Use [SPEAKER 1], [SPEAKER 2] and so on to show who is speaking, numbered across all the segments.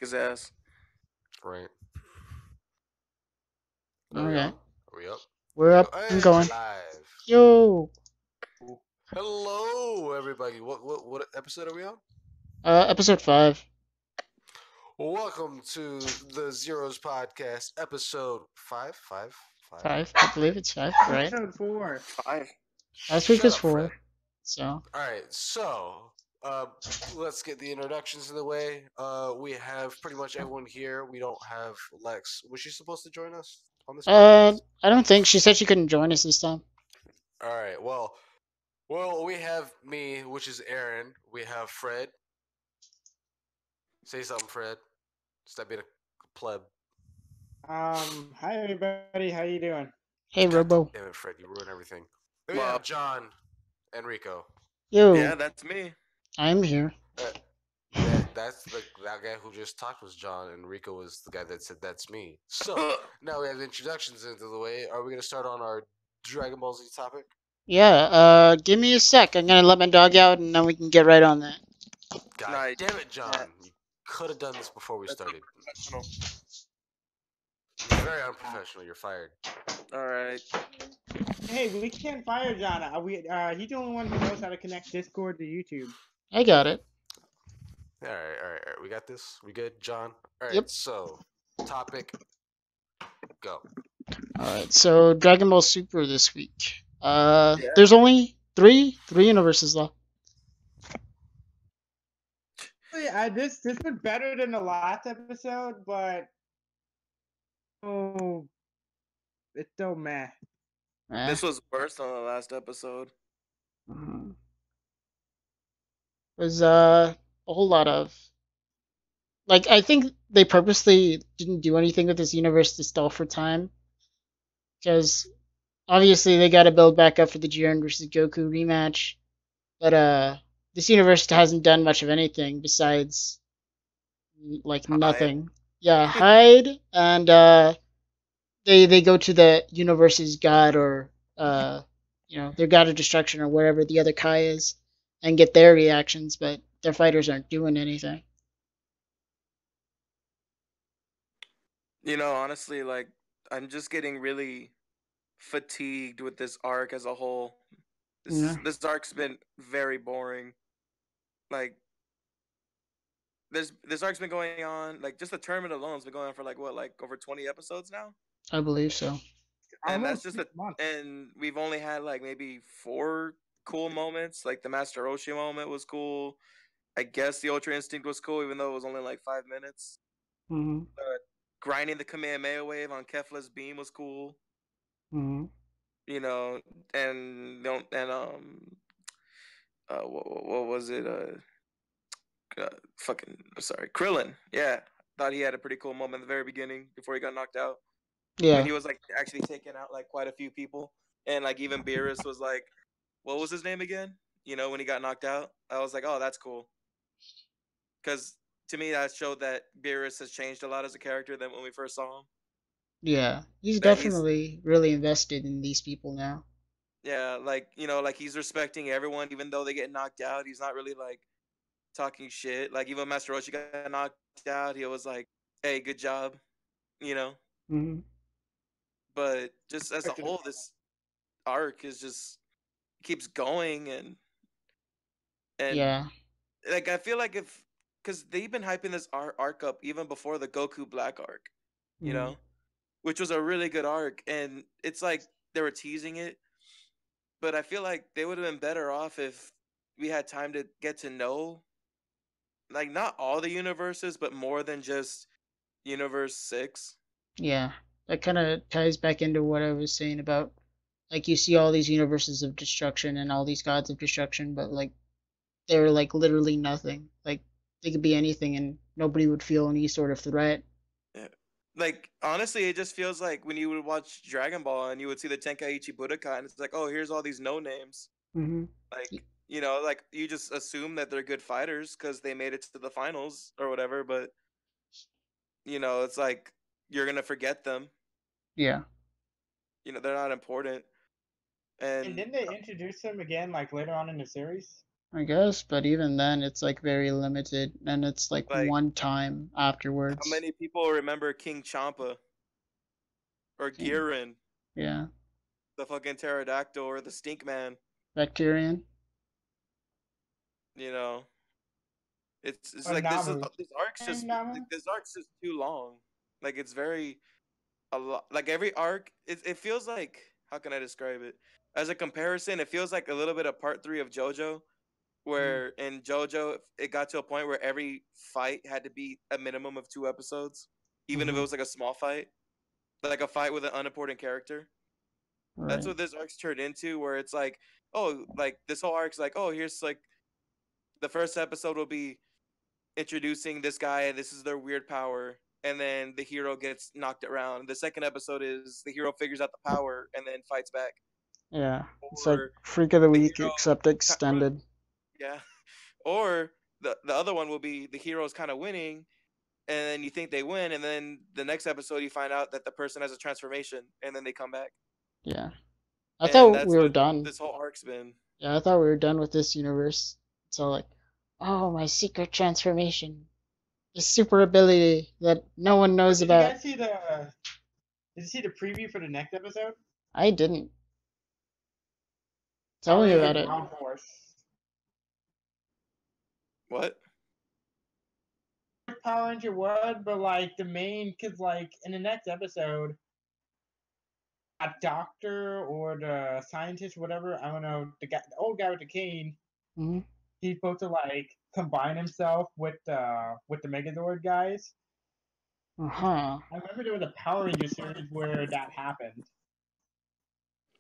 [SPEAKER 1] his ass.
[SPEAKER 2] Right. Are we on?
[SPEAKER 3] Okay.
[SPEAKER 2] Are we up?
[SPEAKER 3] We're up and
[SPEAKER 2] Hey, we're
[SPEAKER 3] going.
[SPEAKER 2] live.
[SPEAKER 3] Yo.
[SPEAKER 2] Hello, everybody. What episode are we on?
[SPEAKER 3] Episode 5.
[SPEAKER 2] Welcome to the Zeroes podcast, episode 5. 5? 5.
[SPEAKER 3] 5. I believe it's 5, right?
[SPEAKER 4] Episode 4.
[SPEAKER 1] 5.
[SPEAKER 3] Last week
[SPEAKER 2] Shut
[SPEAKER 3] was
[SPEAKER 2] up,
[SPEAKER 3] 4.
[SPEAKER 2] Fred.
[SPEAKER 3] So.
[SPEAKER 2] All right, so let's get the introductions in the way. We have pretty much everyone here. We don't have Lex. Was she supposed to join us on this podcast?
[SPEAKER 3] I don't think. She said she couldn't join us this time.
[SPEAKER 2] All right. Well, we have me, which is Aaron. We have Fred. Say something, Fred. Stop being a pleb.
[SPEAKER 4] Hi everybody, how you doing?
[SPEAKER 3] Hey, Robo.
[SPEAKER 2] Damn it, Fred, you ruined everything. Then we have John and Rico.
[SPEAKER 3] Yo.
[SPEAKER 1] Yeah, that's me.
[SPEAKER 3] I'm here.
[SPEAKER 2] That guy who just talked was John, and Rico was the guy that said that's me. So now we have the introductions into the way. Are we gonna start on our Dragon Ball Z topic?
[SPEAKER 3] Yeah, give me a sec. I'm gonna let my dog out and then we can get right on that.
[SPEAKER 2] God
[SPEAKER 1] Nice.
[SPEAKER 2] damn it, John. You could have done this before we started.
[SPEAKER 1] Professional.
[SPEAKER 2] You're very unprofessional. You're fired.
[SPEAKER 1] All right.
[SPEAKER 4] Hey, we can't fire John. He's the only one who knows how to connect Discord to YouTube.
[SPEAKER 3] I got it.
[SPEAKER 2] All right. We got this. We good, John? All right.
[SPEAKER 3] Yep.
[SPEAKER 2] So, topic, go.
[SPEAKER 3] Alright, so Dragon Ball Super this week. There's only three universes left.
[SPEAKER 4] This was better than the last episode, but it's still meh.
[SPEAKER 1] This was worse than the last episode.
[SPEAKER 3] Was a whole lot of I think they purposely didn't do anything with this universe to stall for time, because obviously they got to build back up for the Jiren versus Goku rematch, but this universe hasn't done much of anything besides nothing. Yeah, hide, and they go to the universe's god, or their god of destruction, or wherever the other Kai is, and get their reactions, but their fighters aren't doing anything.
[SPEAKER 1] Honestly, I'm just getting really fatigued with this arc as a whole. This arc's been very boring. This arc's been going on, just the tournament alone's been going on for over 20 episodes now.
[SPEAKER 3] I believe so.
[SPEAKER 1] And that's just and we've only had maybe 4 cool moments. The Master Roshi moment was cool. I guess the Ultra Instinct was cool, even though it was only 5 minutes.
[SPEAKER 3] Mm-hmm.
[SPEAKER 1] Grinding the Kamehameha wave on Kefla's beam was cool.
[SPEAKER 3] Mm-hmm.
[SPEAKER 1] What was it? Krillin. Yeah, thought he had a pretty cool moment at the very beginning before he got knocked out.
[SPEAKER 3] Yeah,
[SPEAKER 1] when he was actually taking out quite a few people, and even Beerus was what was his name again? When he got knocked out, I was like, oh, that's cool, because to me that showed that Beerus has changed a lot as a character than when we first saw him.
[SPEAKER 3] Yeah, he's definitely really invested in these people now.
[SPEAKER 1] Yeah, he's respecting everyone, even though they get knocked out. He's not really talking shit. Even Master Roshi got knocked out, he was like, "Hey, good job,"
[SPEAKER 3] Mm-hmm.
[SPEAKER 1] But just as a whole, this arc is just keeps going, and
[SPEAKER 3] yeah,
[SPEAKER 1] I feel because they've been hyping this arc up even before the Goku Black arc, which was a really good arc, and it's they were teasing it, but I feel like they would have been better off if we had time to get to know, not all the universes, but more than just Universe 6.
[SPEAKER 3] Yeah, that kind of ties back into what I was saying about, you see all these universes of destruction and all these gods of destruction, but they're literally nothing. They could be anything and nobody would feel any sort of threat.
[SPEAKER 1] Yeah. Honestly, it just feels like when you would watch Dragon Ball and you would see the Tenkaichi Budokai, and it's oh, here's all these no names.
[SPEAKER 3] Mm-hmm.
[SPEAKER 1] You just assume that they're good fighters because they made it to the finals or whatever, but it's you're gonna forget them.
[SPEAKER 3] Yeah.
[SPEAKER 1] They're not important. And
[SPEAKER 4] didn't they introduce them again later on in the series?
[SPEAKER 3] I guess, but even then, it's like very limited, and it's like
[SPEAKER 1] Like,
[SPEAKER 3] one time
[SPEAKER 1] how
[SPEAKER 3] afterwards.
[SPEAKER 1] many people remember King Champa or
[SPEAKER 3] Okay.
[SPEAKER 1] Girin,
[SPEAKER 3] Yeah,
[SPEAKER 1] the fucking pterodactyl, or the Stink Man?
[SPEAKER 3] Bacterian.
[SPEAKER 1] You know, it's
[SPEAKER 4] Or
[SPEAKER 1] like
[SPEAKER 4] Namu.
[SPEAKER 1] this arc's just
[SPEAKER 4] Namu?
[SPEAKER 1] like, this arc's just too long. Like it's very a lot. Like every arc, it feels like, how can I describe it? As a comparison, it feels like a little bit of part 3 of JoJo, where in JoJo it got to a point where every fight had to be a minimum of 2 episodes, even if it
[SPEAKER 3] Mhm.
[SPEAKER 1] was like a small fight, like a fight with an unimportant character. That's
[SPEAKER 3] Right.
[SPEAKER 1] what this arc's turned into, where it's like, oh, like this whole arc's like, oh, here's like the first episode will be introducing this guy and this is their weird power, and then the hero gets knocked around. The second episode is the hero figures out the power and then fights back.
[SPEAKER 3] Yeah. It's like
[SPEAKER 1] Or
[SPEAKER 3] Freak of the
[SPEAKER 1] the
[SPEAKER 3] Week
[SPEAKER 1] hero,
[SPEAKER 3] except extended.
[SPEAKER 1] yeah. Or the other one will be the hero's kind of winning, and then you think they win, and then the next episode you find out that the person has a transformation, and then they come back.
[SPEAKER 3] Yeah. I
[SPEAKER 1] And
[SPEAKER 3] thought we
[SPEAKER 1] that's
[SPEAKER 3] were
[SPEAKER 1] what
[SPEAKER 3] done.
[SPEAKER 1] this whole arc's been.
[SPEAKER 3] Yeah, I thought we were done with this universe. So like, oh, my secret transformation. The super ability that no one knows
[SPEAKER 4] Did you
[SPEAKER 3] about.
[SPEAKER 4] guys see the? Did you see the preview for the next episode?
[SPEAKER 3] I didn't. Tell
[SPEAKER 4] Power
[SPEAKER 3] me
[SPEAKER 4] Ranger
[SPEAKER 3] about it.
[SPEAKER 4] Ground Force.
[SPEAKER 1] What?
[SPEAKER 4] Power Ranger would, but like the main, cause like in the next episode, a doctor or the scientist, whatever, I don't know, the old guy with the cane,
[SPEAKER 3] Hmm.
[SPEAKER 4] he's supposed to like combine himself with the Megazord guys.
[SPEAKER 3] Uh-huh.
[SPEAKER 4] I remember there was a Power Ranger series where that happened.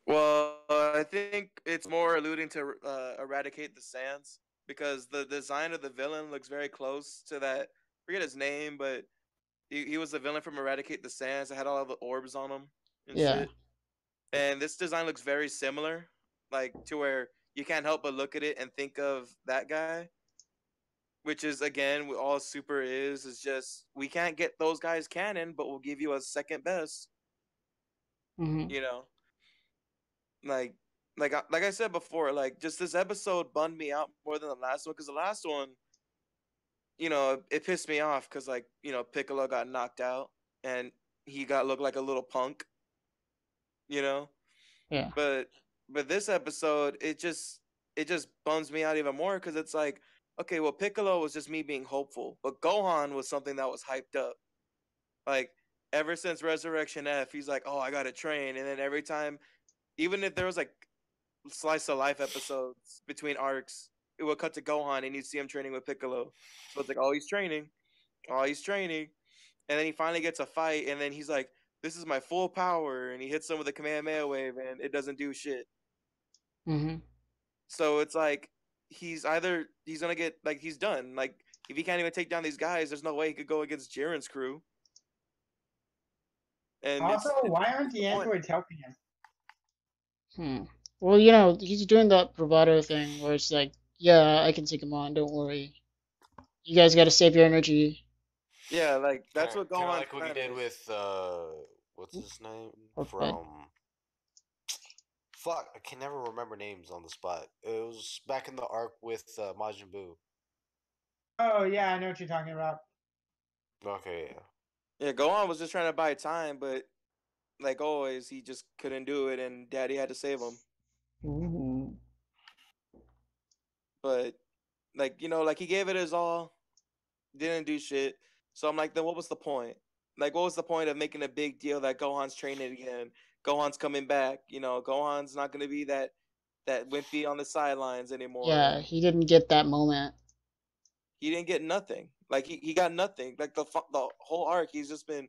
[SPEAKER 1] Well, I think it's more alluding to Eradicate the Sands, because the design of the villain looks very close to that. I forget his name, but he was the villain from Eradicate the Sands. It had all the orbs on him and
[SPEAKER 3] Yeah.
[SPEAKER 1] shit. And this design looks very similar, like to where you can't help but look at it and think of that guy. Which is again what all Super is just we can't get those guys canon, but we'll give you a second best.
[SPEAKER 3] Hmm.
[SPEAKER 1] You know, like like I said before, like just this episode bummed me out more than the last one, because the last one, it pissed me off because like Piccolo got knocked out and he got looked like a little punk, you know.
[SPEAKER 3] Yeah.
[SPEAKER 1] But this episode, it just bums me out even more because it's like, okay, well Piccolo was just me being hopeful, but Gohan was something that was hyped up. Like ever since Resurrection F, he's like, oh, I gotta train, and then every time, even if there was like slice of life episodes between arcs, it would cut to Gohan and you'd see him training with Piccolo. So it's like, oh, he's training, and then he finally gets a fight, and then he's like, this is my full power, and he hits him with a Kamehameha wave, and it doesn't do shit.
[SPEAKER 3] Hmm.
[SPEAKER 1] So it's like he's gonna get like he's done. Like if he can't even take down these guys, there's no way he could go against Jiren's crew. And
[SPEAKER 4] Also, why aren't
[SPEAKER 1] it's
[SPEAKER 4] the
[SPEAKER 1] the point.
[SPEAKER 4] androids helping him?
[SPEAKER 3] Hmm. Well, he's doing that bravado thing where it's like, yeah, I can take him on. Don't worry. You guys got to save your energy.
[SPEAKER 1] Yeah, like that's
[SPEAKER 2] Kind
[SPEAKER 1] what
[SPEAKER 2] of
[SPEAKER 1] Gohan's
[SPEAKER 2] like what he
[SPEAKER 1] plan
[SPEAKER 2] did
[SPEAKER 1] is.
[SPEAKER 2] with what's his name
[SPEAKER 3] Or Fed.
[SPEAKER 2] from fuck, I can never remember names on the spot. It was back in the arc with Majin Buu.
[SPEAKER 4] Oh yeah, I know what you're talking about.
[SPEAKER 2] Okay, yeah.
[SPEAKER 1] Yeah, Gohan was just trying to buy time, but like always, he just couldn't do it, and Daddy had to save him.
[SPEAKER 3] Ooh.
[SPEAKER 1] But like like he gave it his all, didn't do shit. So I'm like, then what was the point? Like, what was the point of making a big deal that Gohan's training again? Gohan's coming back. Gohan's not gonna be that wimpy on the sidelines anymore.
[SPEAKER 3] Yeah,
[SPEAKER 1] And
[SPEAKER 3] he didn't get that moment.
[SPEAKER 1] he didn't get nothing. Like he got nothing. Like the whole arc, he's just been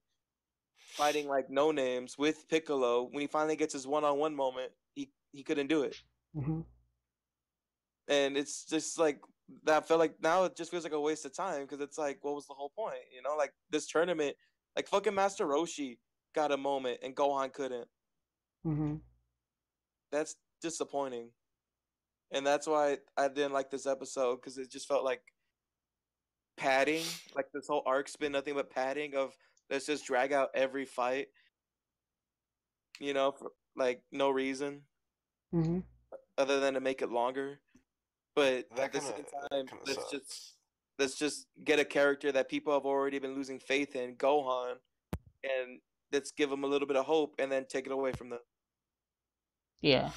[SPEAKER 1] fighting like no names with Piccolo. When he finally gets his one-on-one moment, he couldn't do it.
[SPEAKER 3] Hmm.
[SPEAKER 1] And it's just like that felt like now it just feels like a waste of time, because it's like, what was the whole point? Like this tournament, like fucking Master Roshi got a moment and Gohan couldn't.
[SPEAKER 3] Hmm.
[SPEAKER 1] That's disappointing, and that's why I didn't like this episode, because it just felt like padding. Like this whole arc's been nothing but padding of let's just drag out every fight, for like no reason
[SPEAKER 3] Hmm.
[SPEAKER 1] other than to make it longer. But
[SPEAKER 2] That
[SPEAKER 1] at the
[SPEAKER 2] kind of
[SPEAKER 1] same time,
[SPEAKER 2] kind of
[SPEAKER 1] let's just
[SPEAKER 2] sucks.
[SPEAKER 1] let's just get a character that people have already been losing faith in, Gohan, and let's give them a little bit of hope, and then take it away from them.
[SPEAKER 3] Yeah.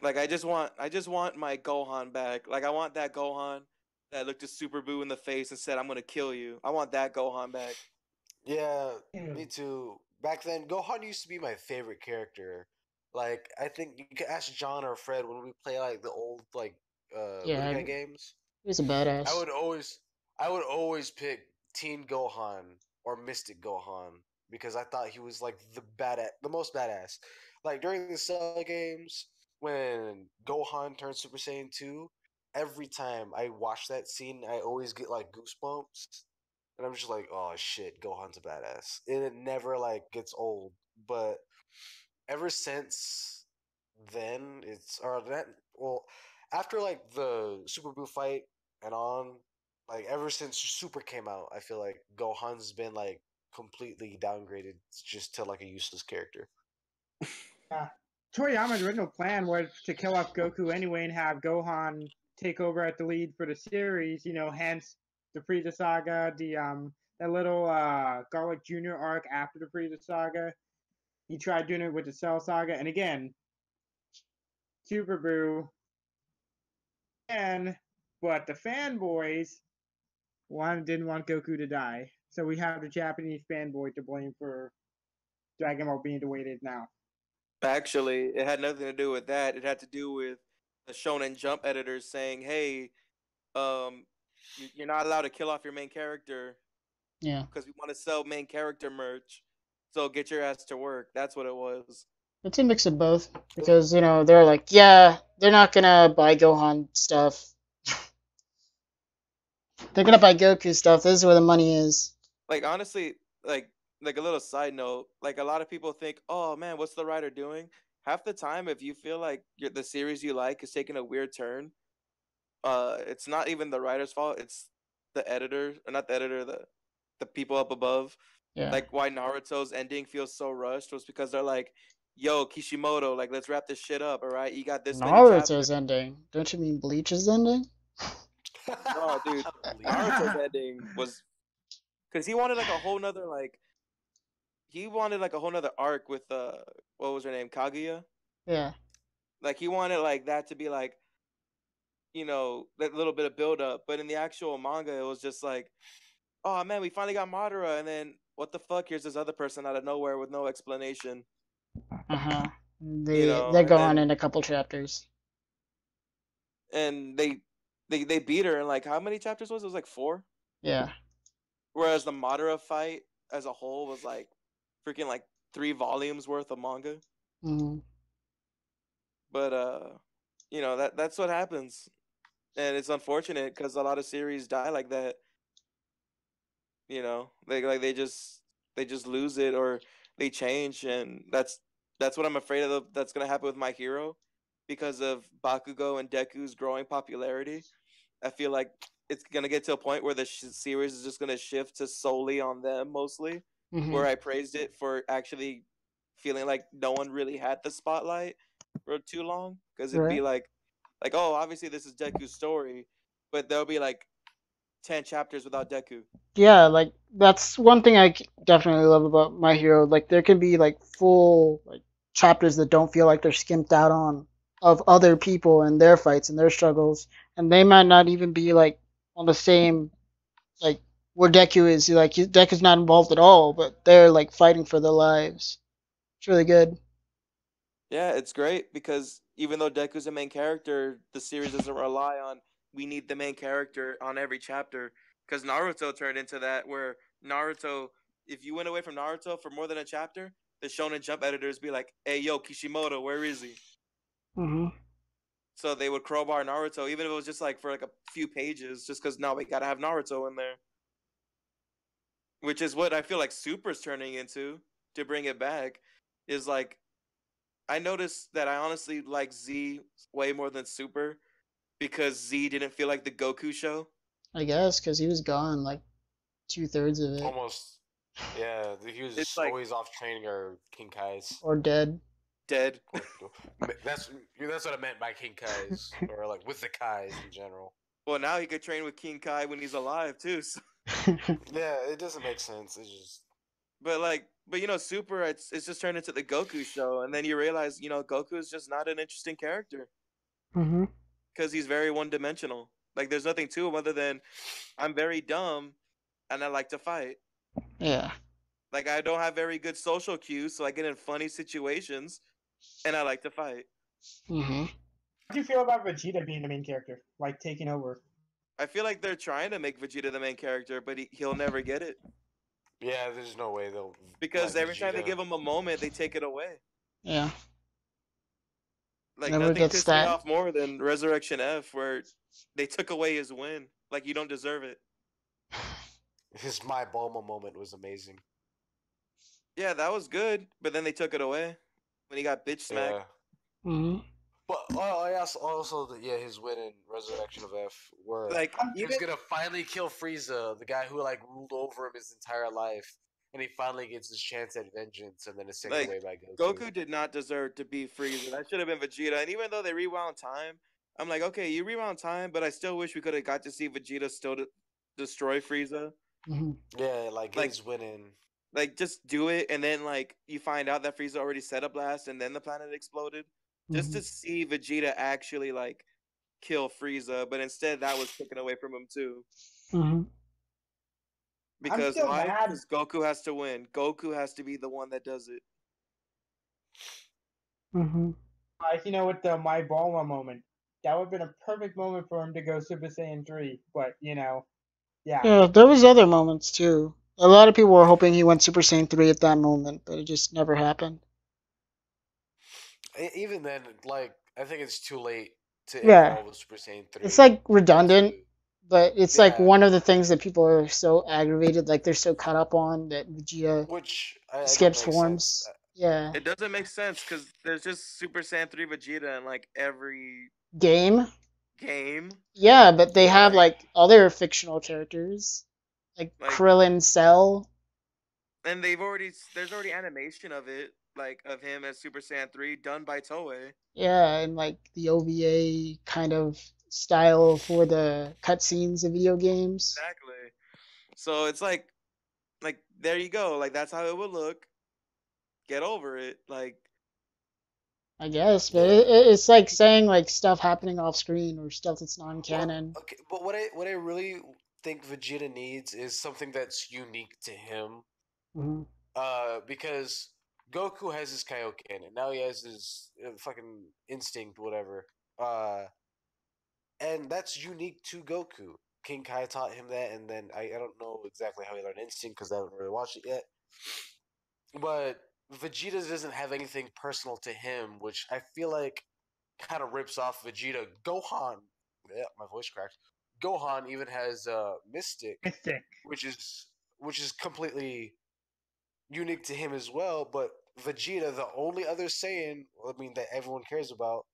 [SPEAKER 1] Like I just want my Gohan back. Like I want that Gohan that looked at Super Boo in the face and said, "I'm gonna kill you." I want that Gohan back.
[SPEAKER 2] Yeah, me
[SPEAKER 4] Ew.
[SPEAKER 2] too. Back then, Gohan used to be my favorite character. Like, I think you could ask John or Fred when we play like the old like
[SPEAKER 3] Yeah,
[SPEAKER 2] Budokai games.
[SPEAKER 3] he's a
[SPEAKER 2] I
[SPEAKER 3] badass.
[SPEAKER 2] would always, I would always pick Teen Gohan or Mystic Gohan because I thought he was like the most badass. Like during the Cell games, when Gohan turned Super Saiyan 2, every time I watch that scene, I always get like goosebumps, and I'm just like, oh shit, Gohan's a badass, and it never like gets old. But ever since then, it's or that well after like the Super Buu fight and on, like ever since Super came out, I feel like Gohan's been like completely downgraded just to like a useless character.
[SPEAKER 4] Yeah. Toriyama's original plan was to kill off Goku anyway and have Gohan take over at the lead for the series. Hence the Frieza saga, the that little Garlic Junior arc after the Frieza saga. He tried doing it with the Cell saga, and again, Super Boo, and but the fanboys didn't want Goku to die, so we have the Japanese fanboy to blame for Dragon Ball being the way it is now.
[SPEAKER 1] Actually, it had nothing to do with that. It had to do with the Shonen Jump editors saying, "Hey, um, you're not allowed to kill off your main character
[SPEAKER 3] Yeah.
[SPEAKER 1] because we want to sell main character merch. So get your ass to work." That's what it was.
[SPEAKER 3] It's a mix of both because they're like, yeah, they're not gonna buy Gohan stuff. They're gonna buy Goku stuff. This is where the money is.
[SPEAKER 1] Like honestly, like a little side note, like a lot of people think, "Oh man, what's the writer doing?" Half the time, if you feel like the series you like is taking a weird turn, it's not even the writer's fault. It's the editor, or not the editor, the people up above.
[SPEAKER 3] Yeah.
[SPEAKER 1] Like why Naruto's ending feels so rushed was because they're like, "Yo, Kishimoto, like let's wrap this shit up, all right? You got this many chapters."
[SPEAKER 3] Naruto's ending. Don't you mean Bleach's ending?
[SPEAKER 1] No, dude, Naruto's ending was because he wanted like a whole nother like he wanted like a whole nother arc with what was her name, Kaguya.
[SPEAKER 3] Yeah.
[SPEAKER 1] Like he wanted like that to be like that little bit of build up, but in the actual manga, it was just like, oh man, we finally got Madara, and then what the fuck? Here's this other person out of nowhere with no explanation,
[SPEAKER 3] Uh huh. They
[SPEAKER 1] and
[SPEAKER 3] go on
[SPEAKER 1] then
[SPEAKER 3] in a couple chapters.
[SPEAKER 1] and they beat her in like how many chapters was it? It was like 4.
[SPEAKER 3] Yeah.
[SPEAKER 1] Whereas the Madara fight as a whole was like freaking like 3 volumes worth of manga.
[SPEAKER 3] Hmm.
[SPEAKER 1] But that's what happens, and it's unfortunate because a lot of series die like that. They just lose it or they change, and that's what I'm afraid of. That's gonna happen with My Hero because of Bakugo and Deku's growing popularity. I feel like it's gonna get to a point where the series is just gonna shift to solely on them mostly.
[SPEAKER 3] Hmm.
[SPEAKER 1] Where I praised it for actually feeling like no one really had the spotlight for too long, because it'd
[SPEAKER 3] Right.
[SPEAKER 1] be like, oh, obviously this is Deku's story, but there'll be like 10 chapters without Deku.
[SPEAKER 3] Yeah, like that's one thing definitely love about My Hero. Like there can be like full like chapters that don't feel like they're skimped out on of other people and their fights and their struggles, and they might not even be like on the same like where Deku is. Like Deku's not involved at all, but they're like fighting for their lives. It's really good.
[SPEAKER 1] Yeah, it's great because even though Deku's the main character, the series doesn't rely on we need the main character on every chapter. Because Naruto turned into that where Naruto, if you went away from Naruto for more than a chapter, the Shonen Jump editors be like, "Hey, yo, Kishimoto, where is he?"
[SPEAKER 3] Hmm.
[SPEAKER 1] So they would crowbar Naruto, even if it was just like for like a few pages, just because now we gotta have Naruto in there. Which is what I feel like Super's turning into to bring it back. Is like I noticed that I honestly like Z way more than Super because Z didn't feel like the Goku show.
[SPEAKER 3] I guess because he was gone like 2/3 of it
[SPEAKER 2] Almost, yeah. He
[SPEAKER 1] It's
[SPEAKER 2] was
[SPEAKER 1] like
[SPEAKER 2] always off training our King Kais.
[SPEAKER 3] or dead.
[SPEAKER 1] Dead.
[SPEAKER 2] That's what I meant by King Kai's, or like with the Kais in general.
[SPEAKER 1] Well, now he could train with King Kai when he's alive too. So.
[SPEAKER 2] Yeah, it doesn't make sense. It's just.
[SPEAKER 1] But Super, it's just turned into the Goku show, and then you realize, Goku is just not an interesting character
[SPEAKER 3] hmm
[SPEAKER 1] because he's very one dimensional. Like, there's nothing to him other than I'm very dumb and I like to fight.
[SPEAKER 3] Yeah.
[SPEAKER 1] Like, I don't have very good social cues, so I get in funny situations and I like to fight.
[SPEAKER 3] hmm
[SPEAKER 4] How do you feel about Vegeta being the main character, like taking over?
[SPEAKER 1] I feel like they're trying to make Vegeta the main character, but he'll never get it
[SPEAKER 2] Yeah, there's no way they'll.
[SPEAKER 1] because
[SPEAKER 2] let
[SPEAKER 1] every time they
[SPEAKER 2] Vegeta-
[SPEAKER 1] give him a moment, they take it away.
[SPEAKER 3] Yeah.
[SPEAKER 1] Like,
[SPEAKER 3] Never
[SPEAKER 1] nothing
[SPEAKER 3] gets
[SPEAKER 1] pissed me
[SPEAKER 3] that.
[SPEAKER 1] off more than Resurrection F, where they took away his win. Like, you don't deserve it.
[SPEAKER 2] His My Bulma moment was amazing.
[SPEAKER 1] Yeah, that was good, but then they took it away when he got bitch smacked.
[SPEAKER 2] Yeah.
[SPEAKER 3] hmm
[SPEAKER 2] But I also his win in Resurrection of F, where
[SPEAKER 1] Like,
[SPEAKER 2] he was gonna finally kill Frieza, the guy who like ruled over him his entire life, and he finally gets his chance at vengeance, and then is taken
[SPEAKER 1] like
[SPEAKER 2] away by Goku.
[SPEAKER 1] Goku did not deserve to be Frieza. That should have been Vegeta. And even though they rewound time, I'm like, okay, you rewound time, but I still wish we could have got to see Vegeta still destroy Frieza.
[SPEAKER 3] hmm
[SPEAKER 2] Yeah, like
[SPEAKER 1] Like-
[SPEAKER 2] his winning.
[SPEAKER 1] Like, just do it, and then like you find out that Frieza already set a blast, and then the planet exploded, just to see Vegeta actually like kill Frieza. But instead, that was taken away from him too.
[SPEAKER 3] hmm
[SPEAKER 1] Because
[SPEAKER 4] still
[SPEAKER 1] why?
[SPEAKER 4] mad.
[SPEAKER 1] Because Goku has to win. Goku has to be the one that does it.
[SPEAKER 3] hmm
[SPEAKER 4] Like, with the My Bulma moment, that would have been a perfect moment for him to go Super Saiyan 3. But, yeah.
[SPEAKER 3] Yeah, there was other moments too. A lot of people were hoping he went Super Saiyan 3 at that moment, but it just never happened.
[SPEAKER 2] Even then, like I think it's too late to
[SPEAKER 3] Yeah.
[SPEAKER 2] evolve with Super Saiyan 3.
[SPEAKER 3] It's like redundant,
[SPEAKER 2] to-
[SPEAKER 3] but it's like
[SPEAKER 2] Yeah.
[SPEAKER 3] one of the things that people are so aggravated, like they're so caught up on that Vegeta
[SPEAKER 2] which I
[SPEAKER 3] skips
[SPEAKER 2] don't make
[SPEAKER 3] forms.
[SPEAKER 2] sense.
[SPEAKER 3] Yeah.
[SPEAKER 1] It doesn't make sense because there's just Super Saiyan 3 Vegeta in like every
[SPEAKER 3] Game?
[SPEAKER 1] game.
[SPEAKER 3] Yeah, but they have
[SPEAKER 1] Like-
[SPEAKER 3] like other fictional characters. Like
[SPEAKER 1] Like-
[SPEAKER 3] Krillin Cell.
[SPEAKER 1] And there's already animation of it, like of him as Super Saiyan 3 done by Toei.
[SPEAKER 3] Yeah, and like the OVA kind of style for the cutscenes of video games.
[SPEAKER 1] Exactly. So it's like there you go. Like that's how it would look. Get over it. Like
[SPEAKER 3] I guess, but
[SPEAKER 2] Yeah.
[SPEAKER 3] it's like saying like stuff happening off screen or stuff that's non-canon.
[SPEAKER 2] Okay, but what I really think Vegeta needs is something that's unique to him.
[SPEAKER 3] hmm
[SPEAKER 2] Because Goku has his Kaioken, and now he has his fucking instinct, whatever. And that's unique to Goku. King Kai taught him that, and then I don't know exactly how he learned instinct because I haven't really watched it yet. But Vegeta doesn't have anything personal to him, which I feel like kind of rips off Vegeta. Gohan, yeah, my voice cracked. Gohan even has Mystic,
[SPEAKER 4] Mystic.
[SPEAKER 2] which is completely unique to him as well. But Vegeta, the only other Saiyan, that everyone cares about,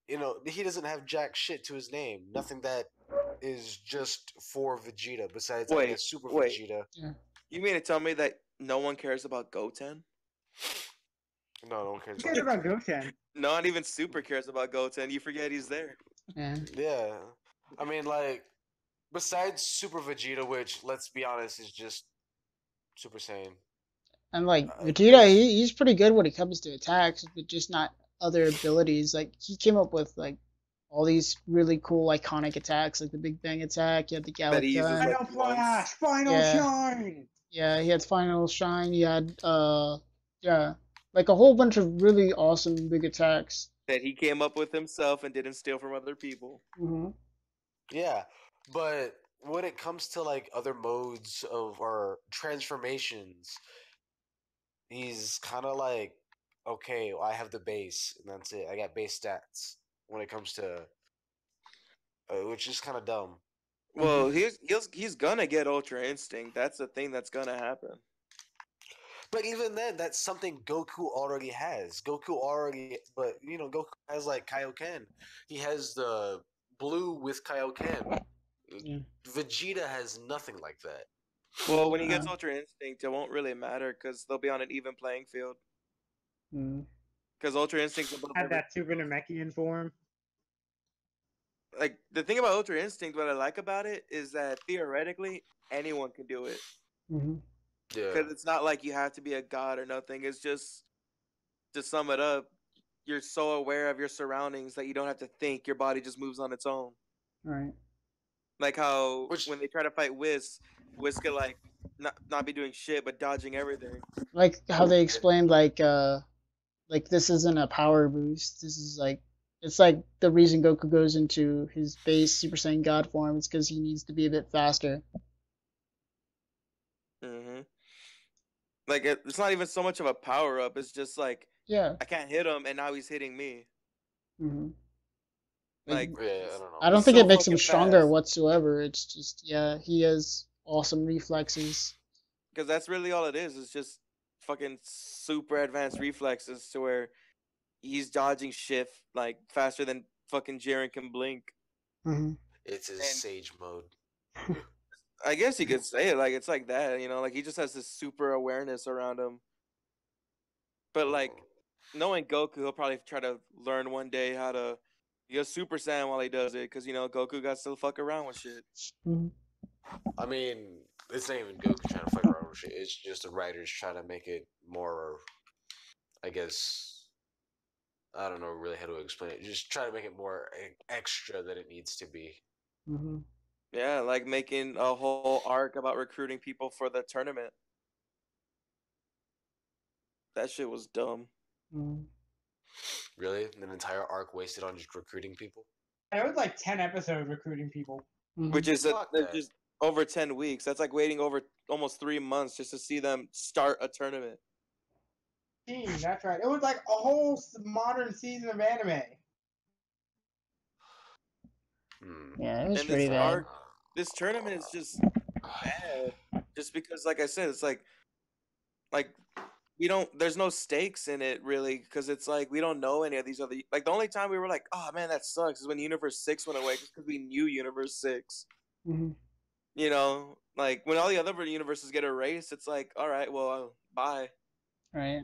[SPEAKER 2] he doesn't have jack shit to his name. Nothing that is just for Vegeta. Besides, I guess Super
[SPEAKER 1] wait.
[SPEAKER 2] Vegeta.
[SPEAKER 1] you mean to tell me that no one cares about Goten?
[SPEAKER 2] No one cares
[SPEAKER 4] Who cares
[SPEAKER 2] about
[SPEAKER 4] about Goten?
[SPEAKER 1] Not even Super cares about Goten. You forget he's there.
[SPEAKER 3] Yeah.
[SPEAKER 2] Yeah, besides Super Vegeta, which let's be honest is just Super Saiyan.
[SPEAKER 3] And like
[SPEAKER 2] Uh,
[SPEAKER 3] Vegeta,
[SPEAKER 2] this-
[SPEAKER 3] he's pretty good when it comes to attacks, but just not other abilities. Like he came up with like all these really cool iconic attacks, like the Big Bang attack. You had the
[SPEAKER 1] That he
[SPEAKER 3] Gallic
[SPEAKER 1] uses,
[SPEAKER 3] Gun.
[SPEAKER 1] like,
[SPEAKER 4] Final Flash! Final
[SPEAKER 3] Yeah.
[SPEAKER 4] Shine!
[SPEAKER 3] Yeah, he had Final Shine. He had yeah, like a whole bunch of really awesome big attacks.
[SPEAKER 1] that he came up with himself and didn't steal from other people.
[SPEAKER 3] hmm
[SPEAKER 2] Yeah, but when it comes to like other modes of or transformations, he's kind of like, okay, well, I have the base, and that's it. I got base stats when it comes to, which is kind of dumb.
[SPEAKER 1] Well, he's gonna get Ultra Instinct. That's the thing that's gonna happen.
[SPEAKER 2] But even then, that's something Goku already has. But Goku has like Kaioken. He has the blue with Kaioken.
[SPEAKER 3] Yeah.
[SPEAKER 2] Vegeta has nothing like that.
[SPEAKER 1] Well, when he gets
[SPEAKER 3] Uh,
[SPEAKER 1] Ultra Instinct, it won't really matter because they'll be on an even playing field.
[SPEAKER 3] Mm.
[SPEAKER 1] because Ultra Instinct's above
[SPEAKER 4] Had
[SPEAKER 1] every.
[SPEAKER 4] that Super Namekian form.
[SPEAKER 1] Like the thing about Ultra Instinct, what I like about it is that theoretically anyone can do it.
[SPEAKER 3] Hmm.
[SPEAKER 2] Yeah.
[SPEAKER 1] Because it's not like you have to be a god or nothing. It's just to sum it up, you're so aware of your surroundings that you don't have to think. Your body just moves on its own.
[SPEAKER 3] Right.
[SPEAKER 1] Like how
[SPEAKER 2] Which-
[SPEAKER 1] when they try to fight Whis could like not be doing shit but dodging everything.
[SPEAKER 3] Like how they explained like this isn't a power boost. This is like it's like the reason Goku goes into his base Super Saiyan God form is because he needs to be a bit faster.
[SPEAKER 1] hmm Like it's not even so much of a power up. It's just like
[SPEAKER 3] Yeah.
[SPEAKER 1] I can't hit him and now he's hitting me.
[SPEAKER 3] Hmm.
[SPEAKER 1] Like
[SPEAKER 2] Yeah, I don't know.
[SPEAKER 3] I don't
[SPEAKER 1] he's
[SPEAKER 3] think
[SPEAKER 1] so
[SPEAKER 3] it makes him
[SPEAKER 1] fucking
[SPEAKER 3] stronger
[SPEAKER 1] fast.
[SPEAKER 3] whatsoever. It's just he has awesome reflexes.
[SPEAKER 1] Because that's really all it is. It's just fucking super advanced reflexes to where he's dodging shit like faster than fucking Jiren can blink.
[SPEAKER 3] Hmm.
[SPEAKER 2] It's his
[SPEAKER 1] And
[SPEAKER 2] sage mode.
[SPEAKER 1] I guess you could say it like it's like that, you know, like he just has this super awareness around him. But like knowing Goku, he'll probably try to learn one day how to be a Super Saiyan while he does it, because you know Goku got to still fuck around with shit.
[SPEAKER 3] Hmm.
[SPEAKER 2] I mean, it's not even Goku trying to fuck around with shit. It's just the writers trying to make it more, I guess, I don't know really how to explain it. Just try to make it more extra than it needs to be.
[SPEAKER 3] Hmm.
[SPEAKER 1] Yeah, like making a whole arc about recruiting people for the tournament. That shit was dumb.
[SPEAKER 3] Hmm.
[SPEAKER 2] Really? An entire arc wasted on just recruiting people?
[SPEAKER 4] It was like 10 episodes recruiting people.
[SPEAKER 1] Which is
[SPEAKER 2] Fuck that.
[SPEAKER 1] just over 10 weeks. That's like waiting over almost 3 months just to see them start a tournament.
[SPEAKER 4] That's right. It was like a whole modern season of anime.
[SPEAKER 3] Yeah, it was
[SPEAKER 1] And
[SPEAKER 3] pretty
[SPEAKER 1] this
[SPEAKER 3] bad.
[SPEAKER 1] arc, this tournament is just bad. Just because, like I said, it's like we don't. There's no stakes in it really, because it's like we don't know any of these other. Like the only time we were like, oh man, that sucks, is when Universe 6 went away, just because we knew Universe 6.
[SPEAKER 3] Hmm.
[SPEAKER 1] You know, like when all the other universes get erased, it's like, all right, well, bye.
[SPEAKER 3] Right.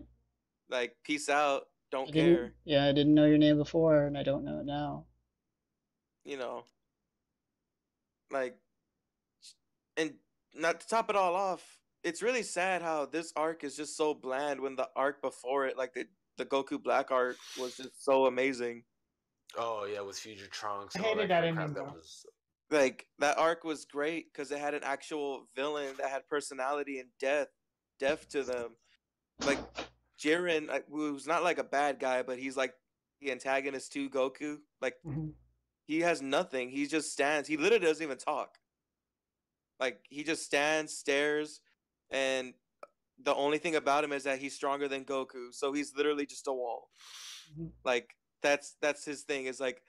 [SPEAKER 1] Like, peace out. Don't
[SPEAKER 3] I didn't.
[SPEAKER 1] care.
[SPEAKER 3] Yeah, I didn't know your name before, and I don't know it now.
[SPEAKER 1] You know, like, and not to top it all off, it's really sad how this arc is just so bland when the arc before it, like the Goku Black arc, was just so amazing.
[SPEAKER 2] Oh yeah, with Future Trunks
[SPEAKER 4] I
[SPEAKER 2] and all
[SPEAKER 4] hated
[SPEAKER 2] that
[SPEAKER 4] that
[SPEAKER 2] kind of crap.
[SPEAKER 4] ending,
[SPEAKER 2] That
[SPEAKER 4] though.
[SPEAKER 2] was
[SPEAKER 1] Like that arc was great because it had an actual villain that had personality and depth to them. Like Jiren, who's not like a bad guy, but he's like the antagonist to Goku. Like
[SPEAKER 3] Hmm.
[SPEAKER 1] he has nothing. He just stands. He literally doesn't even talk. Like he just stands, stares, and the only thing about him is that he's stronger than Goku. So he's literally just a wall.
[SPEAKER 3] Hmm.
[SPEAKER 1] Like that's his thing. Is like,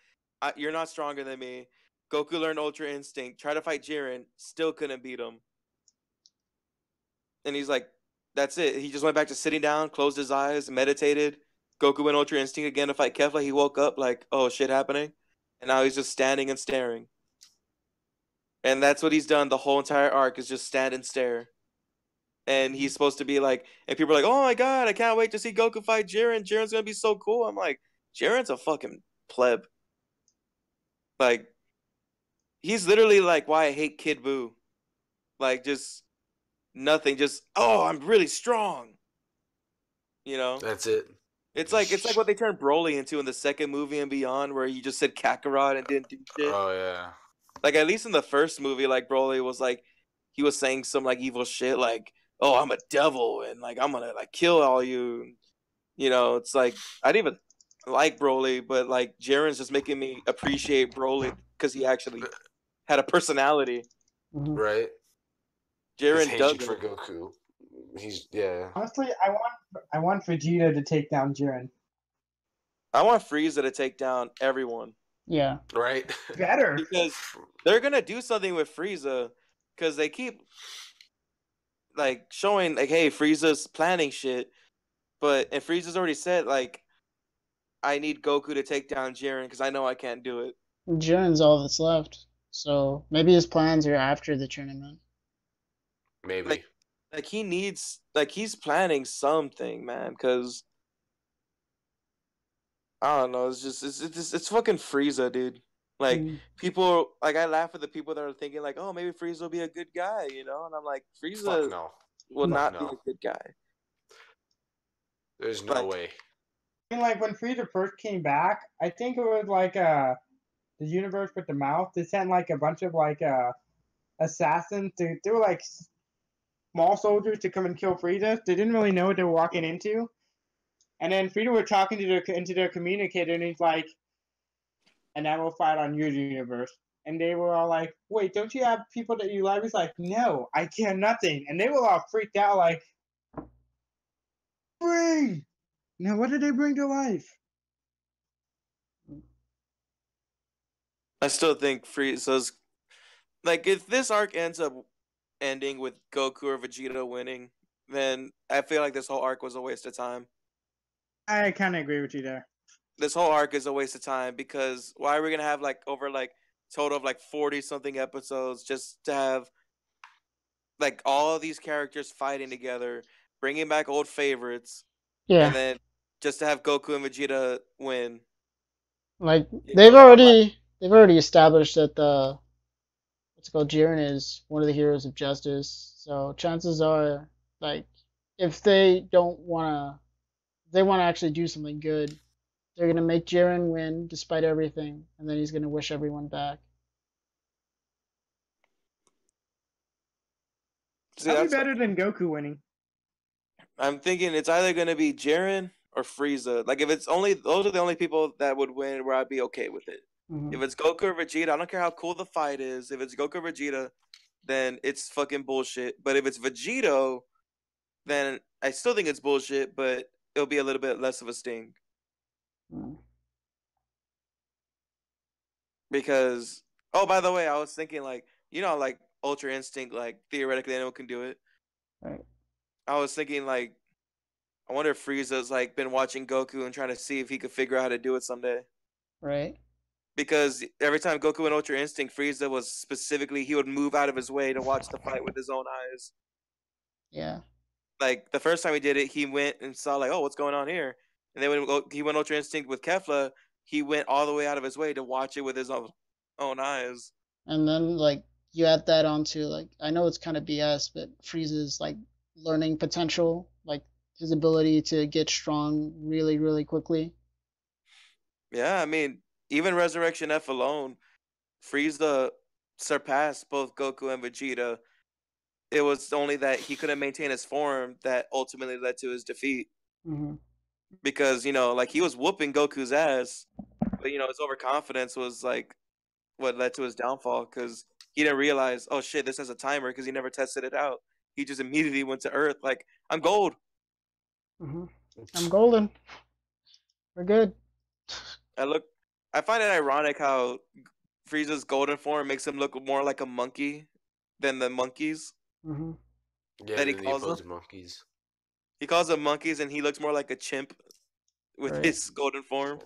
[SPEAKER 1] you're not stronger than me. Goku learned Ultra Instinct. Try to fight Jiren, still couldn't beat him. And he's like, that's it. He just went back to sitting down, closed his eyes, meditated. Goku went Ultra Instinct again to fight Kefla. He woke up like, oh shit happening, and now he's just standing and staring. And that's what he's done the whole entire arc, is just stand and stare. And he's supposed to be like, and people are like, oh my god, I can't wait to see Goku fight Jiren. Jiren's gonna be so cool. I'm like, Jiren's a fucking pleb. Like, he's literally like why I hate Kid Buu. Like, just nothing. Just, oh, I'm really strong. You know,
[SPEAKER 2] that's it.
[SPEAKER 1] it's like what they turned Broly into in the second movie and beyond, where he just said Kakarot and didn't do shit.
[SPEAKER 2] Oh yeah.
[SPEAKER 1] Like at least in the first movie, like Broly was like, he was saying some like evil shit, like, oh, I'm a devil and like I'm gonna like kill all you. You know, it's like I didn't even like Broly, but like Jiren's just making me appreciate Broly because he actually had a personality.
[SPEAKER 3] Hmm.
[SPEAKER 2] Right. His
[SPEAKER 1] Jiren
[SPEAKER 2] hatred
[SPEAKER 1] doesn't.
[SPEAKER 2] for Goku. He's yeah.
[SPEAKER 4] Honestly, I want Vegeta to take down Jiren.
[SPEAKER 1] I want Frieza to take down everyone
[SPEAKER 3] Yeah.
[SPEAKER 2] Right.
[SPEAKER 4] Better.
[SPEAKER 1] because they're gonna do something with Frieza because they keep like showing like, hey, Frieza's planning shit, and Frieza's already said like, I need Goku to take down Jiren because I know I can't do it.
[SPEAKER 3] Jiren's all that's left. So maybe his plans are after the tournament.
[SPEAKER 2] Maybe.
[SPEAKER 1] Like he needs, like he's planning something, man, because I don't know. It's just it's fucking Frieza, dude. Like
[SPEAKER 3] Mm.
[SPEAKER 1] people, like I laugh at the people that are thinking like, oh, maybe Frieza will be a good guy, and I'm like,
[SPEAKER 2] Fuck
[SPEAKER 1] Frieza
[SPEAKER 2] no.
[SPEAKER 1] will
[SPEAKER 2] Fuck
[SPEAKER 1] not be
[SPEAKER 2] no.
[SPEAKER 1] a good guy.
[SPEAKER 2] There's no
[SPEAKER 1] Like,
[SPEAKER 2] way.
[SPEAKER 4] I mean, like when Frieza first came back, I think it was like the universe with the mouth. They sent like a bunch of like assassins. They were like small soldiers to come and kill Frieza. They didn't really know what they were walking into. And then Frieza was talking to into their communicator, and he's like, "And I will fight on your universe." And they were all like, "Wait, don't you have people that you love?" He's like, "No, I care nothing." And they were all freaked out, like, "Bring now, what did they bring to life?"
[SPEAKER 1] I still think Frieza's like if this arc ends up ending with Goku or Vegeta winning, then I feel like this whole arc was a waste of time.
[SPEAKER 4] I kind of agree with you there.
[SPEAKER 1] This whole arc is a waste of time because why are we gonna have like over like total of like 40 something episodes just to have like all these characters fighting together, bringing back old favorites, and
[SPEAKER 3] Yeah,
[SPEAKER 1] then just to have Goku and Vegeta win.
[SPEAKER 3] like
[SPEAKER 1] You
[SPEAKER 3] they've
[SPEAKER 1] know, I'm like,
[SPEAKER 3] already they've already established that the what's it called Jiren is one of the heroes of justice. So chances are, like, if they don't wanna, if they want to actually do something good, they're gonna make Jiren win despite everything, and then he's gonna wish everyone back.
[SPEAKER 1] see,
[SPEAKER 4] That'll be
[SPEAKER 1] that's
[SPEAKER 4] better than Goku winning.
[SPEAKER 1] I'm thinking it's either gonna be Jiren or Frieza. Like if it's only those are the only people that would win where I'd be okay with it.
[SPEAKER 3] Hmm.
[SPEAKER 1] If it's Goku or Vegeta, I don't care how cool the fight is. If it's Goku or Vegeta, then it's fucking bullshit. But if it's Vegito, then I still think it's bullshit, but it'll be a little bit less of a sting. Because oh, by the way, I was thinking like like Ultra Instinct, like theoretically anyone can do it.
[SPEAKER 3] Right,
[SPEAKER 1] I was thinking like I wonder if Frieza's like been watching Goku and trying to see if he could figure out how to do it someday.
[SPEAKER 3] right,
[SPEAKER 1] Because every time Goku went Ultra Instinct, Frieza was specifically he would move out of his way to watch the fight with his own eyes.
[SPEAKER 3] yeah,
[SPEAKER 1] Like the first time he did it, he went and saw like, oh, what's going on here? And then when he went Ultra Instinct with Kefla, he went all the way out of his way to watch it with his own eyes.
[SPEAKER 3] and then like you add that onto like I know it's kind of BS, but Frieza's like learning potential, like his ability to get strong really, really quickly.
[SPEAKER 1] Yeah, I mean, even Resurrection F alone, Frieza surpassed both Goku and Vegeta. It was only that he couldn't maintain his form that ultimately led to his defeat.
[SPEAKER 3] Hmm.
[SPEAKER 1] Because like he was whooping Goku's ass, but his overconfidence was like what led to his downfall. Because he didn't realize, oh shit, this has a timer. Because he never tested it out. He just immediately went to Earth like, I'm gold.
[SPEAKER 3] Hmm. I'm golden. We're good.
[SPEAKER 1] I look. I find it ironic how Frieza's golden form makes him look more like a monkey than the monkeys
[SPEAKER 3] Hmm.
[SPEAKER 2] Yeah,
[SPEAKER 1] that he
[SPEAKER 2] then the
[SPEAKER 1] calls them.
[SPEAKER 2] opposing monkeys.
[SPEAKER 1] He calls them monkeys, and he looks more like a chimp with
[SPEAKER 3] Right.
[SPEAKER 1] his golden form.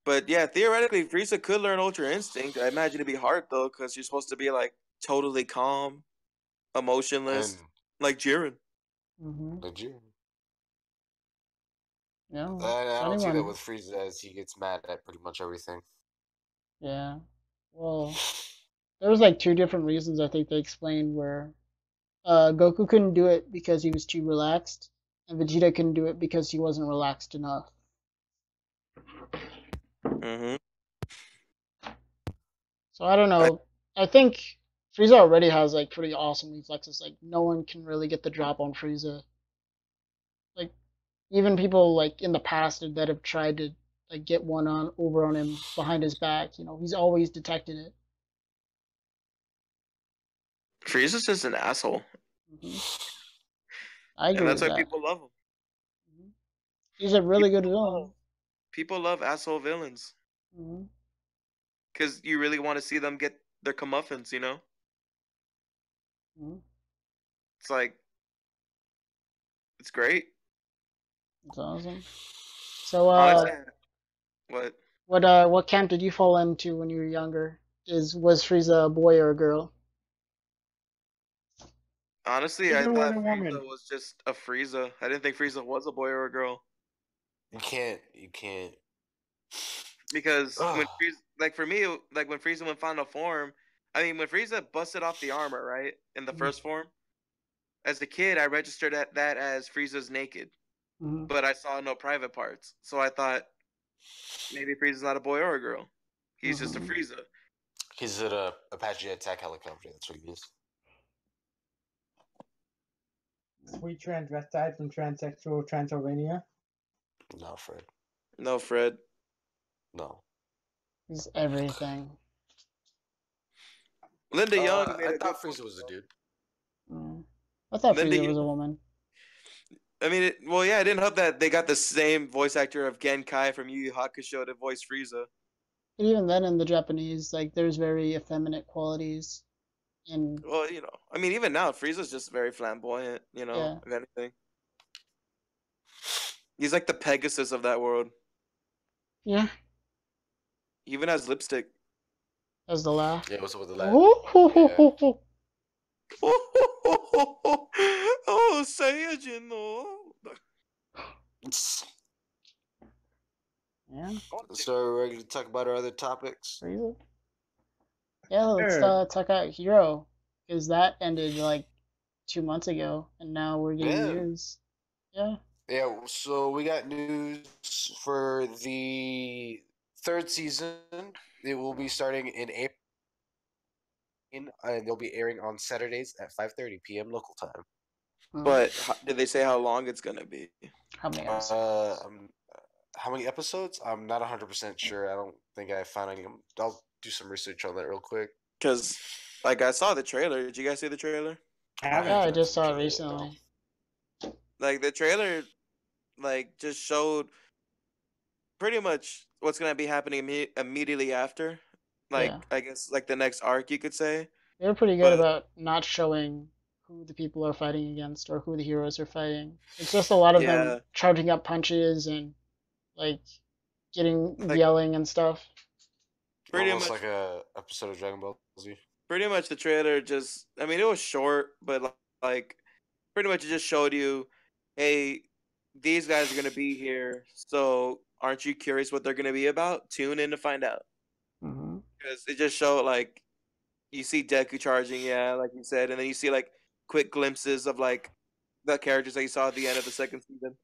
[SPEAKER 1] But yeah, theoretically, Frieza could learn Ultra Instinct. I imagine it'd be hard though, because you're supposed to be like totally calm,
[SPEAKER 2] And
[SPEAKER 1] emotionless, like Jiren.
[SPEAKER 3] Hmm.
[SPEAKER 2] did you?
[SPEAKER 3] Yeah.
[SPEAKER 2] And I don't see that
[SPEAKER 3] Anyone.
[SPEAKER 2] with Frieza as he gets mad at pretty much everything.
[SPEAKER 3] Yeah. Well, there was like two different reasons I think they explained where Goku couldn't do it because he was too relaxed, and Vegeta couldn't do it because he wasn't relaxed enough.
[SPEAKER 1] Mm-hmm.
[SPEAKER 3] So I don't know. I think Frieza already has like pretty awesome reflexes. Like no one can really get the drop on Frieza. Like even people like in the past that have tried to like get one on over on him behind his back, he's always detected it.
[SPEAKER 1] Frieza's just an asshole,
[SPEAKER 3] Hmm. I
[SPEAKER 1] and
[SPEAKER 3] agree
[SPEAKER 1] that's
[SPEAKER 3] with
[SPEAKER 1] why
[SPEAKER 3] that.
[SPEAKER 1] people love him.
[SPEAKER 3] Hmm. He's a really good villain.
[SPEAKER 1] People love asshole villains
[SPEAKER 3] Hmm.
[SPEAKER 1] because you really want to see them get their comeuppance.
[SPEAKER 3] Hmm.
[SPEAKER 1] It's like it's great.
[SPEAKER 3] It's awesome. So
[SPEAKER 1] Honestly, what?
[SPEAKER 3] what camp did you fall into when you were younger? Was Frieza a boy or a girl?
[SPEAKER 1] Honestly, I
[SPEAKER 4] Even when
[SPEAKER 1] thought
[SPEAKER 4] a woman.
[SPEAKER 1] Frieza was just a Frieza. I didn't think Frieza was a boy or a girl.
[SPEAKER 2] You can't.
[SPEAKER 1] Because when
[SPEAKER 2] Ugh.
[SPEAKER 1] Frieza, like for me, like when Frieza went final form, I mean when Frieza busted off the armor, right, in the first form. As a kid, I registered that as Frieza's naked,
[SPEAKER 3] Mm-hmm.
[SPEAKER 1] but I saw no private parts, so I thought maybe Frieza's not a boy or a girl. He's just a Frieza.
[SPEAKER 2] He's at a Apache attack helicopter. That's what he is.
[SPEAKER 4] Sweet transvestite from transsexual Transylvania.
[SPEAKER 2] No, Fred.
[SPEAKER 1] No, Fred.
[SPEAKER 2] No.
[SPEAKER 3] He's everything.
[SPEAKER 1] Linda Young made
[SPEAKER 2] I
[SPEAKER 1] a good
[SPEAKER 2] thought
[SPEAKER 1] point.
[SPEAKER 2] Frieza was a dude.
[SPEAKER 3] I thought
[SPEAKER 1] Linda
[SPEAKER 3] Frieza was a
[SPEAKER 1] Young.
[SPEAKER 3] woman.
[SPEAKER 1] I mean, well, yeah, I didn't help that they got the same voice actor of Genkai from Yu Yu Hakusho to voice Frieza.
[SPEAKER 3] But even then, in the Japanese, like there's very effeminate qualities. In
[SPEAKER 1] Well, you know, I mean, even now, Frieza's just very flamboyant. You know,
[SPEAKER 3] yeah,
[SPEAKER 1] if anything, he's like the Pegasus of that world.
[SPEAKER 3] yeah,
[SPEAKER 1] He even has lipstick.
[SPEAKER 3] as the laugh.
[SPEAKER 2] Yeah, what's up with the lad?
[SPEAKER 3] Oh,
[SPEAKER 1] Oh, Saiyajin, no.
[SPEAKER 3] yeah,
[SPEAKER 2] So we're ready to talk about our other topics.
[SPEAKER 3] Frieza. Yeah, let's
[SPEAKER 4] Sure.
[SPEAKER 3] talk out Hero, because that ended like 2 months ago, and now we're getting
[SPEAKER 2] Yeah.
[SPEAKER 3] news. Yeah.
[SPEAKER 2] Yeah, so we got news for the third season. It will be starting in April, and they'll be airing on Saturdays at 5:30 p.m. local time.
[SPEAKER 1] But did they say how long it's gonna be?
[SPEAKER 3] How many episodes?
[SPEAKER 2] How many episodes? I'm not 100% sure. I don't think I found any. I'll do some research on that real quick.
[SPEAKER 1] Because, like, I saw the trailer. Did you guys see the trailer?
[SPEAKER 3] Yeah, I
[SPEAKER 2] haven't
[SPEAKER 3] just
[SPEAKER 2] seen
[SPEAKER 3] saw it
[SPEAKER 2] the trailer,
[SPEAKER 3] recently.
[SPEAKER 1] Like, the trailer, like, just showed pretty much what's gonna be happening immediately after. Like,
[SPEAKER 3] Yeah.
[SPEAKER 1] I guess, like the next arc, you could say.
[SPEAKER 3] They were pretty good
[SPEAKER 1] But
[SPEAKER 3] about not showing who the people are fighting against or who the heroes are fighting. It's just a lot of them
[SPEAKER 1] yeah,
[SPEAKER 3] charging up punches and like getting
[SPEAKER 1] like
[SPEAKER 3] yelling and stuff.
[SPEAKER 1] pretty
[SPEAKER 2] Almost
[SPEAKER 1] much,
[SPEAKER 2] like a episode of Dragon Ball Z.
[SPEAKER 1] pretty much the trailer just. I mean, it was short, but like, pretty much it just showed you, hey, these guys are gonna be here. So, aren't you curious what they're gonna be about? Tune in to find out.
[SPEAKER 3] Mm-hmm.
[SPEAKER 1] Because it just showed like you see Deku charging, yeah, like you said, and then you see like quick glimpses of like the characters that you saw at the end of the second season,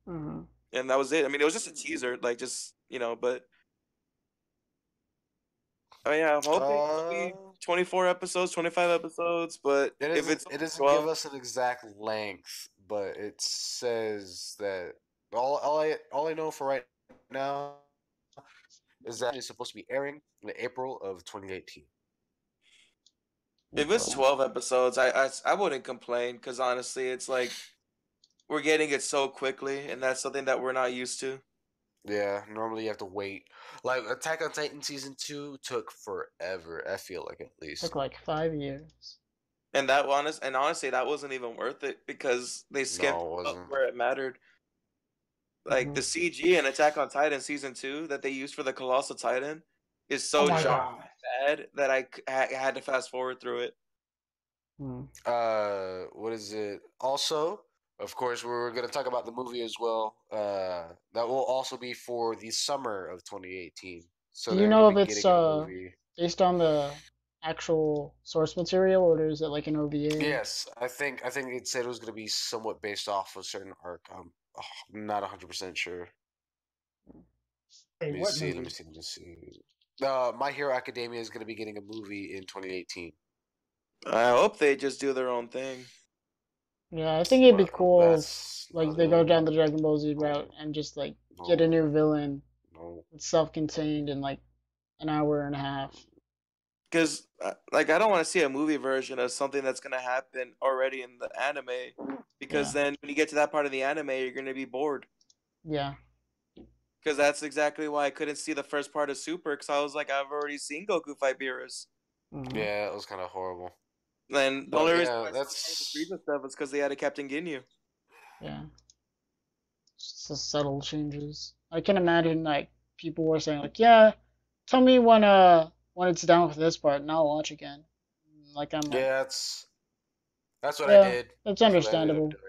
[SPEAKER 3] Mm-hmm.
[SPEAKER 1] and that was it. I mean, it was just a teaser, like just but I mean, yeah, I'm hoping it'll be 24 episodes, 25 episodes, but
[SPEAKER 2] It
[SPEAKER 1] if
[SPEAKER 2] doesn't.
[SPEAKER 1] it's
[SPEAKER 2] It doesn't give
[SPEAKER 1] 12,
[SPEAKER 2] us an exact length, but it says that all I know for right now is that it's supposed to be airing in April of 2018.
[SPEAKER 1] if it's 12 episodes, I wouldn't complain because honestly, it's like we're getting it so quickly, and that's something that we're not used to.
[SPEAKER 2] Yeah, normally you have to wait. Like Attack on Titan season 2 took forever. I feel like at least.
[SPEAKER 3] Took like 5 years.
[SPEAKER 1] And honestly, that wasn't even worth it because they skipped
[SPEAKER 2] No, it
[SPEAKER 1] up
[SPEAKER 2] wasn't.
[SPEAKER 1] where it mattered. Like the CG in Attack on Titan season 2 that they used for the Colossal Titan is so
[SPEAKER 4] Oh my
[SPEAKER 1] jarring
[SPEAKER 4] god.
[SPEAKER 1] bad that I had to fast forward through it.
[SPEAKER 2] What is it? Also, of course, we're gonna talk about the movie as well. That will also be for the summer of 2018. So
[SPEAKER 3] Do you
[SPEAKER 2] they're
[SPEAKER 3] know
[SPEAKER 2] gonna
[SPEAKER 3] if
[SPEAKER 2] be
[SPEAKER 3] it's
[SPEAKER 2] getting a movie.
[SPEAKER 3] based on the actual source material or is it like an OVA?
[SPEAKER 2] Yes, I think it said it was gonna be somewhat based off a certain arc. I'm not 100% sure.
[SPEAKER 4] Hey,
[SPEAKER 2] Let me
[SPEAKER 4] what
[SPEAKER 2] see. Let
[SPEAKER 4] movie?
[SPEAKER 2] me see. Let me see. My Hero Academia is gonna be getting a movie in 2018.
[SPEAKER 1] I hope they just do their own thing.
[SPEAKER 3] Yeah, I think it'd be
[SPEAKER 2] But
[SPEAKER 3] cool if
[SPEAKER 2] that's
[SPEAKER 3] like
[SPEAKER 2] not
[SPEAKER 3] they go
[SPEAKER 2] it.
[SPEAKER 3] down the Dragon Ball Z route and just like get a
[SPEAKER 2] No,
[SPEAKER 3] new villain
[SPEAKER 2] no.
[SPEAKER 3] that's self-contained in like an hour and a half.
[SPEAKER 1] Because like I don't want to see a movie version of something that's gonna happen already in the anime. Because
[SPEAKER 3] Yeah.
[SPEAKER 1] then when you get to that part of the anime, you're gonna be bored.
[SPEAKER 3] Yeah.
[SPEAKER 1] Because that's exactly why I couldn't see the first part of Super. Because I was like, I've already seen Goku fight Beerus.
[SPEAKER 2] Yeah, it was kind of horrible.
[SPEAKER 1] And the
[SPEAKER 2] But
[SPEAKER 1] only reason
[SPEAKER 2] yeah,
[SPEAKER 1] why I saw part of the
[SPEAKER 2] that's
[SPEAKER 1] Frieza stuff is because they had a Captain Ginyu.
[SPEAKER 3] Yeah. Just the subtle changes. I can imagine like people were saying like, yeah, tell me when it's down for this part and I'll watch again. Like I'm like
[SPEAKER 2] yeah, it's That's what I
[SPEAKER 3] Yeah,
[SPEAKER 2] did.
[SPEAKER 3] that's
[SPEAKER 2] That's what I ended up
[SPEAKER 3] understandable.
[SPEAKER 2] doing.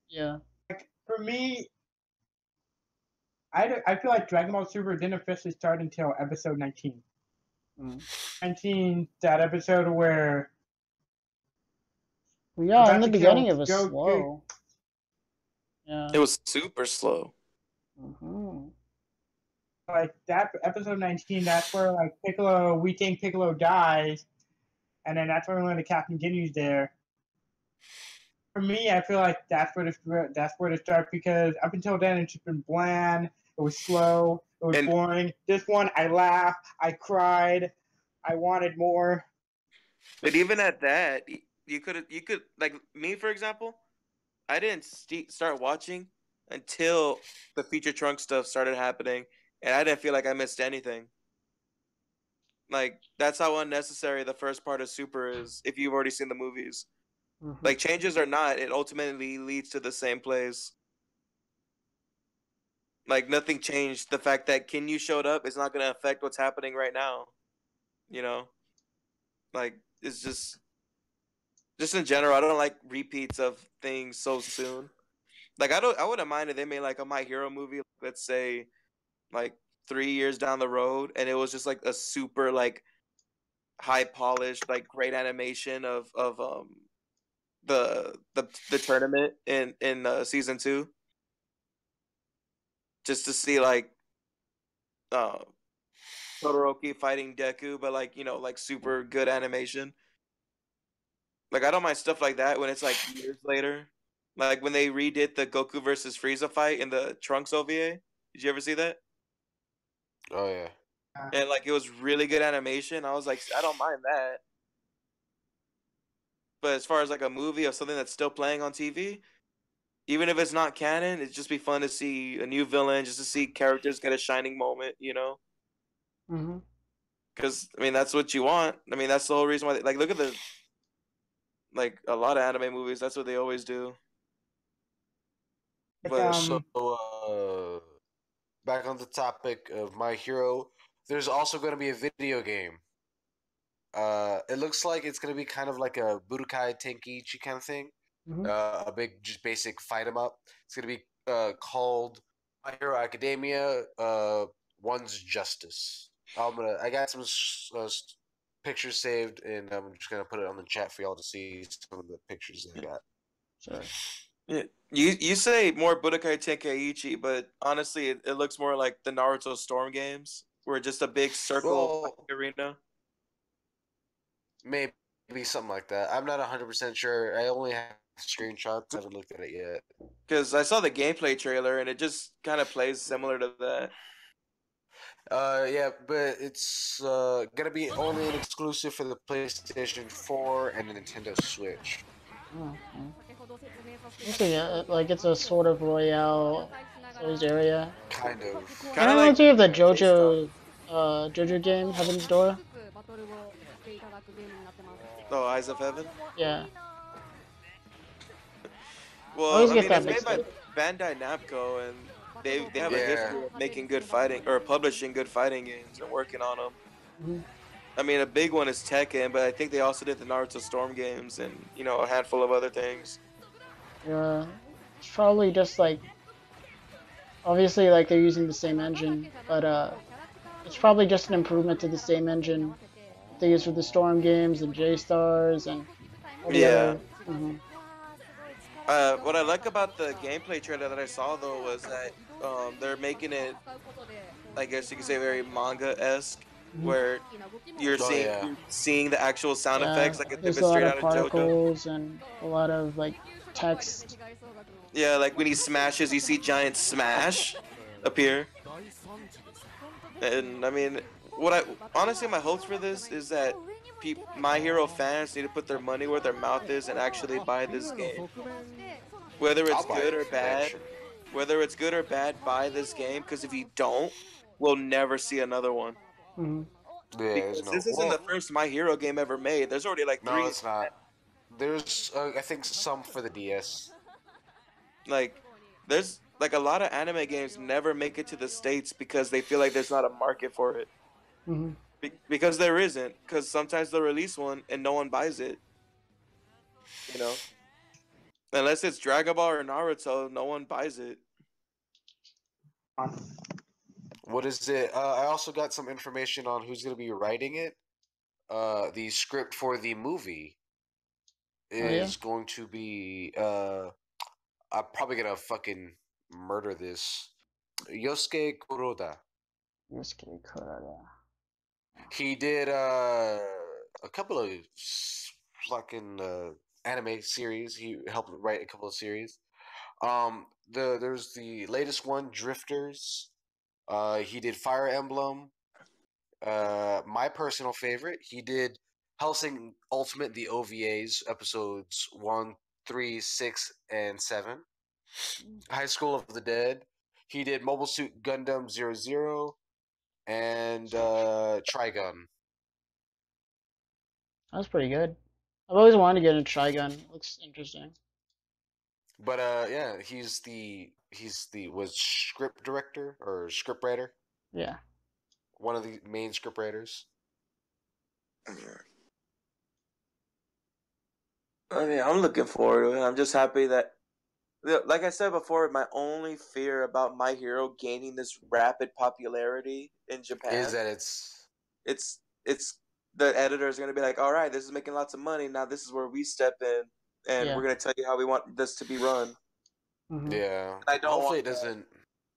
[SPEAKER 3] Yeah.
[SPEAKER 4] Like for me, I feel like Dragon Ball Super didn't officially start until episode 19.
[SPEAKER 3] Mm.
[SPEAKER 4] 19, that episode where
[SPEAKER 3] Well,
[SPEAKER 4] they're
[SPEAKER 3] yeah, in
[SPEAKER 4] about
[SPEAKER 3] the
[SPEAKER 4] to kill
[SPEAKER 3] beginning it was
[SPEAKER 4] Goku.
[SPEAKER 3] slow. Yeah.
[SPEAKER 1] It was super slow.
[SPEAKER 3] Hmm.
[SPEAKER 4] Like that episode 19, that's where like Piccolo, we think Piccolo dies, and then that's when we learn that Captain Ginnew's there. For me, I feel like that's where to start because up until then it's just been bland. It was slow. It was
[SPEAKER 1] And
[SPEAKER 4] boring. This one, I laughed. I cried. I wanted more.
[SPEAKER 1] but even at that, you could like me for example. I didn't start watching until the feature trunk stuff started happening, and I didn't feel like I missed anything. Like that's how unnecessary the first part of Super is. If you've already seen the movies,
[SPEAKER 3] Hmm.
[SPEAKER 1] like changes or not, it ultimately leads to the same place. Like nothing changed. The fact that Kinyu showed up is not going to affect what's happening right now. You know, like it's just in general. I don't like repeats of things so soon. Like I wouldn't mind if they made like a My Hero movie. Let's say like 3 years down the road, and it was just like a super like high polished like great animation of the tournament in season 2, just to see like uh Todoroki fighting Deku, but like like super good animation. Like I don't mind stuff like that when it's like years later, like when they redid the Goku versus Frieza fight in the Trunks OVA. Did you ever see that?
[SPEAKER 2] Oh yeah.
[SPEAKER 1] And like it was really good animation. I was like, I don't mind that. But as far as like a movie of something that's still playing on TV, even if it's not canon, it'd just be fun to see a new villain, just to see characters get a shining moment,
[SPEAKER 3] Hmm.
[SPEAKER 1] Because I mean that's what you want. I mean that's the whole reason why. Like look at the like a lot of anime movies. That's what they always do.
[SPEAKER 4] Like,
[SPEAKER 1] But
[SPEAKER 2] So back on the topic of My Hero, there's also going to be a video game. It looks like it's going to be kind of like a Budokai Tenkaichi kind of thing.
[SPEAKER 3] Hmm.
[SPEAKER 2] A big, just basic fight 'em up. It's going to be called My Hero Academia. One's Justice. I got some pictures saved, and I'm just gonna put it on the chat for y'all to see some of the pictures I got.
[SPEAKER 3] Sure.
[SPEAKER 1] yeah, you say more Budokai Tenkaichi, but honestly, it looks more like the Naruto Storm games, where just a big circle
[SPEAKER 2] Well,
[SPEAKER 1] arena.
[SPEAKER 2] maybe something like that. I'm not 100% sure. I only have screenshots. I haven't looked at it yet.
[SPEAKER 1] Because I saw the gameplay trailer and it just kind of plays similar to that.
[SPEAKER 2] Yeah, but it's gonna be only an exclusive for the PlayStation 4 and the Nintendo Switch.
[SPEAKER 3] Oh, okay. So yeah, like it's a sort of Royale closed area.
[SPEAKER 2] Kind of.
[SPEAKER 3] It
[SPEAKER 1] Kind of like
[SPEAKER 3] reminds me of the
[SPEAKER 1] based off.
[SPEAKER 3] JoJo game, Heaven's Door.
[SPEAKER 1] Oh, Eyes of Heaven.
[SPEAKER 3] Yeah, I
[SPEAKER 1] Well,
[SPEAKER 3] always
[SPEAKER 1] I
[SPEAKER 3] get
[SPEAKER 1] mean,
[SPEAKER 3] that
[SPEAKER 1] it's made
[SPEAKER 3] mixed
[SPEAKER 1] by
[SPEAKER 3] up.
[SPEAKER 1] Bandai Namco, and they have a
[SPEAKER 2] Yeah.
[SPEAKER 1] history of making good fighting or publishing good fighting games and working on them.
[SPEAKER 3] Hmm.
[SPEAKER 1] I mean, a big one is Tekken, but I think they also did the Naruto Storm games and a handful of other things.
[SPEAKER 3] Yeah, it's probably just like obviously like they're using the same engine, but it's probably just an improvement to the same engine that they use for the Storm games and J Stars and all the
[SPEAKER 1] Yeah.
[SPEAKER 3] other. Hmm.
[SPEAKER 1] What I like about the gameplay trailer that I saw though was that they're making it, I guess you could say, very manga esque,
[SPEAKER 3] Hmm.
[SPEAKER 1] where
[SPEAKER 2] Oh yeah.
[SPEAKER 1] you're seeing the actual sound
[SPEAKER 3] Yeah,
[SPEAKER 1] effects like if
[SPEAKER 3] there's a
[SPEAKER 1] it's
[SPEAKER 3] lot
[SPEAKER 1] straight
[SPEAKER 3] of
[SPEAKER 1] out of JoJo.
[SPEAKER 3] particles and a lot of like text.
[SPEAKER 1] Yeah, like when he smashes, you see giant smash appear. And I mean, what I honestly my hopes for this is that My Hero fans need to put their money where their mouth is and actually buy this game. Whether
[SPEAKER 2] I'll
[SPEAKER 1] it's
[SPEAKER 2] buy
[SPEAKER 1] good
[SPEAKER 2] it
[SPEAKER 1] or bad,
[SPEAKER 2] eventually.
[SPEAKER 1] buy this game because if you don't, we'll never see another one.
[SPEAKER 3] Hmm.
[SPEAKER 2] Yeah, there's
[SPEAKER 1] Because
[SPEAKER 2] no.
[SPEAKER 1] this isn't the
[SPEAKER 2] Well,
[SPEAKER 1] first My Hero game ever made. There's already like
[SPEAKER 2] no,
[SPEAKER 1] three.
[SPEAKER 2] it's not. There's, I think, some for the DS.
[SPEAKER 1] Like, there's like a lot of anime games never make it to the States because they feel like there's not a market for it.
[SPEAKER 3] Hmm.
[SPEAKER 1] Because there isn't. Because sometimes they'll release one and no one buys it. You know. Unless it's Dragon Ball or Naruto, no one buys it.
[SPEAKER 2] What is it? I also got some information on who's going to be writing it. The script for the movie
[SPEAKER 3] Oh yeah.
[SPEAKER 2] is going to be. I'm probably gonna fucking murder this. Yosuke Kuroda.
[SPEAKER 3] Yusuke Kurada.
[SPEAKER 2] He did a couple of fucking anime series. He helped write a couple of series. There's the latest one, Drifters. He did Fire Emblem. My personal favorite, he did Hellsing Ultimate, the OVAs, episodes 1, 3, 6, and 7. High School of the Dead. He did Mobile Suit Gundam 00 and Trigun.
[SPEAKER 3] That's pretty good. I've always wanted to get into Trigun. Looks interesting.
[SPEAKER 2] But yeah, he's the was script director or script writer,
[SPEAKER 3] Yeah.
[SPEAKER 2] one of the main script writers.
[SPEAKER 1] I mean, I'm looking forward to it. I'm just happy that, like I said before, my only fear about My Hero gaining this rapid popularity in
[SPEAKER 2] Is
[SPEAKER 1] Japan,
[SPEAKER 2] that it's
[SPEAKER 1] it's the editor is going to be like, all right, this is making lots of money. Now this is where we step in, and
[SPEAKER 3] Yeah.
[SPEAKER 1] we're going to tell you how we want this to be run.
[SPEAKER 3] Mm-hmm.
[SPEAKER 2] yeah.
[SPEAKER 1] And I don't
[SPEAKER 2] Hopefully
[SPEAKER 1] want
[SPEAKER 2] it doesn't.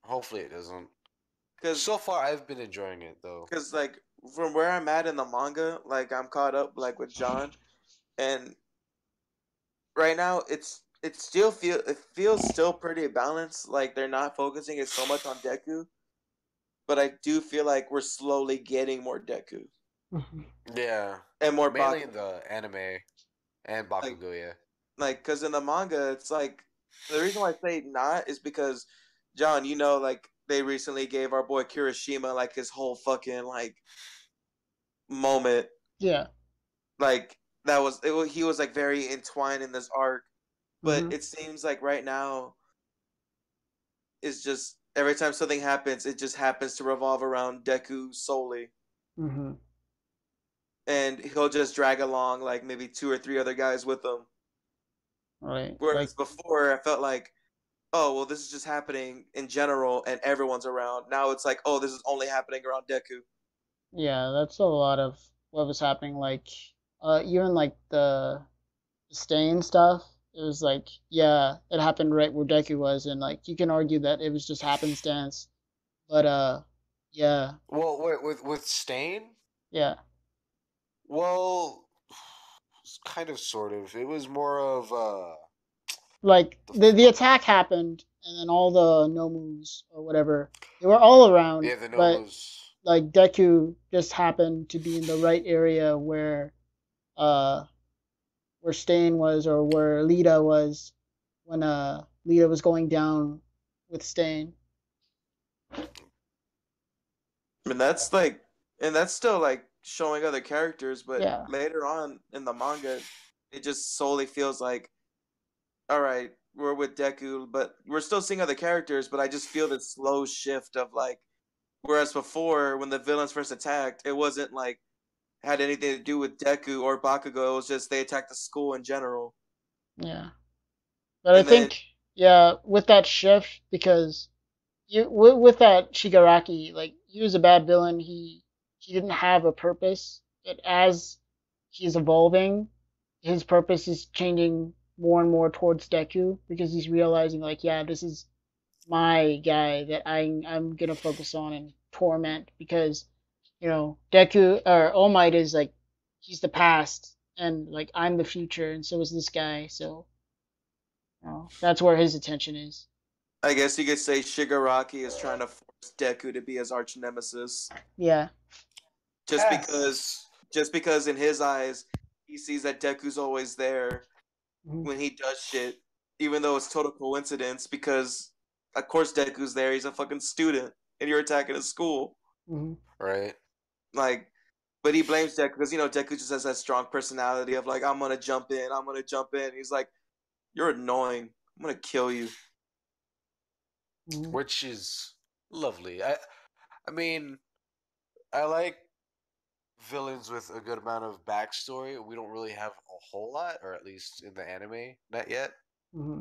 [SPEAKER 2] Hopefully it doesn't.
[SPEAKER 1] because
[SPEAKER 2] So far, I've been enjoying it though.
[SPEAKER 1] like from where I'm at in the manga, like I'm caught up like with John, and right now it feels still pretty balanced. Like they're not focusing it so much on Deku, but I do feel like we're slowly getting more Deku
[SPEAKER 3] Mm-hmm.
[SPEAKER 2] Yeah,
[SPEAKER 1] and more
[SPEAKER 2] mainly
[SPEAKER 1] Bakugo.
[SPEAKER 2] in the anime and
[SPEAKER 1] Like
[SPEAKER 2] Bakugo. Yeah,
[SPEAKER 1] because in the manga, it's like the reason why I say not is because John, like they recently gave our boy Kirishima like his whole fucking like moment.
[SPEAKER 3] Yeah.
[SPEAKER 1] Like he was like very entwined in this arc, but
[SPEAKER 3] Mm-hmm.
[SPEAKER 1] it seems like right now is just every time something happens, it just happens to revolve around Deku solely,
[SPEAKER 3] Mm-hmm.
[SPEAKER 1] and he'll just drag along like maybe two or three other guys with him.
[SPEAKER 3] Right. Like
[SPEAKER 1] Whereas before, I felt like, oh well, this is just happening in general, and everyone's around. Now it's like, oh, this is only happening around Deku.
[SPEAKER 3] yeah, that's a lot of what was happening. Like even like the stain stuff. It was like, yeah, it happened right where Deku was, and like you can argue that it was just happenstance, but yeah,
[SPEAKER 2] well, wait, with Stain.
[SPEAKER 3] yeah,
[SPEAKER 2] Well, kind of, sort of. It was more of
[SPEAKER 3] like
[SPEAKER 2] the
[SPEAKER 3] the
[SPEAKER 2] fuck.
[SPEAKER 3] attack happened, and then all the Nomus or whatever they were all around,
[SPEAKER 2] Yeah, the
[SPEAKER 3] but
[SPEAKER 2] Nomus.
[SPEAKER 3] like Deku just happened to be in the right area uh where Stain was or where Lita was when Lita was going down with Stain.
[SPEAKER 1] I mean, that's like, and that's still like showing other characters, but
[SPEAKER 3] Yeah.
[SPEAKER 1] later on in the manga, it just solely feels like, all right, we're with Deku, but we're still seeing other characters. But I just feel this slow shift of like, whereas before when the villains first attacked, it wasn't like had anything to do with Deku or Bakugo. It was just they attacked the school in general.
[SPEAKER 3] Yeah. But I
[SPEAKER 1] And then
[SPEAKER 3] think, yeah, with that shift, because with that Shigaraki, like he was a bad villain. He didn't have a purpose. But as he's evolving, his purpose is changing more and more towards Deku because he's realizing, like, yeah, this is my guy that I'm gonna focus on and torment because Deku or All Might is like he's the past and like I'm the future and so is this guy. So that's where his attention is.
[SPEAKER 1] I guess you could say Shigaraki is trying to force Deku to be his arch nemesis,
[SPEAKER 3] Yeah.
[SPEAKER 1] just because
[SPEAKER 2] Yes.
[SPEAKER 1] just because in his eyes he sees that Deku's always there
[SPEAKER 3] Hmm.
[SPEAKER 1] when he does shit, even though it's total coincidence. Because of course Deku's there. He's a fucking student, and you're attacking a school.
[SPEAKER 3] Hmm.
[SPEAKER 2] Right.
[SPEAKER 1] Like, but he blames Deku because Deku just has that strong personality of like, I'm gonna jump in, I'm gonna jump in. He's like, you're annoying. I'm gonna kill you.
[SPEAKER 3] Hmm.
[SPEAKER 2] Which is lovely. I mean, I like villains with a good amount of backstory. We don't really have a whole lot, or at least in the anime, not yet.
[SPEAKER 3] Hmm.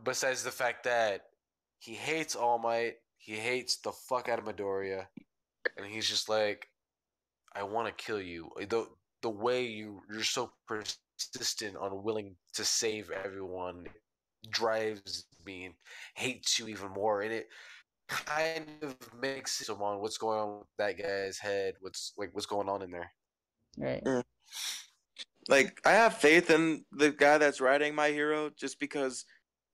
[SPEAKER 2] Besides the fact that he hates All Might, he hates the fuck out of Midoriya, and he's just like, I want to kill you. The way you're so persistent on willing to save everyone drives me and hates you even more, and it kind of makes it on what's going on with that guy's head. What's going on in there?
[SPEAKER 3] Right.
[SPEAKER 1] Mm. Like I have faith in the guy that's writing My Hero, just because.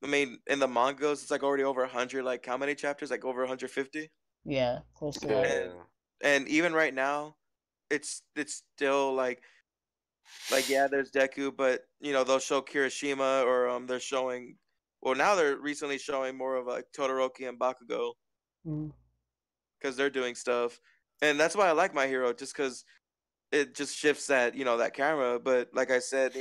[SPEAKER 1] I mean, in the mangas, it's like already over 100. Like how many chapters? Like over 150.
[SPEAKER 3] Yeah, close to that.
[SPEAKER 2] Yeah,
[SPEAKER 1] And even right now, it's still like yeah, there's Deku, but they'll show Kirishima, or they're showing. Well, now they're recently showing more of like Todoroki and Bakugo,
[SPEAKER 3] Mm.
[SPEAKER 1] because they're doing stuff, and that's why I like My Hero, just because it just shifts that camera. But like I said,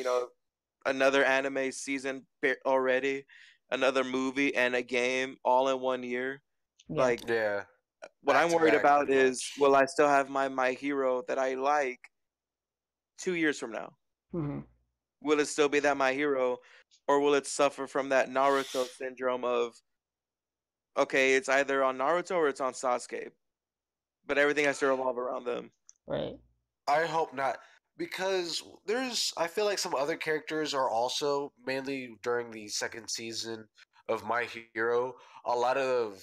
[SPEAKER 1] another anime season already, another movie and a game all in 1 year.
[SPEAKER 3] Yeah.
[SPEAKER 1] Like
[SPEAKER 2] yeah,
[SPEAKER 1] what
[SPEAKER 2] back
[SPEAKER 1] I'm
[SPEAKER 2] to
[SPEAKER 1] worried
[SPEAKER 2] back,
[SPEAKER 1] about
[SPEAKER 2] pretty
[SPEAKER 1] is,
[SPEAKER 2] much.
[SPEAKER 1] will I still have my hero that I like 2 years from now?
[SPEAKER 3] Hmm.
[SPEAKER 1] Will it still be that my hero, or will it suffer from that Naruto syndrome of, okay, it's either on Naruto or it's on Sasuke, but everything has to revolve around them.
[SPEAKER 3] Right.
[SPEAKER 2] I hope not, because I feel like some other characters are also mainly during the second season of My Hero. A lot of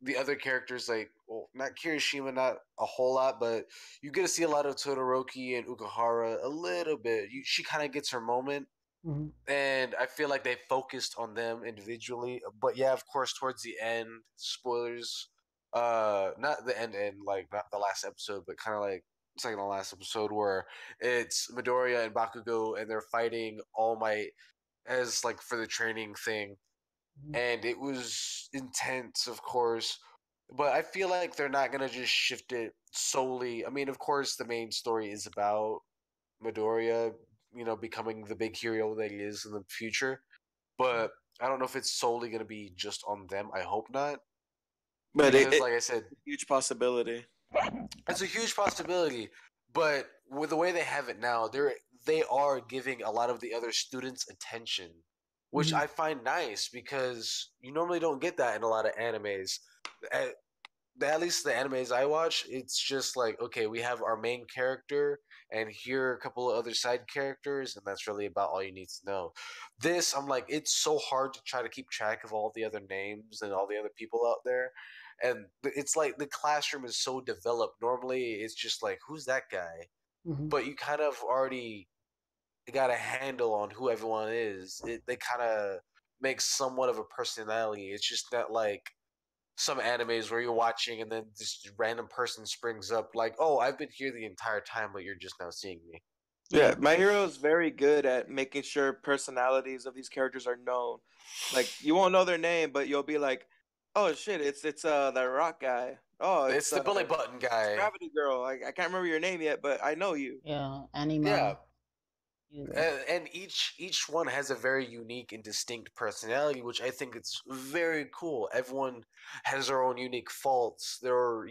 [SPEAKER 2] the other characters, like, well, not Kirishima, not a whole lot, but you get to see a lot of Todoroki and Ukahara a little bit. She kind of gets her moment,
[SPEAKER 3] Hmm.
[SPEAKER 2] and I feel like they focused on them individually. But yeah, of course, towards the end, spoilers. Not the end, like not the last episode, but kind of like second to last episode, where it's Midoriya and Bakugo, and they're fighting All Might as like for the training thing,
[SPEAKER 3] Hmm.
[SPEAKER 2] and it was intense, of course. But I feel like they're not gonna just shift it solely. I mean, of course, the main story is about Midoriya, becoming the big hero that he is in the future. But I don't know if it's solely going to be just on them. I hope not,
[SPEAKER 1] But
[SPEAKER 2] because,
[SPEAKER 1] it's
[SPEAKER 2] like I said,
[SPEAKER 1] a huge possibility.
[SPEAKER 2] it's a huge possibility. But with the way they have it now, they are giving a lot of the other students attention, which
[SPEAKER 3] Hmm.
[SPEAKER 2] I find nice because you normally don't get that in a lot of animes. At least the animes I watch, it's just like, okay, we have our main character and here are a couple of other side characters, and that's really about all you need to know. This, I'm like, it's so hard to try to keep track of all the other names and all the other people out there. And it's like the classroom is so developed. Normally, it's just like, who's that guy?
[SPEAKER 3] Hmm.
[SPEAKER 2] But you kind of already got a handle on who everyone is. They kind of make somewhat of a personality. It's just not like some animes where you're watching and then this random person springs up like, "Oh, I've been here the entire time, but you're just now seeing me."
[SPEAKER 1] Yeah,
[SPEAKER 3] Yeah.
[SPEAKER 1] My Hero is very good at making sure personalities of these characters are known. Like you won't know their name, but you'll be like, "Oh shit, it's the rock guy. Oh,
[SPEAKER 2] It's the belly button
[SPEAKER 1] it's
[SPEAKER 2] guy.
[SPEAKER 1] Gravity Girl. I can't remember your name yet, but I know you."
[SPEAKER 3] Yeah.
[SPEAKER 2] Yeah,
[SPEAKER 3] Anima. Either.
[SPEAKER 2] and each one has a very unique and distinct personality, which I think it's very cool. Everyone has their own unique faults, their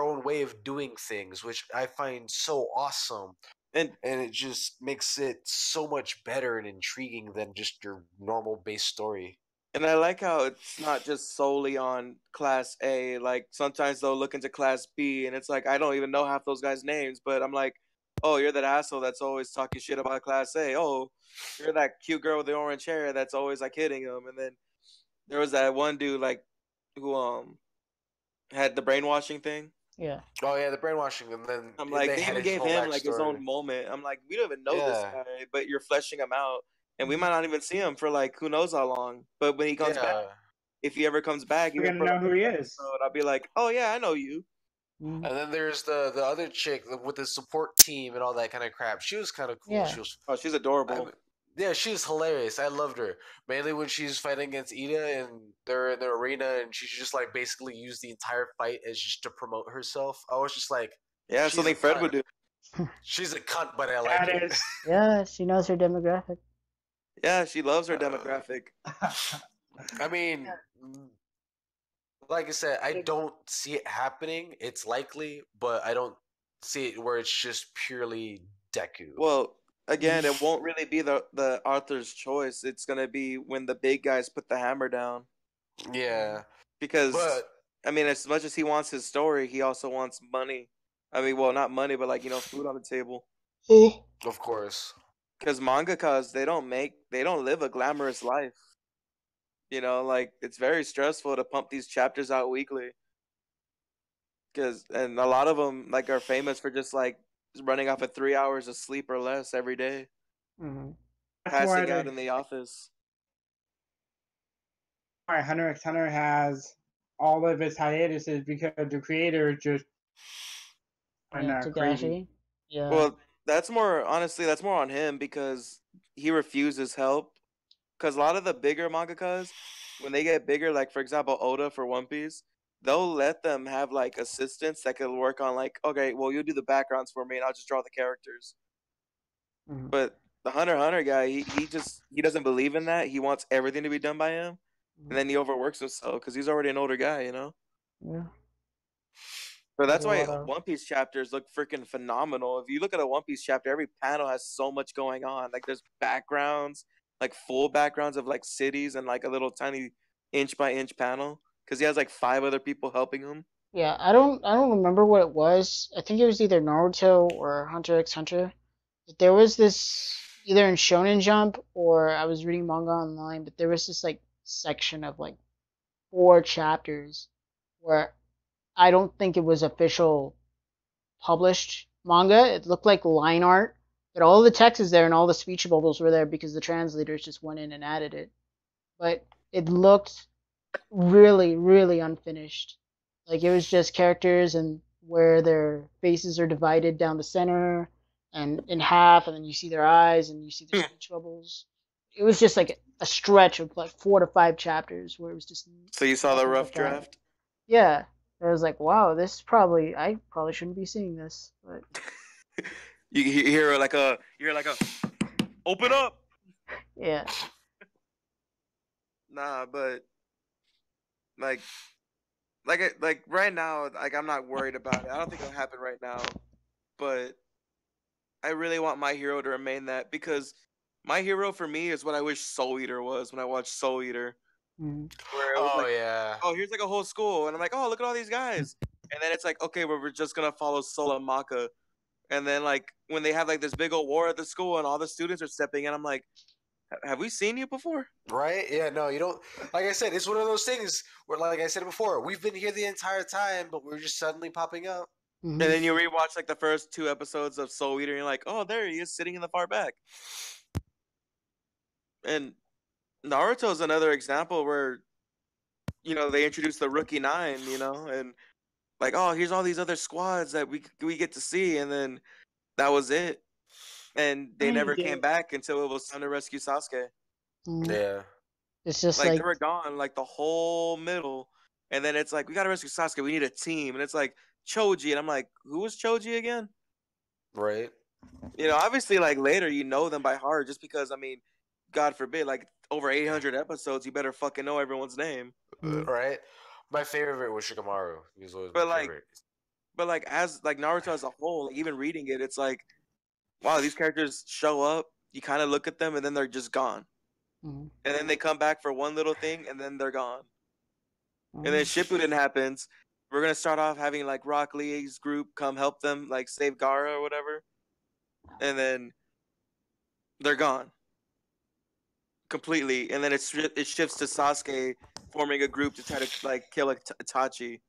[SPEAKER 2] own way of doing things, which I find so awesome.
[SPEAKER 1] And
[SPEAKER 2] And it just makes it so much better and intriguing than just your normal base story.
[SPEAKER 1] and I like how it's not just solely on Class A. Like sometimes they'll look into Class B, and it's like I don't even know half those guys' names, but I'm like, "Oh, you're that asshole that's always talking shit about Class A. Oh, you're that cute girl with the orange hair that's always like hitting him." And then there was that one dude like who had the brainwashing thing.
[SPEAKER 3] Yeah.
[SPEAKER 2] Oh yeah, the brainwashing, and then
[SPEAKER 1] I'm like,
[SPEAKER 2] they
[SPEAKER 1] they
[SPEAKER 2] had
[SPEAKER 1] even
[SPEAKER 2] his
[SPEAKER 1] gave
[SPEAKER 2] whole
[SPEAKER 1] him like his
[SPEAKER 2] backstory.
[SPEAKER 1] own moment. I'm like, we don't even know this
[SPEAKER 2] Yeah,
[SPEAKER 1] guy, but you're fleshing him out, and we
[SPEAKER 3] Hmm.
[SPEAKER 1] might not even see him for like who knows how long. But when he comes back,
[SPEAKER 2] yeah.
[SPEAKER 1] if he ever comes back,
[SPEAKER 4] We're
[SPEAKER 1] even
[SPEAKER 4] gonna
[SPEAKER 1] for
[SPEAKER 4] know
[SPEAKER 1] like
[SPEAKER 4] who
[SPEAKER 1] an
[SPEAKER 4] he is.
[SPEAKER 1] episode, I'll be like, oh yeah, I know you.
[SPEAKER 3] Hmm.
[SPEAKER 2] And then there's the other chick with the support team and all that kind of crap. She was kind of cool.
[SPEAKER 3] Yeah.
[SPEAKER 2] She was,
[SPEAKER 1] Oh, she's
[SPEAKER 2] I
[SPEAKER 1] adorable.
[SPEAKER 2] mean, yeah, she's hilarious. I loved her mainly when she's fighting against Ida and they're in the arena and she's just like basically used the entire fight as just to promote herself. I was just like,
[SPEAKER 1] Yeah,
[SPEAKER 2] she's a
[SPEAKER 1] something Fred
[SPEAKER 2] cunt.
[SPEAKER 1] would do.
[SPEAKER 2] She's a cunt, but I like
[SPEAKER 4] That
[SPEAKER 2] it.
[SPEAKER 4] is.
[SPEAKER 3] Yeah. She knows her demographic.
[SPEAKER 1] Yeah, she loves her
[SPEAKER 2] Uh,
[SPEAKER 1] demographic.
[SPEAKER 2] I mean, like I said, I don't see it happening. It's likely, but I don't see it where it's just purely Deku.
[SPEAKER 1] Well, again, it won't really be the author's choice. It's gonna be when the big guys put the hammer down.
[SPEAKER 2] Yeah,
[SPEAKER 1] Because
[SPEAKER 2] but
[SPEAKER 1] I mean, as much as he wants his story, he also wants money. I mean, well, not money, but like food on the table.
[SPEAKER 2] of course,
[SPEAKER 1] Because mangakas, they don't live a glamorous life. Like it's very stressful to pump these chapters out weekly. And a lot of them like are famous for just like running off of 3 hours of sleep or less every day,
[SPEAKER 3] Mm-hmm.
[SPEAKER 4] That's
[SPEAKER 1] passing out in the office.
[SPEAKER 4] why Hunter x Hunter has all of its hiatuses because the creator is just crazy.
[SPEAKER 3] Tagashi. Yeah.
[SPEAKER 1] Well, that's more honestly, that's more on him because he refuses help. Because a lot of the bigger mangakas, when they get bigger, like for example Oda for One Piece, they'll let them have like assistants that could work on like, okay, well you do the backgrounds for me and I'll just draw the characters.
[SPEAKER 3] Mm-hmm.
[SPEAKER 1] But the Hunter x Hunter guy, he doesn't believe in that. He wants everything to be done by him, and then he overworks himself because he's already an older guy.
[SPEAKER 3] Yeah.
[SPEAKER 1] But
[SPEAKER 3] There's
[SPEAKER 1] that's
[SPEAKER 3] a
[SPEAKER 1] why
[SPEAKER 3] lot of
[SPEAKER 1] One Piece chapters look freaking phenomenal. If you look at a One Piece chapter, every panel has so much going on. Like there's backgrounds, like full backgrounds of like cities and like a little tiny inch by inch panel because he has like 5 other people helping him.
[SPEAKER 3] Yeah, I don't remember what it was. I think it was either Naruto or Hunter x Hunter. But there was this either in Shonen Jump or I was reading manga online, but there was this like section of like 4 chapters where I don't think it was official published manga. It looked like line art, but all the text is there and all the speech bubbles were there because the translators just went in and added it. But it looked really, really unfinished. Like it was just characters and where their faces are divided down the center and in half, and then you see their eyes and you see the speech bubbles. It was just like a stretch of like 4 to 5 chapters where it was just
[SPEAKER 1] So you saw the
[SPEAKER 3] nothing
[SPEAKER 1] rough
[SPEAKER 3] but that.
[SPEAKER 1] draft?
[SPEAKER 3] Yeah, I was like, wow, I probably shouldn't be seeing this, but
[SPEAKER 1] You hear like a open up.
[SPEAKER 3] yeah.
[SPEAKER 1] Nah, but like like right now, like I'm not worried about it. I don't think it'll happen right now, but I really want My Hero to remain that because My Hero for me is what I wish Soul Eater was when I watched Soul Eater,
[SPEAKER 3] Mm-hmm.
[SPEAKER 1] where it was
[SPEAKER 2] oh
[SPEAKER 1] like,
[SPEAKER 2] yeah,
[SPEAKER 1] oh, here's like a whole school, and I'm like, oh, look at all these guys, and then it's like, okay, well, we're just gonna follow Soul and Maka, and then like when they have like this big old war at the school and all the students are stepping in, I'm like, have we seen you before?
[SPEAKER 2] right? Yeah, no, you don't. Like I said, it's one of those things where, like I said before, we've been here the entire time, but we're just suddenly popping up.
[SPEAKER 3] Mm-hmm.
[SPEAKER 1] And then you rewatch like the first 2 episodes of Soul Eater, and you're like, oh, there he is sitting in the far back. And Naruto's another example where they introduced the Rookie Nine, and like, oh, here's all these other squads that we get to see, and then that was it, and they never came back until it was time to rescue Sasuke.
[SPEAKER 3] Mm-hmm.
[SPEAKER 2] Yeah,
[SPEAKER 3] It's just
[SPEAKER 1] Like
[SPEAKER 3] like
[SPEAKER 1] they were gone, like the whole middle, and then it's like we gotta rescue Sasuke. We need a team, and it's like Choji, and I'm like, who was Choji again?
[SPEAKER 2] right.
[SPEAKER 1] Obviously, like later, them by heart, just because I mean, God forbid, like over 800 episodes, you better fucking know everyone's name.
[SPEAKER 2] Right. My favorite was Shikamaru. He was always my
[SPEAKER 1] But like,
[SPEAKER 2] favorite.
[SPEAKER 1] as like Naruto as a whole, like, even reading it, it's like, wow, these characters show up. You kind of look at them, and then they're just gone,
[SPEAKER 3] mm-hmm.
[SPEAKER 1] and then they come back for one little thing, and then they're gone.
[SPEAKER 3] Mm-hmm.
[SPEAKER 1] And then Shippuden happens. We're gonna start off having like Rock Lee's group come help them, like save Gara or whatever, and then they're gone completely. And then it shifts to Sasuke forming a group to try to like kill Itachi.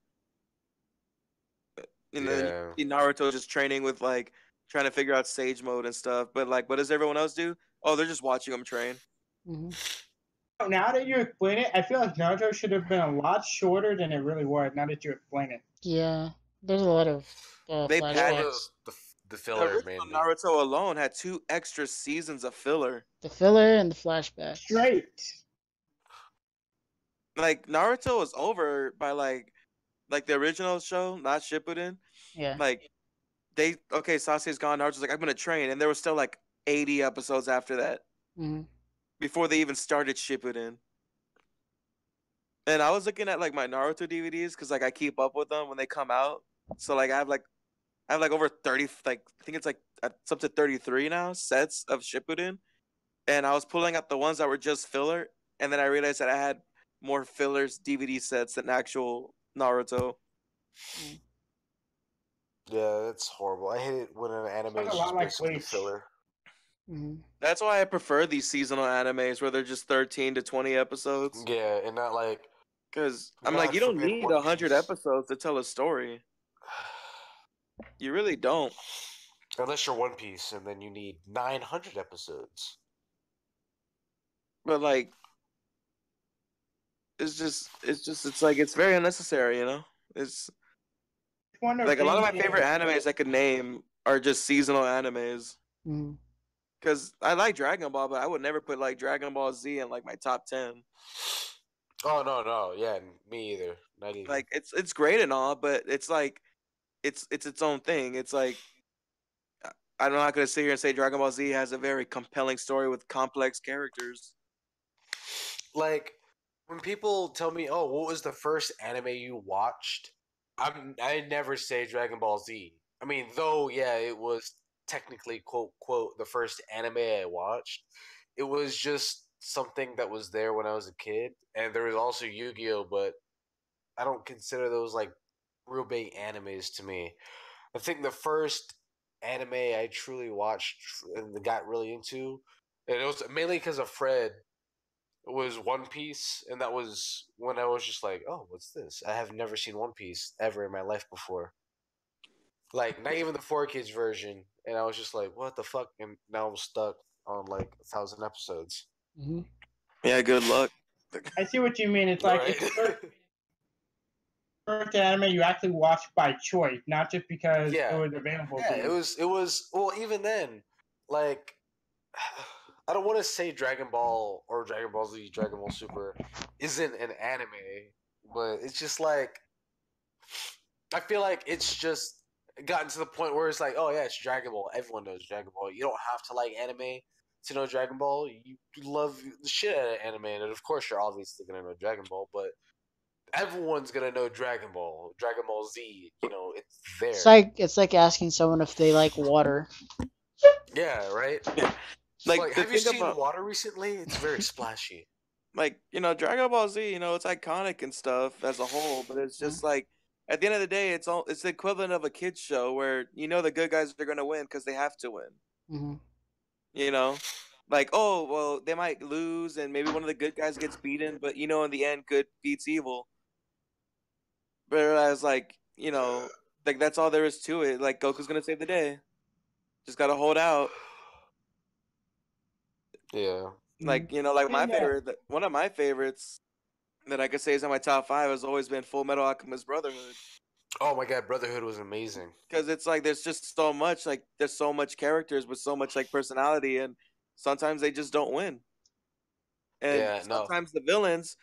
[SPEAKER 1] And then
[SPEAKER 2] Yeah.
[SPEAKER 1] you see Naruto just training with like trying to figure out Sage Mode and stuff. But like, what does everyone else do? Oh, they're just watching him train.
[SPEAKER 3] Mm-hmm.
[SPEAKER 4] Now that you explain it, I feel like Naruto should have been a lot shorter than it really was. Now that you explain it,
[SPEAKER 3] Yeah, there's a lot of
[SPEAKER 1] They
[SPEAKER 2] Well,
[SPEAKER 1] padded.
[SPEAKER 3] flashbacks.
[SPEAKER 2] the
[SPEAKER 1] The
[SPEAKER 2] filler
[SPEAKER 1] original
[SPEAKER 2] mainly.
[SPEAKER 1] Naruto alone had 2 extra seasons of filler.
[SPEAKER 3] The filler and the flashbacks.
[SPEAKER 4] straight.
[SPEAKER 1] Like Naruto was over by like the original show, not Shippuden.
[SPEAKER 3] Yeah.
[SPEAKER 1] Like Sasuke's gone. Naruto's like, I'm gonna train, and there was still like 80 episodes after that
[SPEAKER 3] Mm-hmm.
[SPEAKER 1] before they even started Shippuden. And I was looking at like my Naruto DVDs because like I keep up with them when they come out. So like I have like I have like over 30, like I think it's up to 33 now sets of Shippuden, and I was pulling out the ones that were just filler, and then I realized that I had more fillers DVD sets than actual Naruto.
[SPEAKER 3] Mm.
[SPEAKER 2] Yeah, that's horrible. I hate it when an anime
[SPEAKER 4] Sounds
[SPEAKER 2] is
[SPEAKER 4] a lot
[SPEAKER 2] just
[SPEAKER 4] like
[SPEAKER 2] basically
[SPEAKER 4] Bleach.
[SPEAKER 2] filler.
[SPEAKER 3] Mhm.
[SPEAKER 1] That's why I prefer these seasonal animes where they're just 13 to 20 episodes.
[SPEAKER 2] Yeah, and not like
[SPEAKER 1] Because I'm like,
[SPEAKER 2] God
[SPEAKER 1] you don't
[SPEAKER 2] forbid
[SPEAKER 1] need
[SPEAKER 2] One
[SPEAKER 1] 100
[SPEAKER 2] Piece.
[SPEAKER 1] episodes to tell a story. You really don't.
[SPEAKER 2] Unless you're One Piece, and then you need 900 episodes.
[SPEAKER 1] But like, it's like it's very unnecessary. It's
[SPEAKER 4] One of
[SPEAKER 1] like a lot of my
[SPEAKER 4] thinking
[SPEAKER 1] favorite animes I could name are just seasonal animes.
[SPEAKER 3] Mhm.
[SPEAKER 1] Because I like Dragon Ball, but I would never put like Dragon Ball Z in like my top 10.
[SPEAKER 2] Oh no, yeah, me either. Not even.
[SPEAKER 1] Like it's great and all, but it's like it's its own thing. It's like I'm not gonna sit here and say Dragon Ball Z has a very compelling story with complex characters.
[SPEAKER 2] Like when people tell me, "Oh, what was the first anime you watched?" I never say Dragon Ball Z. I mean, though, yeah, it was technically quote the first anime I watched. It was just something that was there when I was a kid, and there was also Yu-Gi-Oh, but I don't consider those like real big animes to me. I think the first anime I truly watched and got really into, and it was mainly because of Fred, was One Piece, and that was when I was just like, "Oh, what's this? I have never seen One Piece ever in my life before. Like, not even the 4Kids version." And I was just like, "What the fuck?" And now I'm stuck on like 1,000 episodes.
[SPEAKER 3] Mhm.
[SPEAKER 1] Yeah, good luck.
[SPEAKER 4] I see what you mean. It's like
[SPEAKER 2] Right?
[SPEAKER 4] it's the first anime you actually watched by choice, not just because it
[SPEAKER 2] Yeah,
[SPEAKER 4] was available to
[SPEAKER 2] yeah. It
[SPEAKER 4] you.
[SPEAKER 2] was. It was. Well, even then, like, I don't want to say Dragon Ball or Dragon Ball Z, Dragon Ball Super isn't an anime, but it's just like I feel like it's just gotten to the point where it's like, oh yeah, it's Dragon Ball. Everyone knows Dragon Ball. You don't have to like anime to know Dragon Ball. You love the shit out of anime, and of course you're obviously gonna know Dragon Ball, but everyone's gonna know Dragon Ball, Dragon Ball Z. You know, it's there.
[SPEAKER 3] It's like asking someone if they like water.
[SPEAKER 2] Yeah, right. It's like,
[SPEAKER 1] Like the
[SPEAKER 2] have you
[SPEAKER 1] thing
[SPEAKER 2] seen
[SPEAKER 1] about
[SPEAKER 2] water recently? It's very splashy.
[SPEAKER 1] like Dragon Ball Z, it's iconic and stuff as a whole, but it's
[SPEAKER 3] Mhm.
[SPEAKER 1] just like at the end of the day, it's the equivalent of a kids show where the good guys are gonna win because they have to win.
[SPEAKER 3] Mhm.
[SPEAKER 1] You know, like oh well, they might lose and maybe one of the good guys gets beaten, but in the end, good beats evil. Whereas like that's all there is to it. Like Goku's gonna save the day, just gotta hold out.
[SPEAKER 2] Yeah.
[SPEAKER 1] Like
[SPEAKER 3] Mhm.
[SPEAKER 1] like my
[SPEAKER 4] And
[SPEAKER 1] favorite, one of my favorites that I could say is in my top 5 has always been Full Metal Alchemist Brotherhood.
[SPEAKER 2] Oh my god, Brotherhood was amazing.
[SPEAKER 1] Because it's like there's just so much like there's so much characters with so much like personality, and sometimes they just don't win, and
[SPEAKER 2] Yeah, no.
[SPEAKER 1] sometimes the villains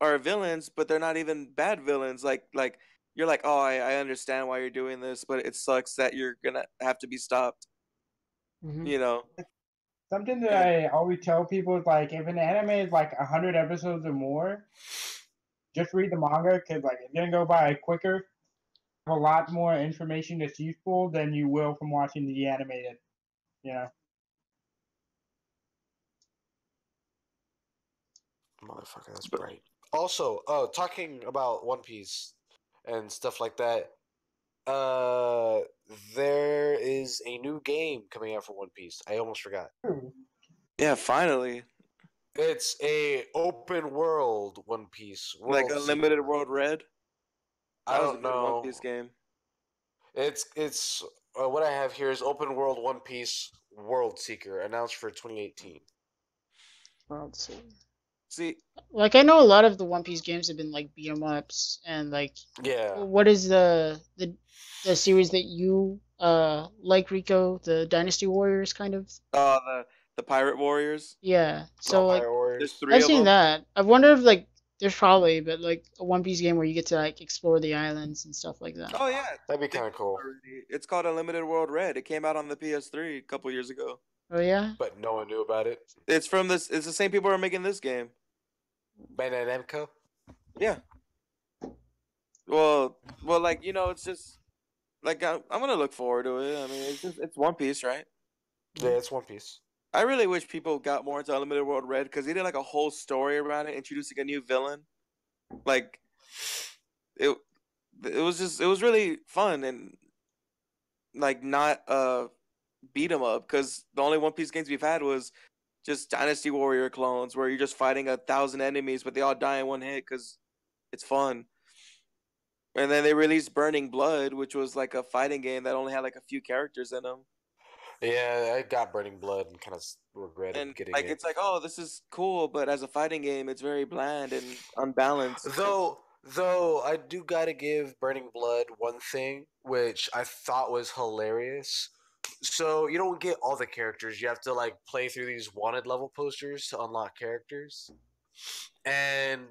[SPEAKER 1] are villains but they're not even bad villains. Like you're like, oh, I understand why you're doing this, but it sucks that you're gonna have to be stopped.
[SPEAKER 3] Mhm.
[SPEAKER 1] you know
[SPEAKER 4] something that
[SPEAKER 1] and
[SPEAKER 4] I always tell people is like, if an anime is like 100 episodes or more, just read the manga because like it's gonna go by quicker. Have a lot more information that's useful than you will from watching the animated. You know.
[SPEAKER 2] Motherfucker, that's
[SPEAKER 1] but
[SPEAKER 2] bright. Also, talking about One Piece and stuff like that, uh, there is a new game coming out for One Piece. I almost forgot.
[SPEAKER 1] yeah, finally,
[SPEAKER 2] It's a open world One Piece
[SPEAKER 1] like
[SPEAKER 2] world
[SPEAKER 1] Unlimited
[SPEAKER 2] seeker.
[SPEAKER 1] World Red.
[SPEAKER 2] I
[SPEAKER 1] That was a
[SPEAKER 2] don't
[SPEAKER 1] good One Piece
[SPEAKER 2] know.
[SPEAKER 1] game.
[SPEAKER 2] It's what I have here is open world One Piece World Seeker announced for 2018.
[SPEAKER 3] Well, let's see.
[SPEAKER 1] See,
[SPEAKER 3] Like I know a lot of the One Piece games have been like beat 'em ups, and like,
[SPEAKER 2] Yeah.
[SPEAKER 3] what is the series that you like, Rico? The Dynasty Warriors, kind of.
[SPEAKER 1] the Pirate Warriors.
[SPEAKER 3] Yeah.
[SPEAKER 2] Oh,
[SPEAKER 3] So like,
[SPEAKER 2] Pirate
[SPEAKER 1] There's
[SPEAKER 2] Warriors.
[SPEAKER 1] three
[SPEAKER 3] I've
[SPEAKER 1] of
[SPEAKER 3] seen
[SPEAKER 1] them.
[SPEAKER 3] that. I wonder if like there's probably, but like a One Piece game where you get to like explore the islands and stuff like that.
[SPEAKER 1] Oh yeah,
[SPEAKER 2] That'd be
[SPEAKER 1] they
[SPEAKER 2] kind of
[SPEAKER 1] did
[SPEAKER 2] cool.
[SPEAKER 1] already. It's called Unlimited World Red. It came out on the PS3 a couple years ago.
[SPEAKER 3] Oh yeah.
[SPEAKER 2] But no one knew about it.
[SPEAKER 1] It's from this. It's the same people who are making this game.
[SPEAKER 2] Bandai Namco.
[SPEAKER 1] Yeah. Well, like it's just like I'm gonna look forward to it. I mean, it's One Piece, right?
[SPEAKER 2] Yeah, it's One Piece.
[SPEAKER 1] I really wish people got more into Unlimited World Red because they did like a whole story around it, introducing a new villain. Like it, it was really fun and like not beat 'em up because the only One Piece games we've had was just Dynasty Warrior clones where you're just fighting 1,000 enemies, but they all die in one hit because it's fun. And then they released Burning Blood, which was like a fighting game that only had like a few characters in them.
[SPEAKER 2] Yeah, I got Burning Blood and kind of regretted
[SPEAKER 1] And
[SPEAKER 2] getting
[SPEAKER 1] like
[SPEAKER 2] it.
[SPEAKER 1] it's like, oh, this is cool, but as a fighting game, it's very bland and unbalanced.
[SPEAKER 2] Though I do gotta give Burning Blood one thing, which I thought was hilarious. So you don't get all the characters. You have to like play through these wanted level posters to unlock characters. And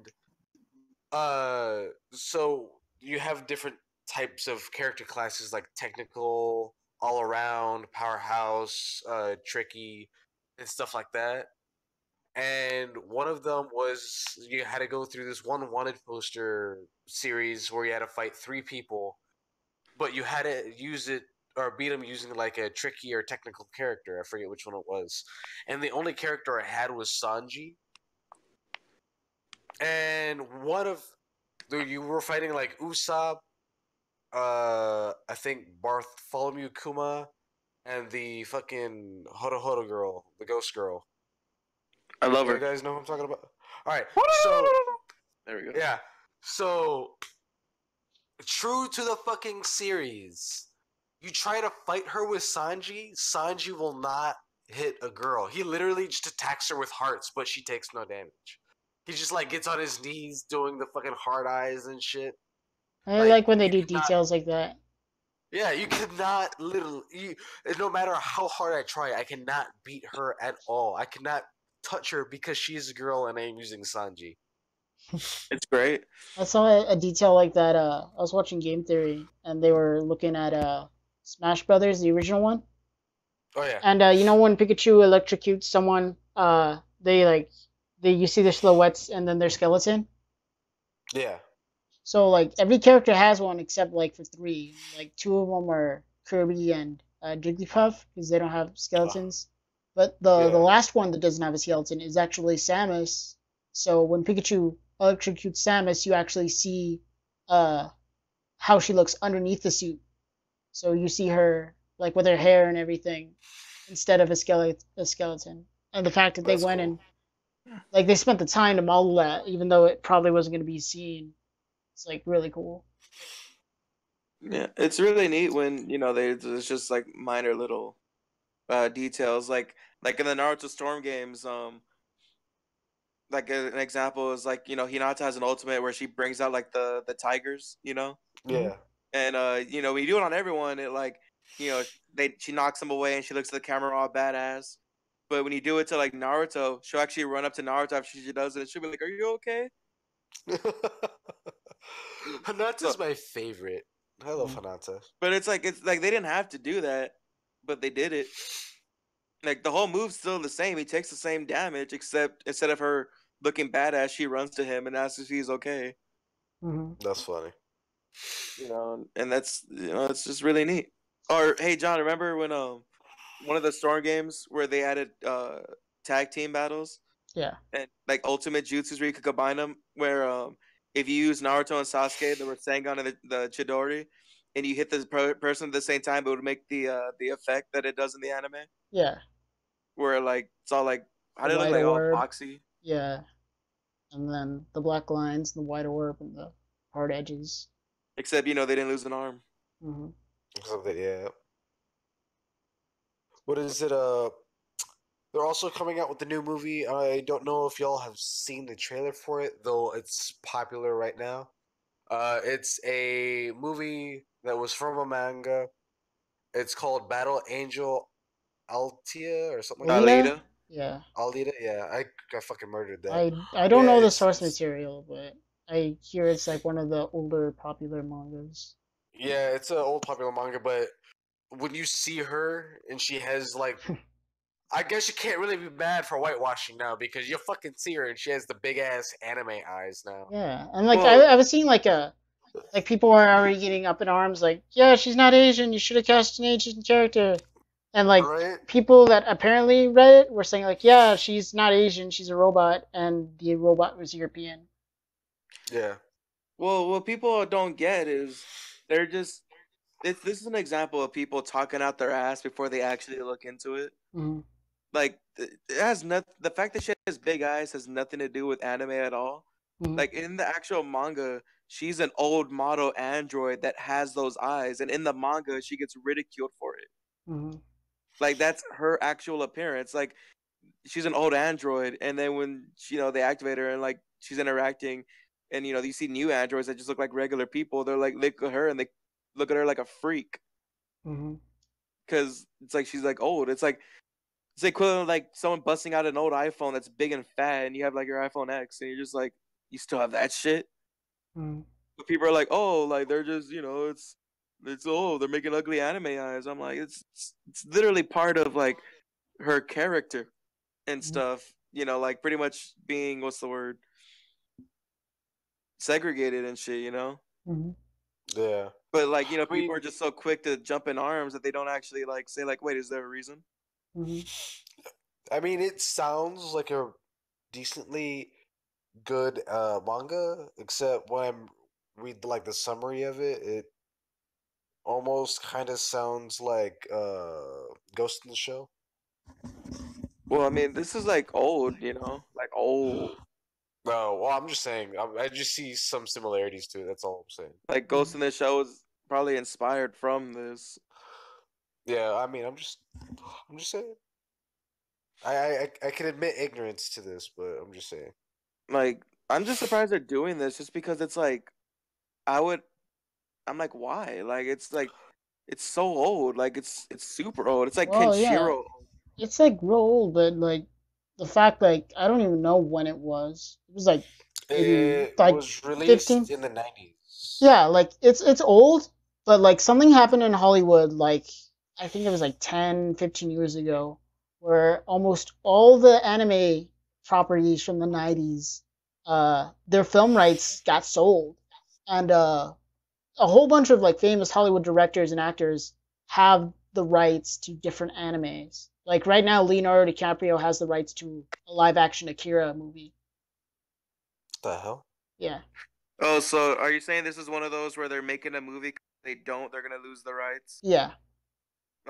[SPEAKER 2] so you have different types of character classes like technical, all around, powerhouse, tricky, and stuff like that. And one of them was you had to go through this one wanted poster series where you had to fight 3 people, but you had to use it or beat them using like a tricky or technical character. I forget which one it was. And the only character I had was Sanji. And one of you were fighting like Usopp, I think Bartholomew Kuma, and the fucking Horo Horo girl, the ghost girl.
[SPEAKER 1] I love
[SPEAKER 2] You
[SPEAKER 1] her.
[SPEAKER 2] guys know who I'm talking about? All right, so
[SPEAKER 1] There we go.
[SPEAKER 2] yeah, so true to the fucking series, you try to fight her with Sanji, Sanji will not hit a girl. He literally just attacks her with hearts, but she takes no damage. He just like gets on his knees doing the fucking hard eyes and shit.
[SPEAKER 3] I
[SPEAKER 2] Like
[SPEAKER 3] like when they
[SPEAKER 2] you
[SPEAKER 3] do
[SPEAKER 2] cannot.
[SPEAKER 3] details like that.
[SPEAKER 2] Yeah, you cannot literally. No matter how hard I try, I cannot beat her at all. I cannot touch her because she's a girl and I'm using Sanji.
[SPEAKER 1] It's great.
[SPEAKER 3] I saw a detail like that. I was watching Game Theory, and they were looking at Smash Brothers, the original one.
[SPEAKER 2] Oh yeah.
[SPEAKER 3] And you know when Pikachu electrocutes someone, they you see their silhouettes and then their skeleton.
[SPEAKER 2] Yeah.
[SPEAKER 3] So like every character has one except like for 3. Like 2 of them are Kirby and Jigglypuff because they don't have skeletons. But the
[SPEAKER 2] Yeah.
[SPEAKER 3] last one that doesn't have a skeleton is actually Samus. So when Pikachu electrocutes Samus, you actually see uh how she looks underneath the suit. So you see her like with her hair and everything instead of a skeleton. And the fact that they
[SPEAKER 2] That's
[SPEAKER 3] went
[SPEAKER 2] cool.
[SPEAKER 3] and like they spent the time to model that, even though it probably wasn't going to be seen. It's like really cool.
[SPEAKER 1] Yeah, it's really neat when there's just like minor little details, like in the Naruto Storm games. Like an example is like Hinata has an ultimate where she brings out like the tigers,
[SPEAKER 3] Mm-hmm.
[SPEAKER 2] Yeah.
[SPEAKER 1] and when you do it on everyone, it like she knocks them away and she looks at the camera all badass. But when you do it to like Naruto, she'll actually run up to Naruto after she does it, and she'll be like, "Are you okay?" So,
[SPEAKER 2] Hanata's my favorite. I love
[SPEAKER 3] Mm-hmm.
[SPEAKER 2] Hanata.
[SPEAKER 1] but it's like they didn't have to do that, but they did it. Like the whole move's still the same. He takes the same damage, except instead of her looking badass, she runs to him and asks if he's okay.
[SPEAKER 3] Mm-hmm.
[SPEAKER 2] That's funny.
[SPEAKER 1] And that's it's just really neat. Or hey, John, remember when one of the Storm games where they added tag team battles
[SPEAKER 3] Yeah.
[SPEAKER 1] and like ultimate jutsus where you could combine them, where if you use Naruto and Sasuke, the Rasengan and the Chidori, and you hit the person at the same time, it would make the effect that it does in the anime,
[SPEAKER 3] Yeah.
[SPEAKER 1] where like it's all like how
[SPEAKER 3] The
[SPEAKER 1] do they look
[SPEAKER 3] white
[SPEAKER 1] like all
[SPEAKER 3] orb.
[SPEAKER 1] boxy.
[SPEAKER 3] Yeah. And then the black lines, the white orb, and the hard edges.
[SPEAKER 1] Except they didn't lose an arm.
[SPEAKER 3] Mm-hmm.
[SPEAKER 2] Something, yeah. What is it? They're also coming out with the new movie. I don't know if y'all have seen the trailer for it, though it's popular right now. It's a movie that was from a manga. It's called Battle Angel Altia or something like that.
[SPEAKER 3] Alita?
[SPEAKER 1] Alita.
[SPEAKER 3] Yeah.
[SPEAKER 2] Alita, yeah, I fucking murdered that.
[SPEAKER 3] I don't
[SPEAKER 2] Yeah,
[SPEAKER 3] know the
[SPEAKER 2] it's,
[SPEAKER 3] source
[SPEAKER 2] it's
[SPEAKER 3] material, but I hear it's like one of the older popular mangas.
[SPEAKER 2] yeah, it's an old popular manga, but when you see her and she has like, I guess you can't really be mad for whitewashing now because you fucking see her and she has the big ass anime eyes now.
[SPEAKER 3] Yeah, and like
[SPEAKER 1] Well,
[SPEAKER 3] I was seeing like Like people are already getting up in arms, like, yeah, she's not Asian. You should have cast an Asian character. And like
[SPEAKER 2] Right?
[SPEAKER 3] people that apparently read it were saying like, yeah, she's not Asian. She's a robot, and the robot was European.
[SPEAKER 2] Yeah.
[SPEAKER 1] Well, what people don't get is they're just this is an example of people talking out their ass before they actually look into it.
[SPEAKER 3] Mm-hmm.
[SPEAKER 1] Like it has not the fact that she has big eyes has nothing to do with anime at all.
[SPEAKER 3] Mm-hmm.
[SPEAKER 1] Like in the actual manga, she's an old model android that has those eyes, and in the manga, she gets ridiculed for it.
[SPEAKER 3] Mm-hmm.
[SPEAKER 1] Like that's her actual appearance. Like she's an old android, and then when they activate her and like she's interacting, and you see new androids that just look like regular people. They're like look at her and they look at her like a freak
[SPEAKER 3] Mm-hmm.
[SPEAKER 1] because it's like she's like old. It's the equivalent of like someone busting out an old iPhone that's big and fat, and you have like your iPhone X, and you're just like, you still have that shit.
[SPEAKER 3] Mm-hmm.
[SPEAKER 1] But people are like, oh, like they're just it's old. They're making ugly anime eyes. I'm like, it's literally part of like her character and stuff. Like pretty much being what's the word segregated and shit.
[SPEAKER 3] Mm-hmm.
[SPEAKER 2] Yeah.
[SPEAKER 1] But like
[SPEAKER 2] I
[SPEAKER 1] people
[SPEAKER 2] mean,
[SPEAKER 1] are just so quick to jump in arms that they don't actually like say like, wait, is there a reason?
[SPEAKER 3] Mm-hmm.
[SPEAKER 2] it sounds like a decently good manga, except when I read like the summary of it, it almost kind of sounds like Ghost in the Shell.
[SPEAKER 1] Well, I mean, this is like old, like old.
[SPEAKER 2] No, well, I'm just saying. I just see some similarities to it. That's all I'm saying.
[SPEAKER 1] Like Ghost in the Shell was probably inspired from this.
[SPEAKER 2] Yeah, I'm just saying. I can admit ignorance to this, but I'm just saying.
[SPEAKER 1] Like, I'm just surprised they're doing this just because it's like, I would, I'm like, why? Like, it's so old. Like, it's super old. It's like
[SPEAKER 3] Well, yeah,
[SPEAKER 1] Kenshiro.
[SPEAKER 3] it's like real old, but like the fact, like I don't even know when it was. It was like maybe
[SPEAKER 2] It
[SPEAKER 3] like
[SPEAKER 2] was released
[SPEAKER 3] 15.
[SPEAKER 2] in the 90s.
[SPEAKER 3] Yeah, like it's old, but like something happened in Hollywood like I think it was like 10, 15 years ago where almost all the anime properties from the 90s their film rights got sold. And a whole bunch of like famous Hollywood directors and actors have the rights to different animes. Like right now Leonardo DiCaprio has the rights to a live action Akira movie.
[SPEAKER 2] What the hell?
[SPEAKER 3] Yeah.
[SPEAKER 1] Oh, so are you saying this is one of those where they're making a movie? They're gonna lose the rights.
[SPEAKER 3] Yeah.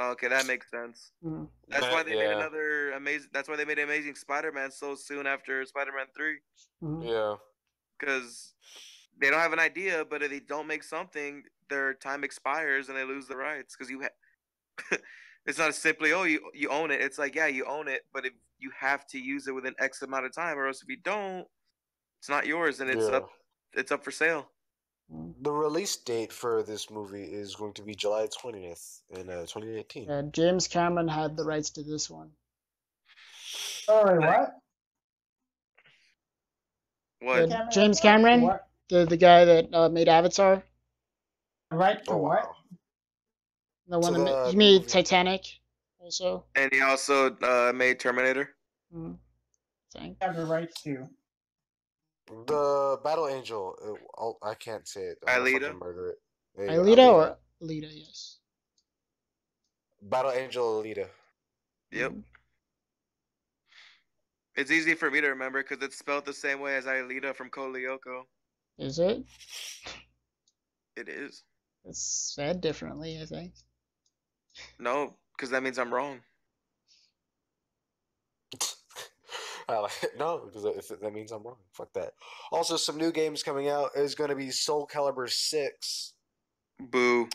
[SPEAKER 1] Oh, okay, that makes sense.
[SPEAKER 3] Mm-hmm.
[SPEAKER 1] That's why they made
[SPEAKER 2] Yeah.
[SPEAKER 1] another amazing. That's why they made Amazing Spider-Man so soon after Spider-Man 3,
[SPEAKER 3] Mm-hmm.
[SPEAKER 2] Yeah.
[SPEAKER 1] because they don't have an idea, but if they don't make something, their time expires and they lose the rights. Because it's not simply you own it. It's like yeah, you own it, but if you have to use it within X amount of time, or else if you don't, it's not yours and
[SPEAKER 2] Yeah.
[SPEAKER 1] it's up for sale.
[SPEAKER 2] The release date for this movie is going to be July 20th in 2018.
[SPEAKER 3] Yeah, James Cameron had the rights to this one.
[SPEAKER 4] Sorry,
[SPEAKER 1] Like,
[SPEAKER 4] what?
[SPEAKER 1] what?
[SPEAKER 3] Yeah, James Cameron,
[SPEAKER 4] What?
[SPEAKER 3] the guy that made Avatar,
[SPEAKER 4] Right to
[SPEAKER 2] Oh
[SPEAKER 4] what?
[SPEAKER 2] wow!
[SPEAKER 3] the one
[SPEAKER 2] To
[SPEAKER 3] that he
[SPEAKER 2] the
[SPEAKER 3] made
[SPEAKER 2] movie.
[SPEAKER 3] Titanic, also.
[SPEAKER 1] And he also made Terminator.
[SPEAKER 3] Mm, thing.
[SPEAKER 4] Have the rights to.
[SPEAKER 2] The Battle Angel. I can't say it. I'm gonna
[SPEAKER 1] Alita.
[SPEAKER 2] fucking murder it. There you go,
[SPEAKER 3] Alita
[SPEAKER 2] Alita.
[SPEAKER 3] or Alita, yes.
[SPEAKER 2] Battle Angel Alita.
[SPEAKER 1] Yep.
[SPEAKER 3] Mm,
[SPEAKER 1] It's easy for me to remember because it's spelled the same way as Alita from Code Lyoko.
[SPEAKER 3] is it?
[SPEAKER 1] It is.
[SPEAKER 3] It's said differently, I think.
[SPEAKER 1] No, because that means I'm wrong.
[SPEAKER 2] No, because if that means I'm wrong. Fuck that. Also, some new games coming out is going to be Soul Calibur 6.
[SPEAKER 1] Boo.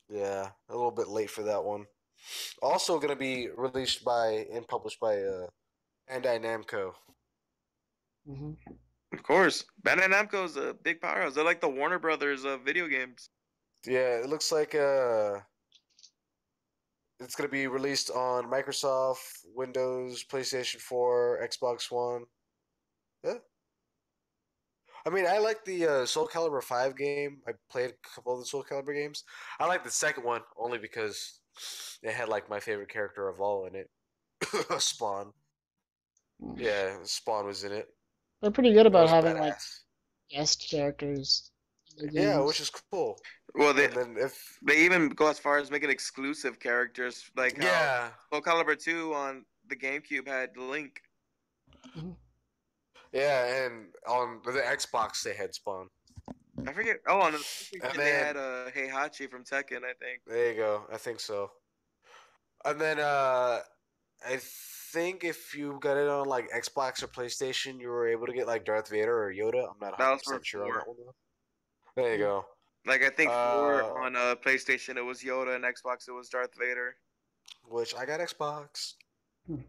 [SPEAKER 2] Yeah, a little bit late for that one. Also going to be released by and published by Bandai Namco.
[SPEAKER 3] Mm-hmm.
[SPEAKER 1] Of course. Bandai Namco is a big powerhouse. They're like the Warner Brothers of video games.
[SPEAKER 2] Yeah, it looks like it's going to be released on Microsoft, Windows, PlayStation 4, Xbox One. Yeah. I mean, I like the Soul Calibur 5 game. I played a couple of the Soul Calibur games. I like the second one only because it had like my favorite character of all in it. Spawn. Yeah, Spawn was in it.
[SPEAKER 3] They're pretty good
[SPEAKER 2] That
[SPEAKER 3] about
[SPEAKER 2] was
[SPEAKER 3] having like
[SPEAKER 2] badass.
[SPEAKER 3] guest characters the
[SPEAKER 2] Yeah, which
[SPEAKER 3] games.
[SPEAKER 2] is cool.
[SPEAKER 1] Well,
[SPEAKER 2] And then if
[SPEAKER 1] they even go as far as making exclusive characters, like how
[SPEAKER 2] yeah,
[SPEAKER 1] Soul Calibur 2 on the GameCube had Link.
[SPEAKER 3] Mhm.
[SPEAKER 2] yeah, and on the Xbox they had Spawn.
[SPEAKER 1] I forget. Oh, on the
[SPEAKER 2] And
[SPEAKER 1] PlayStation they
[SPEAKER 2] then
[SPEAKER 1] had Heihachi from Tekken, I think.
[SPEAKER 2] there you go. I think so. And then I think if you got it on like Xbox or PlayStation, you were able to get like Darth Vader or Yoda. I'm not
[SPEAKER 1] That was for
[SPEAKER 2] 100% sure on
[SPEAKER 1] 4.
[SPEAKER 2] that one though. There you go.
[SPEAKER 1] Like I think 4
[SPEAKER 2] Uh,
[SPEAKER 1] on PlayStation it was Yoda, and Xbox it was Darth Vader.
[SPEAKER 2] which I got Xbox.
[SPEAKER 3] Hmm.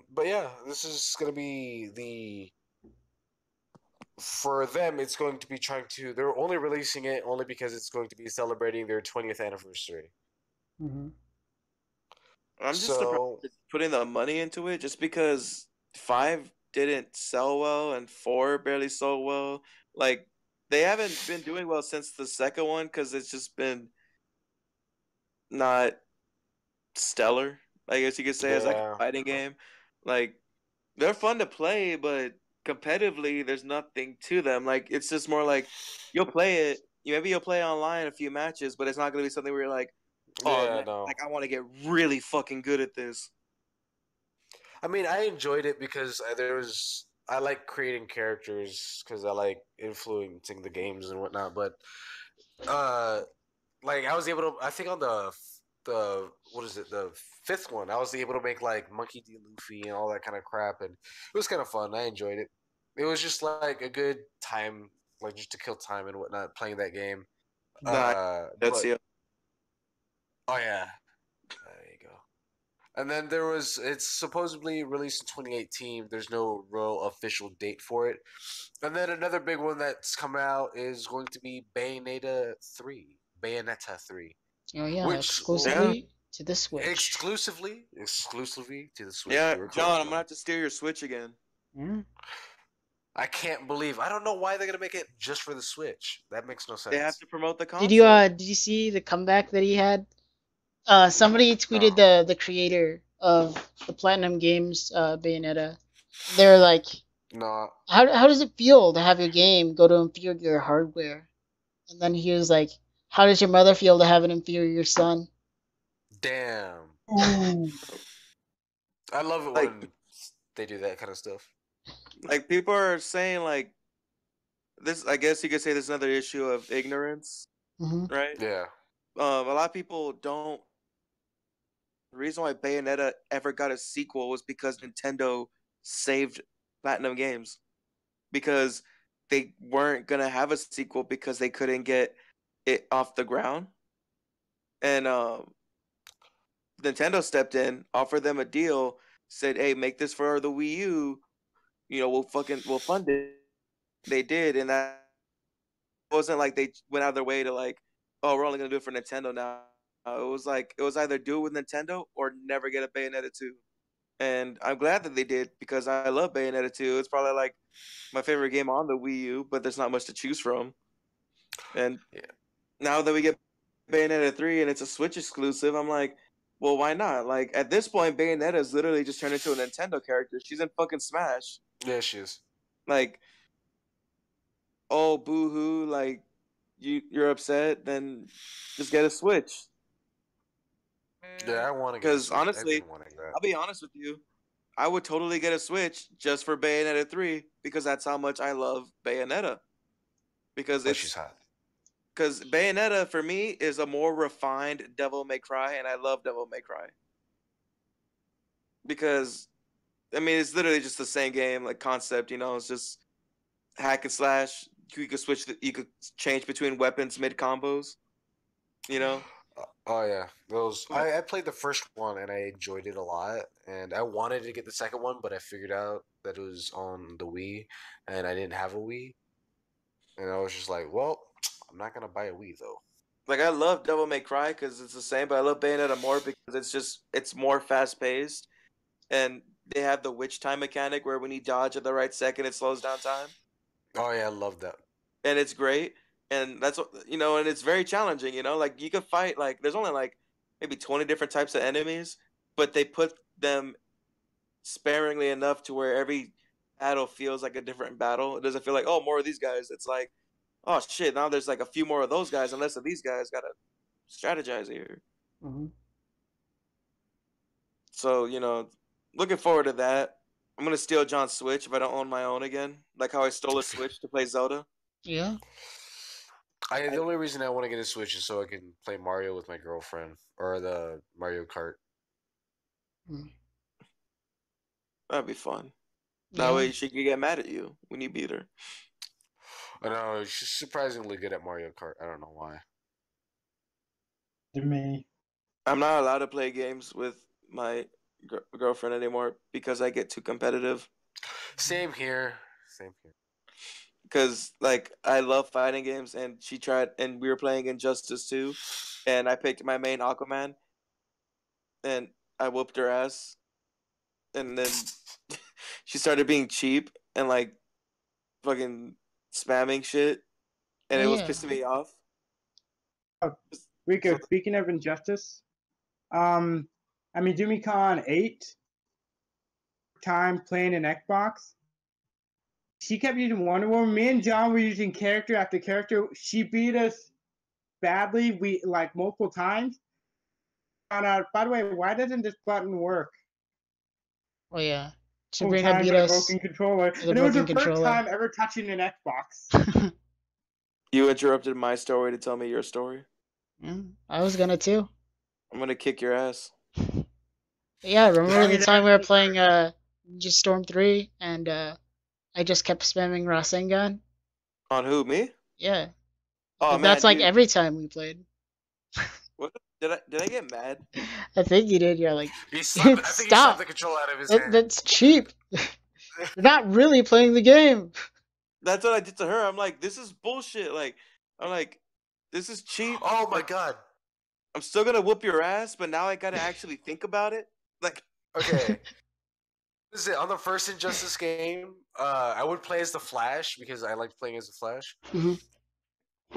[SPEAKER 2] But yeah, this is gonna be the for them. It's going to be trying to. They're only releasing it only because it's going to be celebrating their 20th anniversary.
[SPEAKER 3] Mhm.
[SPEAKER 1] I'm just surprised
[SPEAKER 2] So
[SPEAKER 1] they're putting the money into it, just because 5 didn't sell well and 4 barely sold well. Like they haven't been doing well since the second one because it's just been not stellar. I guess you could say, as like
[SPEAKER 2] yeah,
[SPEAKER 1] a fighting game. Like they're fun to play, but competitively, there's nothing to them. Like it's just more like you'll play it. Maybe you'll play online a few matches, but it's not gonna be something where you're like, oh
[SPEAKER 2] yeah,
[SPEAKER 1] man,
[SPEAKER 2] no.
[SPEAKER 1] like I want to get really fucking good at this.
[SPEAKER 2] I mean, I enjoyed it because I like creating characters because I like influencing the games and whatnot. But uh, like I was able to. I think on the what is it, the fifth one, I was able to make like Monkey D. Luffy and all that kind of crap, and it was kind of fun. I enjoyed it. It was just like a good time, like just to kill time and whatnot, playing that game.
[SPEAKER 1] Nah, that's
[SPEAKER 2] But
[SPEAKER 1] yeah.
[SPEAKER 2] oh yeah, there you go. And then it's supposedly released in 2018. There's no real official date for it. And then another big one that's come out is going to be Bayonetta 3,
[SPEAKER 3] Oh yeah,
[SPEAKER 2] which
[SPEAKER 1] Yeah,
[SPEAKER 3] exclusively to the Switch.
[SPEAKER 2] exclusively to the Switch.
[SPEAKER 1] yeah,
[SPEAKER 2] You were
[SPEAKER 1] John,
[SPEAKER 2] correct,
[SPEAKER 1] I'm gonna
[SPEAKER 2] John.
[SPEAKER 1] have to steal your Switch again.
[SPEAKER 3] Yeah.
[SPEAKER 2] I can't believe. I don't know why they're gonna make it just for the Switch. That makes no
[SPEAKER 1] They have
[SPEAKER 2] sense.
[SPEAKER 1] to promote the
[SPEAKER 3] Did you
[SPEAKER 1] console.
[SPEAKER 3] did you see the comeback that he had? Somebody tweeted
[SPEAKER 2] No,
[SPEAKER 3] the creator of the Platinum Games Bayonetta. They're like,
[SPEAKER 2] no,
[SPEAKER 3] how does it feel to have your game go to inferior hardware? And then he was like, how does your mother feel to have an inferior son?
[SPEAKER 2] damn.
[SPEAKER 3] Ooh.
[SPEAKER 2] I love it
[SPEAKER 1] Like,
[SPEAKER 2] when they do that kind of stuff.
[SPEAKER 1] people are saying like this. I guess you could say this is another issue of ignorance,
[SPEAKER 3] Hmm.
[SPEAKER 1] right?
[SPEAKER 2] Yeah,
[SPEAKER 1] A lot of people don't. The reason why Bayonetta ever got a sequel was because Nintendo saved Platinum Games, because they weren't gonna have a sequel because they couldn't get it off the ground, and Nintendo stepped in, offered them a deal, said, "Hey, make this for the Wii U. We'll fund it." They did, and that wasn't like they went out of their way to like, oh, we're only gonna do it for Nintendo now. It was like it was either do it with Nintendo or never get a Bayonetta 2. And I'm glad that they did, because I love Bayonetta 2. It's probably like my favorite game on the Wii U, but there's not much to choose from. And
[SPEAKER 2] yeah.
[SPEAKER 1] now that we get Bayonetta 3 and it's a Switch exclusive, I'm like, well, why not? Like at this point, Bayonetta is literally just turned into a Nintendo character. She's in fucking Smash.
[SPEAKER 2] Yeah, she is.
[SPEAKER 1] Like, oh boo hoo, like you're upset, then just get a Switch.
[SPEAKER 2] Yeah, I want to get a
[SPEAKER 1] Because
[SPEAKER 2] Switch. I've
[SPEAKER 1] honestly,
[SPEAKER 2] been wanting that.
[SPEAKER 1] I'll be honest with you, I would totally get a Switch just for Bayonetta 3, because that's how much I love Bayonetta. Because
[SPEAKER 2] But she's
[SPEAKER 1] it's
[SPEAKER 2] hot.
[SPEAKER 1] because Bayonetta for me is a more refined Devil May Cry, and I love Devil May Cry. Because I mean, it's literally just the same game, like concept. It's just hack and slash. You could you could change between weapons mid combos. You know,
[SPEAKER 2] Oh yeah, those.
[SPEAKER 1] but
[SPEAKER 2] I played the first one and I enjoyed it a lot, and I wanted to get the second one, but I figured out that it was on the Wii, and I didn't have a Wii, and I was just like, well, I'm not gonna buy a Wii though.
[SPEAKER 1] like I love Devil May Cry because it's the same, but I love Bayonetta more because it's more fast paced, and they have the witch time mechanic where when you dodge at the right second, it slows down time,
[SPEAKER 2] Oh yeah, I love that.
[SPEAKER 1] and it's great. And that's what and it's very challenging. Like you could fight like there's only like maybe 20 different types of enemies, but they put them sparingly enough to where every battle feels like a different battle. It doesn't feel like, oh, more of these guys. It's like oh shit, now there's like a few more of those guys, and less of these guys. Gotta strategize here.
[SPEAKER 3] Mm-hmm.
[SPEAKER 1] So looking forward to that. I'm gonna steal John's Switch if I don't own my own again, like how I stole a Switch to play Zelda.
[SPEAKER 3] Yeah.
[SPEAKER 2] The only reason I want to get a Switch is so I can play Mario with my girlfriend or the Mario Kart.
[SPEAKER 3] Mm.
[SPEAKER 1] That'd be fun. That
[SPEAKER 3] Yeah.
[SPEAKER 1] way she could get mad at you when you beat her.
[SPEAKER 2] I know she's surprisingly good at Mario Kart. I don't know why.
[SPEAKER 4] To me.
[SPEAKER 1] I'm not allowed to play games with my girlfriend anymore because I get too competitive.
[SPEAKER 2] Same here.
[SPEAKER 1] Because like I love fighting games, and she tried, and we were playing Injustice 2, and I picked my main Aquaman, and I whooped her ass, and then she started being cheap and like fucking spamming shit, and
[SPEAKER 3] Oh,
[SPEAKER 1] it was
[SPEAKER 3] yeah.
[SPEAKER 1] pissing me off.
[SPEAKER 4] Rico, speaking of Injustice, I mean, Dumicon 8 time playing an Xbox. She kept using Wonder Woman. Me and John were using character after character. She beat us badly. We like multiple times. Found out. By the way, why doesn't this button work?
[SPEAKER 3] Oh yeah.
[SPEAKER 4] Whole
[SPEAKER 3] Sabrina
[SPEAKER 4] time
[SPEAKER 3] beat
[SPEAKER 4] with a
[SPEAKER 3] us
[SPEAKER 4] broken controller,
[SPEAKER 3] with a
[SPEAKER 4] and it was her
[SPEAKER 3] broken
[SPEAKER 4] first
[SPEAKER 3] controller.
[SPEAKER 4] time ever touching an Xbox.
[SPEAKER 1] You interrupted my story to tell me your story.
[SPEAKER 3] Yeah, I was gonna too.
[SPEAKER 1] I'm gonna kick your ass.
[SPEAKER 3] Yeah, remember
[SPEAKER 4] Yeah,
[SPEAKER 3] the
[SPEAKER 4] yeah,
[SPEAKER 3] time we were
[SPEAKER 4] that's
[SPEAKER 3] playing just Storm 3 and I just kept spamming Rasengan?
[SPEAKER 1] On who, me?
[SPEAKER 3] Yeah.
[SPEAKER 1] Oh
[SPEAKER 3] But
[SPEAKER 1] man,
[SPEAKER 3] that's like
[SPEAKER 1] dude.
[SPEAKER 3] every time we played.
[SPEAKER 1] What did I get mad?
[SPEAKER 3] I think you did. You're like,
[SPEAKER 2] I think he slapped
[SPEAKER 3] stop.
[SPEAKER 2] the controller out of his hand.
[SPEAKER 3] That's cheap. You're not really playing the game.
[SPEAKER 1] That's what I did to her. I'm like, this is bullshit. Like, I'm like, this is cheap.
[SPEAKER 2] Oh my
[SPEAKER 1] Like,
[SPEAKER 2] god.
[SPEAKER 1] I'm still gonna whoop your ass, but now I gotta actually think about it. Like,
[SPEAKER 2] Okay. This is it. On the first Injustice game, I would play as the Flash because I liked playing as the Flash.
[SPEAKER 3] Mhm.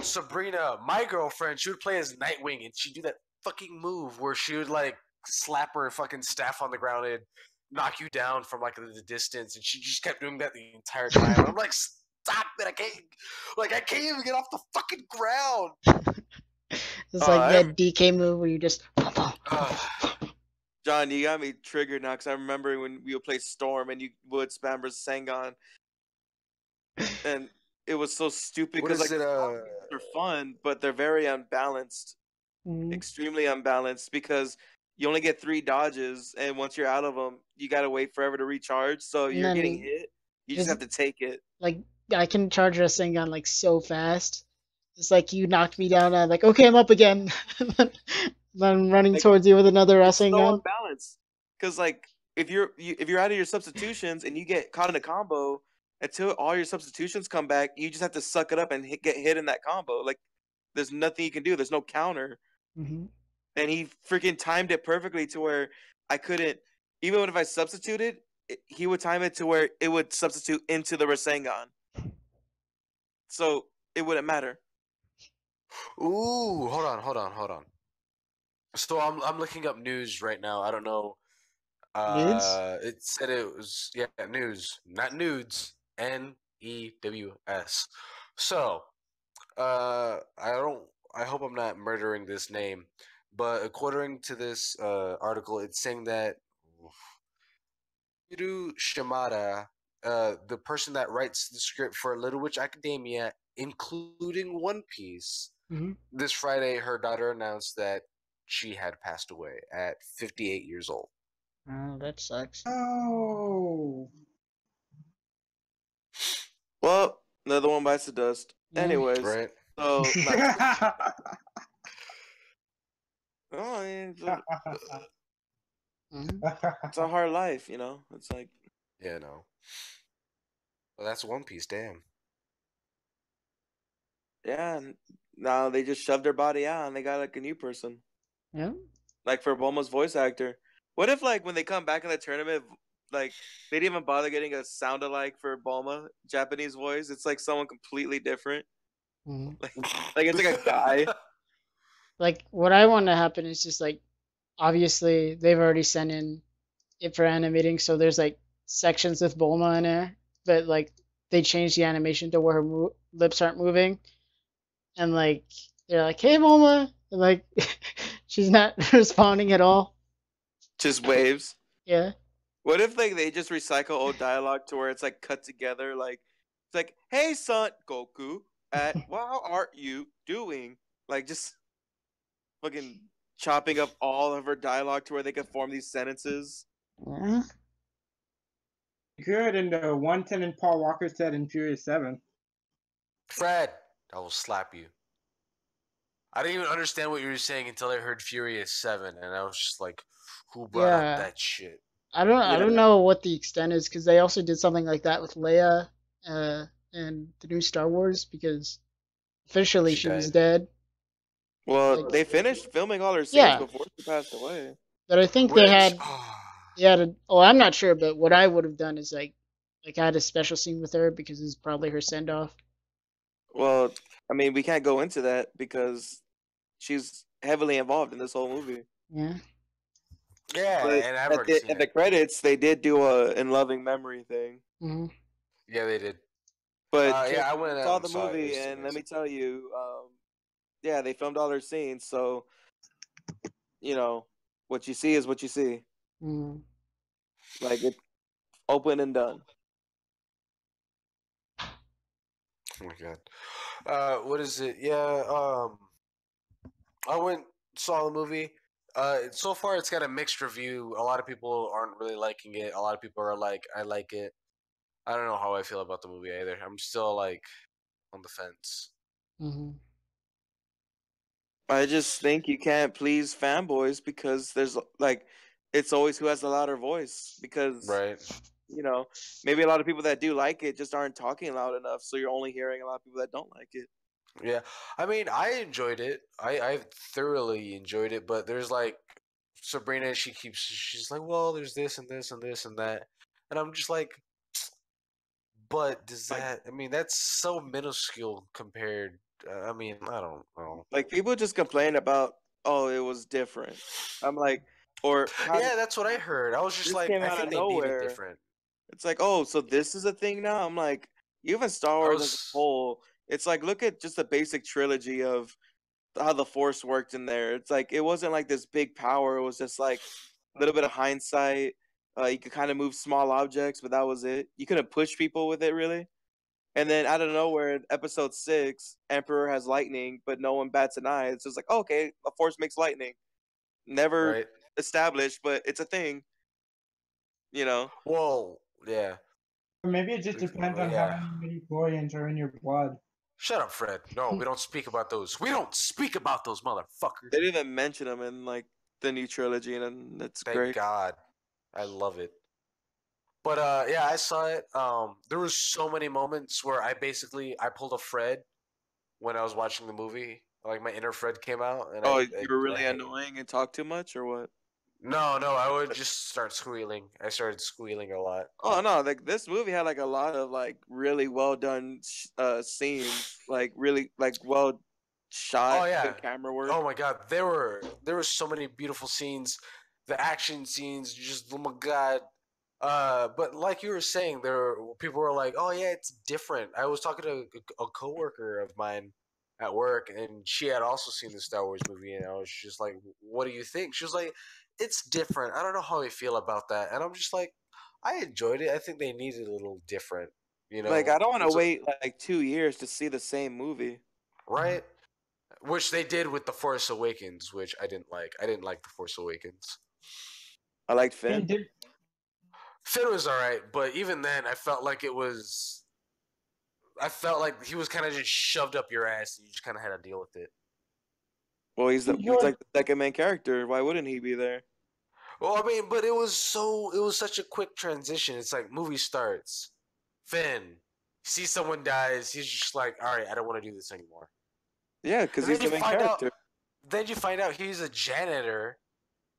[SPEAKER 2] Sabrina, my girlfriend, she would play as Nightwing, and she'd do that fucking move where she would like slap her fucking staff on the ground and knock you down from like the distance, and she just kept doing that the entire time. And I'm like, stop it! I can't even get off the fucking ground.
[SPEAKER 3] It's like
[SPEAKER 1] I
[SPEAKER 3] that DK move where you just.
[SPEAKER 1] John, you got me triggered now because I remember when we would play Storm and you would spam Rasengan, and it was so stupid
[SPEAKER 2] What
[SPEAKER 1] because
[SPEAKER 2] is
[SPEAKER 1] like
[SPEAKER 2] it?
[SPEAKER 1] they're fun, but they're very unbalanced,
[SPEAKER 3] Mhm.
[SPEAKER 1] extremely unbalanced because you only get 3 dodges, and once you're out of them, you gotta wait forever to recharge. So
[SPEAKER 3] And
[SPEAKER 1] you're getting
[SPEAKER 3] then
[SPEAKER 1] hit. You just
[SPEAKER 3] there's
[SPEAKER 1] have to take it.
[SPEAKER 3] like I can charge Rasengan like so fast. It's like you knocked me down and I'm like, okay, I'm up again. Then I'm running
[SPEAKER 1] Like,
[SPEAKER 3] towards you with another
[SPEAKER 1] it's so
[SPEAKER 3] Rasengan.
[SPEAKER 1] unbalanced because like if you're out of your substitutions and you get caught in a combo, until all your substitutions come back, you just have to suck it up and get hit in that combo. Like there's nothing you can do. There's no counter.
[SPEAKER 3] Hmm.
[SPEAKER 1] And he freaking timed it perfectly to where I couldn't, even if I substituted, he would time it to where it would substitute into the Rasengan, so it wouldn't matter.
[SPEAKER 2] Ooh, hold on. So I'm looking up news right now. I don't know.
[SPEAKER 3] Nudes?
[SPEAKER 2] It said it was news, not nudes. NEWS. So, I don't. I hope I'm not murdering this name, but according to this article, it's saying that Hiru Shimada, the person that writes the script for Little Witch Academia, including One Piece,
[SPEAKER 3] Hmm.
[SPEAKER 2] this Friday, her daughter announced that she had passed away at 58 years old.
[SPEAKER 3] Oh, that sucks.
[SPEAKER 4] Oh.
[SPEAKER 1] Well, another one bites the dust.
[SPEAKER 3] Yeah.
[SPEAKER 1] Anyways,
[SPEAKER 2] Right?
[SPEAKER 1] so
[SPEAKER 4] Yeah.
[SPEAKER 1] oh, I mean,
[SPEAKER 3] Mhm.
[SPEAKER 1] it's a hard life, It's like
[SPEAKER 2] Yeah, no. Well, that's One Piece. Damn.
[SPEAKER 1] yeah. Now they just shoved their body out and they got like a new person,
[SPEAKER 3] Yeah.
[SPEAKER 1] like for Bulma's voice actor. What if like when they come back in the tournament, like they didn't even bother getting a sound alike for Bulma Japanese voice? It's like someone completely different.
[SPEAKER 3] Mhm.
[SPEAKER 1] Like it's like a guy.
[SPEAKER 3] Like what I want to happen is just like obviously they've already sent in it for animating, so there's like sections with Bulma in it, but like they changed the animation to where her lips aren't moving, and like they're like, "Hey, Moma," and like she's not responding at all.
[SPEAKER 1] Just waves.
[SPEAKER 3] Yeah,
[SPEAKER 1] What if like they just recycle old dialogue to where it's like cut together? Like it's like, "Hey, son, Goku, what are you doing?" Like just fucking chopping up all of her dialogue to where they could form these sentences.
[SPEAKER 3] yeah.
[SPEAKER 4] Good, and 110 and Paul Walker said in Furious 7.
[SPEAKER 2] Fred, I will slap you. I didn't even understand what you were saying until I heard Furious 7, and I was just like, who brought up
[SPEAKER 3] Yeah.
[SPEAKER 2] that shit?
[SPEAKER 3] I
[SPEAKER 1] Yeah,
[SPEAKER 3] don't know what the extent is because they also did something like that with Leia, and the new Star Wars because officially
[SPEAKER 2] She
[SPEAKER 3] she was
[SPEAKER 2] died.
[SPEAKER 3] dead.
[SPEAKER 1] well,
[SPEAKER 3] Like,
[SPEAKER 1] they finished filming all her scenes
[SPEAKER 3] yeah,
[SPEAKER 1] before she passed away.
[SPEAKER 3] but I think
[SPEAKER 2] Which,
[SPEAKER 3] they had a, oh, I'm not sure, but what I would have done is like I had a special scene with her because it's probably her send off.
[SPEAKER 1] Well, I mean, we can't go into that because she's heavily involved in this whole movie.
[SPEAKER 3] Yeah.
[SPEAKER 2] yeah,
[SPEAKER 1] But
[SPEAKER 2] and I've already seen
[SPEAKER 1] at the
[SPEAKER 2] it.
[SPEAKER 1] credits, they did do a in loving memory thing.
[SPEAKER 3] Hmm.
[SPEAKER 2] Yeah, they did.
[SPEAKER 1] But
[SPEAKER 2] Yeah, I
[SPEAKER 1] trust me,
[SPEAKER 2] went
[SPEAKER 1] we
[SPEAKER 2] out
[SPEAKER 1] saw
[SPEAKER 2] and
[SPEAKER 1] the
[SPEAKER 2] saw it. It
[SPEAKER 1] movie,
[SPEAKER 2] was
[SPEAKER 1] and let me
[SPEAKER 2] amazing.
[SPEAKER 1] tell you, yeah, they filmed all her scenes. So you know, what you see is what you see.
[SPEAKER 3] Hmm.
[SPEAKER 1] Like it's open and done.
[SPEAKER 2] Oh my god. What is it? Yeah, I went saw the movie. So far it's got a mixed review. A lot of people aren't really liking it. A lot of people are like, I like it. I don't know how I feel about the movie either. I'm still like on the fence.
[SPEAKER 3] Hmm.
[SPEAKER 1] I just think you can't please fanboys because there's like, it's always who has the louder voice. Because
[SPEAKER 2] Right.
[SPEAKER 1] maybe a lot of people that do like it just aren't talking loud enough, so you're only hearing a lot of people that don't like it.
[SPEAKER 2] Yeah. I mean, I enjoyed it. I thoroughly enjoyed it, but there's like Sabrina, she's like, well, there's this and this and this and that. And I'm just like, but does
[SPEAKER 1] Like,
[SPEAKER 2] that, I mean, that's so minuscule compared. I mean, I don't know.
[SPEAKER 1] people just complain about, oh, it was different. I'm like, or how did
[SPEAKER 2] Yeah, that's what I heard. I was just
[SPEAKER 1] this
[SPEAKER 2] like,
[SPEAKER 1] came
[SPEAKER 2] I
[SPEAKER 1] out
[SPEAKER 2] think
[SPEAKER 1] of
[SPEAKER 2] they needed
[SPEAKER 1] nowhere?
[SPEAKER 2] different.
[SPEAKER 1] It's like, oh, so this is a thing now? I'm like, even Star
[SPEAKER 2] I
[SPEAKER 1] Wars as a
[SPEAKER 2] was,
[SPEAKER 1] whole, it's like, look at just the basic trilogy of how the Force worked in there. It's like, it wasn't like this big power. It was just like a little bit of hindsight. You could kind of move small objects, but that was it. You couldn't push people with it, really. And then out of nowhere, in episode 6, Emperor has lightning, but no one bats an eye. It's just like, oh, okay, the Force makes lightning. Never
[SPEAKER 2] right?
[SPEAKER 1] established, but it's a thing, you know?
[SPEAKER 2] Well, yeah.
[SPEAKER 4] Or maybe it just depends on how
[SPEAKER 2] Yeah.
[SPEAKER 4] many midi-chlorians are in your blood.
[SPEAKER 2] Shut up, Fred. No, we don't speak about those. We don't speak about those motherfuckers.
[SPEAKER 1] They didn't even mention them in like the new trilogy, and that's
[SPEAKER 2] Thank
[SPEAKER 1] great.
[SPEAKER 2] God. I love it. But yeah, I saw it. There was so many moments where I pulled a Fred when I was watching the movie. Like my inner Fred came out, and
[SPEAKER 1] Oh,
[SPEAKER 2] I,
[SPEAKER 1] you
[SPEAKER 2] I,
[SPEAKER 1] were
[SPEAKER 2] I
[SPEAKER 1] really
[SPEAKER 2] hate.
[SPEAKER 1] annoying and talk too much, or what?
[SPEAKER 2] No, I would just start squealing. I started squealing a lot.
[SPEAKER 1] Oh no, like this movie had like a lot of like really well done scenes, like really like well
[SPEAKER 2] Oh
[SPEAKER 1] shot,
[SPEAKER 2] yeah.
[SPEAKER 1] good camera work.
[SPEAKER 2] Oh my God. There were so many beautiful scenes. The action scenes, just oh my God. But like you were saying, people were like, "Oh yeah, it's different." I was talking to a coworker of mine at work, and she had also seen the Star Wars movie, and I was just like, "What do you think?" She was like, "It's different. I don't know how I feel about that." And I'm just like, "I enjoyed it. I think they needed a little different. You
[SPEAKER 1] Like
[SPEAKER 2] know,
[SPEAKER 1] I don't want to
[SPEAKER 2] it's a,
[SPEAKER 1] wait like 2 years to see the same movie.
[SPEAKER 2] right." Which they did with the Force Awakens, which I didn't like. I didn't like the Force Awakens.
[SPEAKER 1] I liked
[SPEAKER 4] I mean,
[SPEAKER 1] Finn.
[SPEAKER 2] Finn was all right, but even then, I felt like it was. I felt like he was kind of just shoved up your ass, and you just kind of had to deal with it.
[SPEAKER 1] Well, he's
[SPEAKER 4] George,
[SPEAKER 1] like the second main character. Why wouldn't he be there?
[SPEAKER 2] Well, I mean, but it was such a quick transition. It's like movie starts, Finn, see someone dies, he's just like, all right, I don't want to do this anymore.
[SPEAKER 1] Yeah, because
[SPEAKER 2] And
[SPEAKER 1] he's the main character.
[SPEAKER 2] then you find out he's a janitor,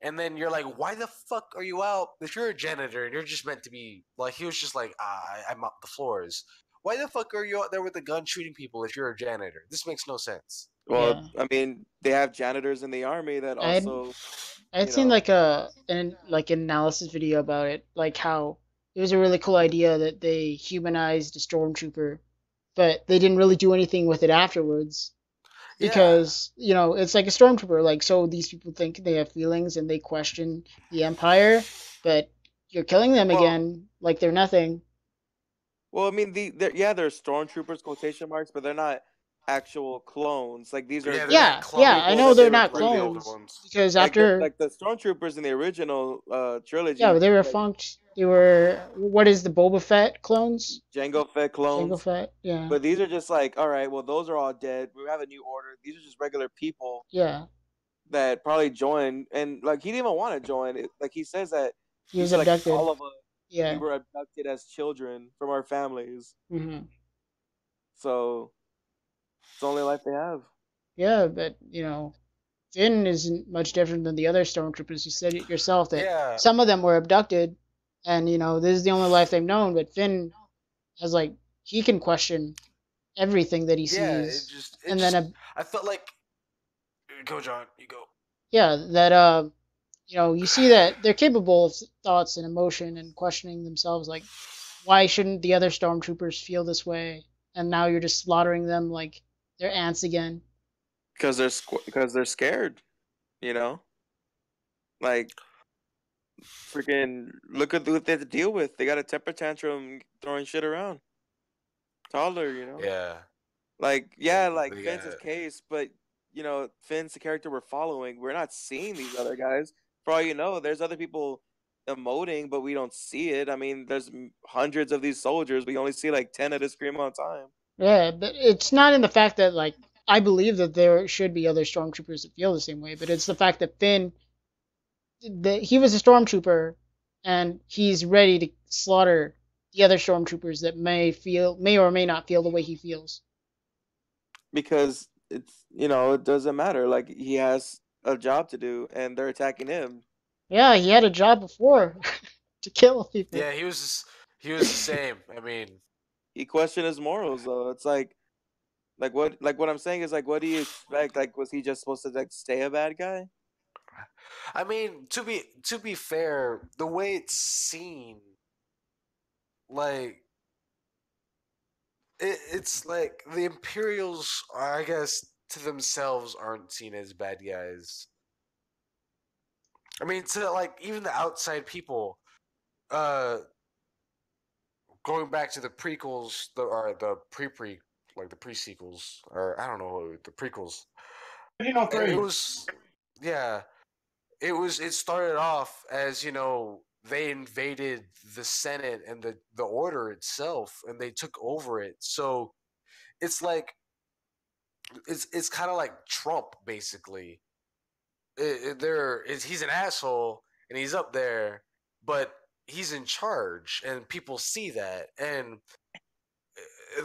[SPEAKER 2] and then you're like, why the fuck are you out? If you're a janitor and you're just meant to be like, he was just like, I mop the floors. Why the fuck are you out there with a gun shooting people if you're a janitor? This makes no sense.
[SPEAKER 1] Well,
[SPEAKER 3] Yeah.
[SPEAKER 1] I mean, they have janitors in the army that
[SPEAKER 3] I'd
[SPEAKER 1] also,
[SPEAKER 3] I'd
[SPEAKER 1] you
[SPEAKER 3] seen
[SPEAKER 1] know,
[SPEAKER 3] like an analysis video about it, like how it was a really cool idea that they humanized a stormtrooper, but they didn't really do anything with it afterwards. because it's like a stormtrooper. Like, so these people think they have feelings and they question the Empire, but you're killing them
[SPEAKER 1] Well,
[SPEAKER 3] again like they're nothing.
[SPEAKER 1] well, I mean, they're stormtroopers quotation marks, but they're not actual clones. Like these are
[SPEAKER 2] Yeah, they're not
[SPEAKER 3] Yeah, I
[SPEAKER 1] people
[SPEAKER 2] clones
[SPEAKER 3] know
[SPEAKER 1] that
[SPEAKER 3] they're
[SPEAKER 1] they
[SPEAKER 3] not
[SPEAKER 2] like the
[SPEAKER 1] recruited.
[SPEAKER 2] older
[SPEAKER 3] clones
[SPEAKER 2] ones.
[SPEAKER 3] because
[SPEAKER 1] Like the
[SPEAKER 3] after,
[SPEAKER 1] like the stormtroopers in the original
[SPEAKER 3] yeah,
[SPEAKER 1] trilogy,
[SPEAKER 3] they were
[SPEAKER 1] like
[SPEAKER 3] funked. They were, what is the Boba Fett clones?
[SPEAKER 1] Jango Fett
[SPEAKER 3] Jango
[SPEAKER 1] clones.
[SPEAKER 3] Fett, yeah,
[SPEAKER 1] But these are just like, all right, well, those are all dead. We have a new order. These are just regular people
[SPEAKER 3] yeah.
[SPEAKER 1] that probably joined, and like he didn't even want to join. Like he says that
[SPEAKER 3] He
[SPEAKER 1] he
[SPEAKER 3] was
[SPEAKER 1] said like
[SPEAKER 3] abducted.
[SPEAKER 1] all of us we
[SPEAKER 3] Yeah.
[SPEAKER 1] were abducted as children from our families,
[SPEAKER 3] Hmm.
[SPEAKER 1] so it's the only life they have.
[SPEAKER 3] Yeah, but Finn isn't much different than the other stormtroopers. You said it yourself that
[SPEAKER 2] Yeah,
[SPEAKER 3] some of them were abducted, and this is the only life they've known. But Finn has, like, he can question everything that he
[SPEAKER 2] yeah. It
[SPEAKER 3] sees,
[SPEAKER 2] just, it
[SPEAKER 3] and then
[SPEAKER 2] just. I felt like. Go, John. You go.
[SPEAKER 3] yeah, that you see that they're capable of thoughts and emotion and questioning themselves. Like, why shouldn't the other stormtroopers feel this way? And now you're just slaughtering them like they're ants again.
[SPEAKER 1] Because they're scared, you know. Like freaking look at what they have to deal with. They got a temper tantrum throwing shit around. Toddler, you know.
[SPEAKER 2] Yeah,
[SPEAKER 1] Like
[SPEAKER 2] yeah.
[SPEAKER 1] yeah, like
[SPEAKER 2] They
[SPEAKER 1] Finn's his
[SPEAKER 2] got.
[SPEAKER 1] case, but Finn's the character we're following. We're not seeing these other guys. For all you know, there's other people emoting, but we don't see it. I mean, there's hundreds of these soldiers. We only see like 10 at a scream at a time.
[SPEAKER 3] Yeah, but it's not in the fact that, like, I believe that there should be other stormtroopers that feel the same way, but it's the fact that Finn, that he was a stormtrooper, and he's ready to slaughter the other stormtroopers that may or may not feel the way he feels.
[SPEAKER 1] Because it doesn't matter. Like he has a job to do, and they're attacking him.
[SPEAKER 3] Yeah, he had a job before to kill people.
[SPEAKER 2] Yeah, he was the same. I mean,
[SPEAKER 1] He questioned his morals, though. It's like what I'm saying is like, what do you expect? Like, was he just supposed to like stay a bad guy?
[SPEAKER 2] to be fair, the way it's seen, like it's like the Imperials, I guess, to themselves aren't seen as bad guys. I mean, to like even the outside people, uh, going back to the prequels, or the like the pre sequels, or I don't know, the prequels.
[SPEAKER 4] Original
[SPEAKER 2] It
[SPEAKER 4] three.
[SPEAKER 2] was, yeah, it started off as they invaded the Senate and the order itself, and they took over it. So it's like it's kind of like Trump, basically. He's an asshole and he's up there, but he's in charge, and people see that. And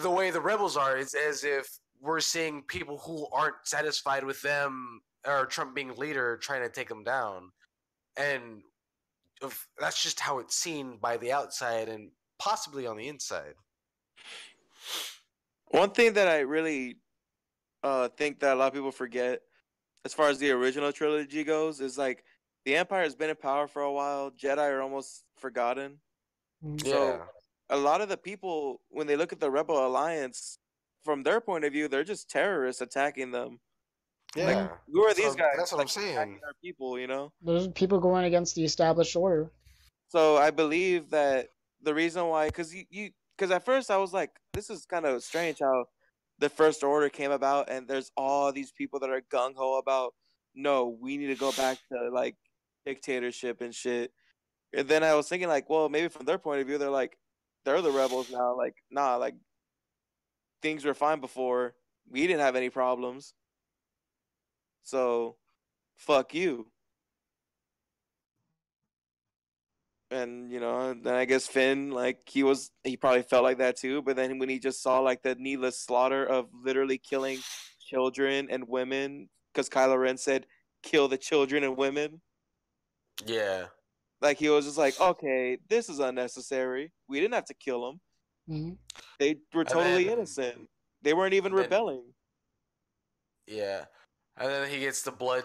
[SPEAKER 2] the way the rebels are, it's as if we're seeing people who aren't satisfied with them or Trump being leader trying to take them down. And that's just how it's seen by the outside and possibly on the inside.
[SPEAKER 1] One thing that I really think that a lot of people forget, as far as the original trilogy goes, is like the Empire has been in power for a while. Jedi are almost forgotten. So
[SPEAKER 2] Yeah,
[SPEAKER 1] a lot of the people, when they look at the Rebel Alliance, from their point of view, they're just terrorists attacking them. Like,
[SPEAKER 3] Hmm.
[SPEAKER 2] yeah.
[SPEAKER 1] who are
[SPEAKER 2] So
[SPEAKER 1] these guys
[SPEAKER 2] that's what I'm
[SPEAKER 1] like
[SPEAKER 2] saying.
[SPEAKER 1] attacking our people?
[SPEAKER 3] There's people going against the established order.
[SPEAKER 1] So I believe that the reason why, because at first I was like, this is kind of strange how the First Order came about, and there's all these people that are gung ho about, no, we need to go back to like dictatorship and shit. And then I was thinking like, well, maybe from their point of view, they're the rebels now. Like, nah, like things were fine before. We didn't have any problems. So fuck you. And then I guess Finn, like he probably felt like that too. But then when he just saw like the needless slaughter of literally killing children and women, because Kylo Ren said, "Kill the children and women."
[SPEAKER 2] Yeah.
[SPEAKER 1] Like he was just like, "Okay, this is unnecessary. We didn't have to kill them.
[SPEAKER 3] Hmm.
[SPEAKER 1] They were
[SPEAKER 2] And
[SPEAKER 1] totally
[SPEAKER 2] then
[SPEAKER 1] innocent. They weren't even
[SPEAKER 2] and then
[SPEAKER 1] rebelling."
[SPEAKER 2] yeah. And then he gets the blood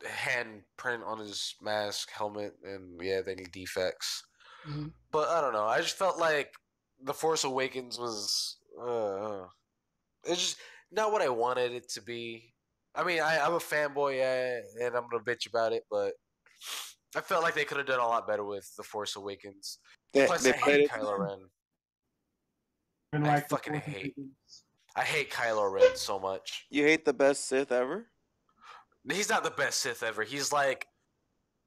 [SPEAKER 2] hand print on his mask, helmet, and yeah, they need defects.
[SPEAKER 3] Hmm.
[SPEAKER 2] But I don't know. I just felt like the Force Awakens was it just not what I wanted it to be. I mean, I'm a fanboy, yeah, and I'm gonna bitch about it, but I felt like they could have done a lot better with The Force Awakens. Plus,
[SPEAKER 1] They
[SPEAKER 2] I
[SPEAKER 1] played
[SPEAKER 2] hate
[SPEAKER 1] it.
[SPEAKER 2] Kylo Ren.
[SPEAKER 4] And
[SPEAKER 2] I
[SPEAKER 4] like the
[SPEAKER 2] fucking
[SPEAKER 4] Force
[SPEAKER 2] hate.
[SPEAKER 4] Awakens.
[SPEAKER 2] I hate Kylo Ren so much.
[SPEAKER 1] You hate the best Sith ever?
[SPEAKER 2] He's not the best Sith ever. He's like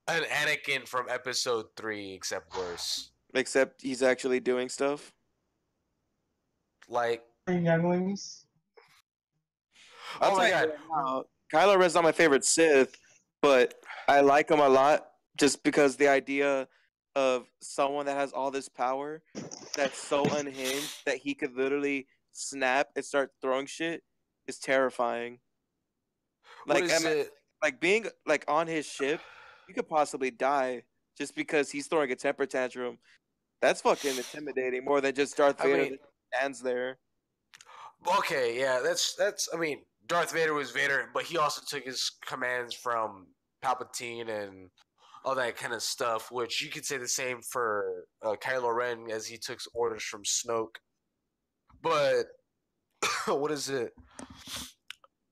[SPEAKER 2] an Anakin from Episode 3, except worse.
[SPEAKER 1] Except he's actually doing stuff.
[SPEAKER 2] Like,
[SPEAKER 4] Younglings.
[SPEAKER 1] I'll
[SPEAKER 2] oh
[SPEAKER 1] tell
[SPEAKER 2] my
[SPEAKER 1] you
[SPEAKER 2] god,
[SPEAKER 1] right now, Kylo Ren's not my favorite Sith, but I like him a lot just because the idea of someone that has all this power that's so unhinged that he could literally snap and start throwing shit is terrifying.
[SPEAKER 2] what
[SPEAKER 1] Like,
[SPEAKER 2] is it?
[SPEAKER 1] like being like on his ship, you could possibly die just because he's throwing a temper tantrum. That's fucking intimidating more than just Darth
[SPEAKER 2] I
[SPEAKER 1] Vader
[SPEAKER 2] mean,
[SPEAKER 1] that stands there.
[SPEAKER 2] okay, yeah, that's. I mean, Darth Vader was Vader, but he also took his commands from Palpatine and all that kind of stuff. Which you could say the same for Kylo Ren, as he took orders from Snoke. But what is it?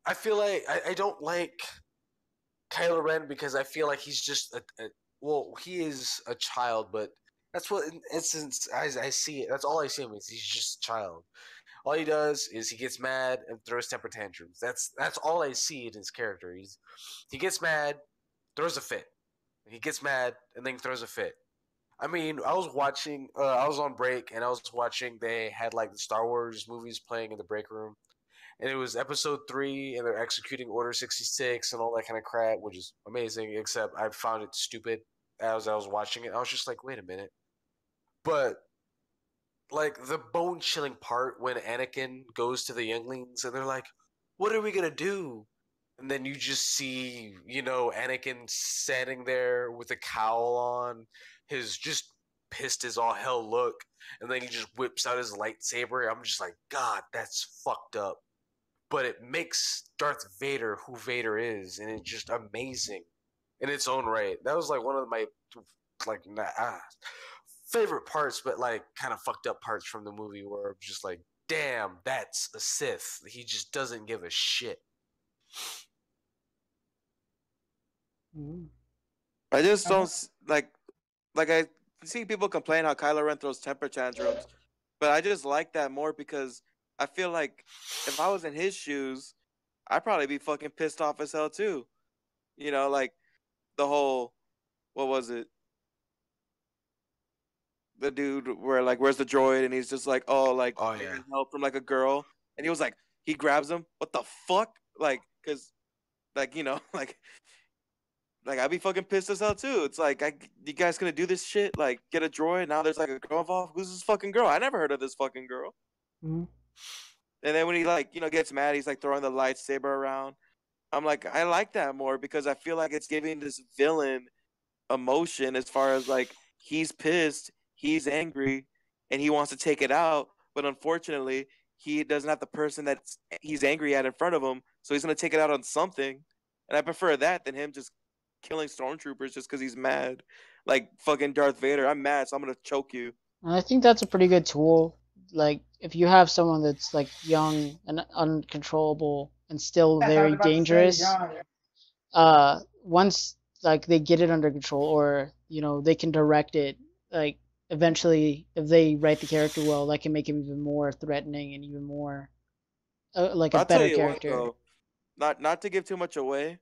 [SPEAKER 2] I feel like I don't like Kylo Ren because I feel like he's just well, he is a child, but that's what in essence I see it. That's all I see him is he's just a child. All he does is he gets mad and throws temper tantrums. That's all I see in his character. He gets mad, throws a fit. He gets mad and then throws a fit. I mean, I was watching. I was on break and I was watching. They had like the Star Wars movies playing in the break room, and it was Episode 3, and they're executing Order 66 and all that kind of crap, which is amazing. Except I found it stupid as I was watching it. I was just like, wait a minute. But like the bone chilling part when Anakin goes to the younglings and they're like, "What are we gonna do?" And then you just see, Anakin standing there with a cowl on, his just pissed as all hell look, and then he just whips out his lightsaber. I'm just like, God, that's fucked up. But it makes Darth Vader who Vader is, and it's just amazing in its own right. That was like one of my like favorite parts, but like kind of fucked up parts from the movie where I'm just like, damn, that's a Sith. He just doesn't give a shit.
[SPEAKER 3] Mm.
[SPEAKER 1] I just don't like I see people complain how Kylo Ren throws temper tantrums, but I just like that more because I feel like if I was in his shoes, I'd probably be fucking pissed off as hell too. Like the whole what was it? The dude where like where's the droid and he's just like, oh, like
[SPEAKER 2] Oh
[SPEAKER 1] getting
[SPEAKER 2] yeah.
[SPEAKER 1] help from like a girl, and he was like he grabs him. What the fuck? Like, cause like like I'd be fucking pissed as hell too. It's like you guys gonna do this shit? Like get a droid? Now there's like a girl involved. Who's this fucking girl? I never heard of this fucking girl.
[SPEAKER 3] Mm.
[SPEAKER 1] And then when he like gets mad, he's like throwing the lightsaber around. I'm like I like that more because I feel like it's giving this villain emotion as far as like he's pissed, he's angry, and he wants to take it out. But unfortunately, he doesn't have the person that he's angry at in front of him, so he's gonna take it out on something. And I prefer that than him just killing stormtroopers just because he's mad. Like fucking Darth Vader, I'm mad, so I'm gonna choke you.
[SPEAKER 3] And I think that's a pretty good tool. Like if you have someone that's like young and uncontrollable and still
[SPEAKER 4] Yes, I was
[SPEAKER 3] very
[SPEAKER 4] about to say,
[SPEAKER 3] dangerous,
[SPEAKER 4] yeah.
[SPEAKER 3] once like they get it under control or they can direct it, like eventually if they write the character well, that can make him even more threatening and even more like a
[SPEAKER 1] I'll tell
[SPEAKER 3] better
[SPEAKER 1] you what
[SPEAKER 3] character.
[SPEAKER 1] though, not to give too much away,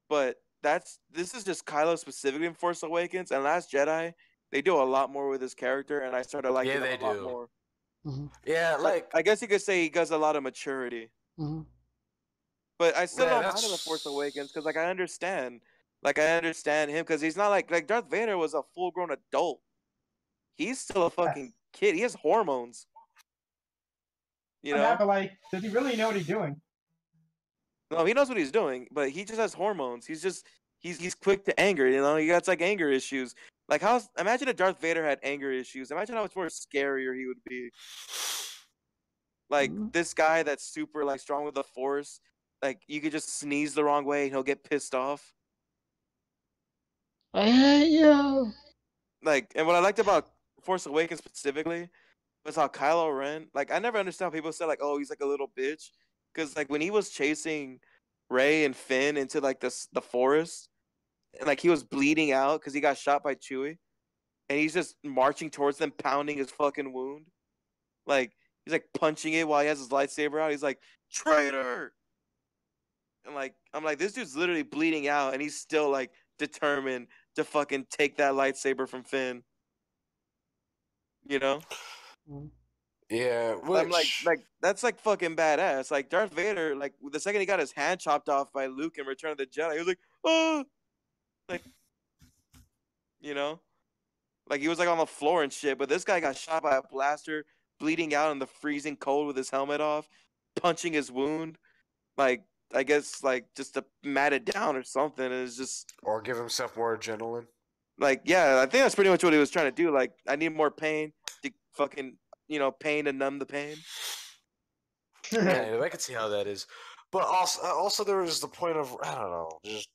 [SPEAKER 1] but this is just Kylo specifically in Force Awakens and Last Jedi. They do a lot more with his character, and I started
[SPEAKER 2] Yeah,
[SPEAKER 1] liking him
[SPEAKER 2] they
[SPEAKER 1] a lot
[SPEAKER 2] do.
[SPEAKER 1] more.
[SPEAKER 3] Hmm.
[SPEAKER 2] Yeah, like
[SPEAKER 1] I guess you could say he does a lot of maturity,
[SPEAKER 3] Hmm.
[SPEAKER 1] but I still
[SPEAKER 2] yeah,
[SPEAKER 1] don't mind him in Force Awakens because like I understand him because he's not like Darth Vader was a full grown adult. He's still a fucking
[SPEAKER 4] Yes.
[SPEAKER 1] kid. He has hormones, you
[SPEAKER 4] That,
[SPEAKER 1] know.
[SPEAKER 4] but like, does he really know what he's doing?
[SPEAKER 1] No, he knows what he's doing, but he just has hormones. He's quick to anger. He got like anger issues. Like imagine if Darth Vader had anger issues. Imagine how much more scarier he would be. Like
[SPEAKER 3] Hmm.
[SPEAKER 1] this guy that's super like strong with the Force. Like you could just sneeze the wrong way and he'll get pissed off.
[SPEAKER 3] I hate you.
[SPEAKER 1] Like, and what I liked about Force Awakens specifically was how Kylo Ren. Like I never understand how people say like, oh, he's like a little bitch. because like when he was chasing Ray and Finn into like the forest, and like he was bleeding out because he got shot by Chewie, and he's just marching towards them, pounding his fucking wound. Like he's like punching it while he has his lightsaber out. He's like, traitor! And like I'm like, this dude's literally bleeding out, and he's still like determined to fucking take that lightsaber from Finn. You know?
[SPEAKER 3] Mm.
[SPEAKER 2] Yeah,
[SPEAKER 1] I'm
[SPEAKER 2] which
[SPEAKER 1] like that's like fucking badass. Like Darth Vader, like the second he got his hand chopped off by Luke in Return of the Jedi, he was like, oh, like you know, like he was like on the floor and shit. But this guy got shot by a blaster, bleeding out in the freezing cold with his helmet off, punching his wound. Like I guess like just to mat it down or something. It's just
[SPEAKER 2] or give himself more adrenaline.
[SPEAKER 1] like yeah, I think that's pretty much what he was trying to do. Like I need more pain to fucking pain to numb the pain.
[SPEAKER 2] Yeah, I can see how that is. But also there was the point of I don't know, just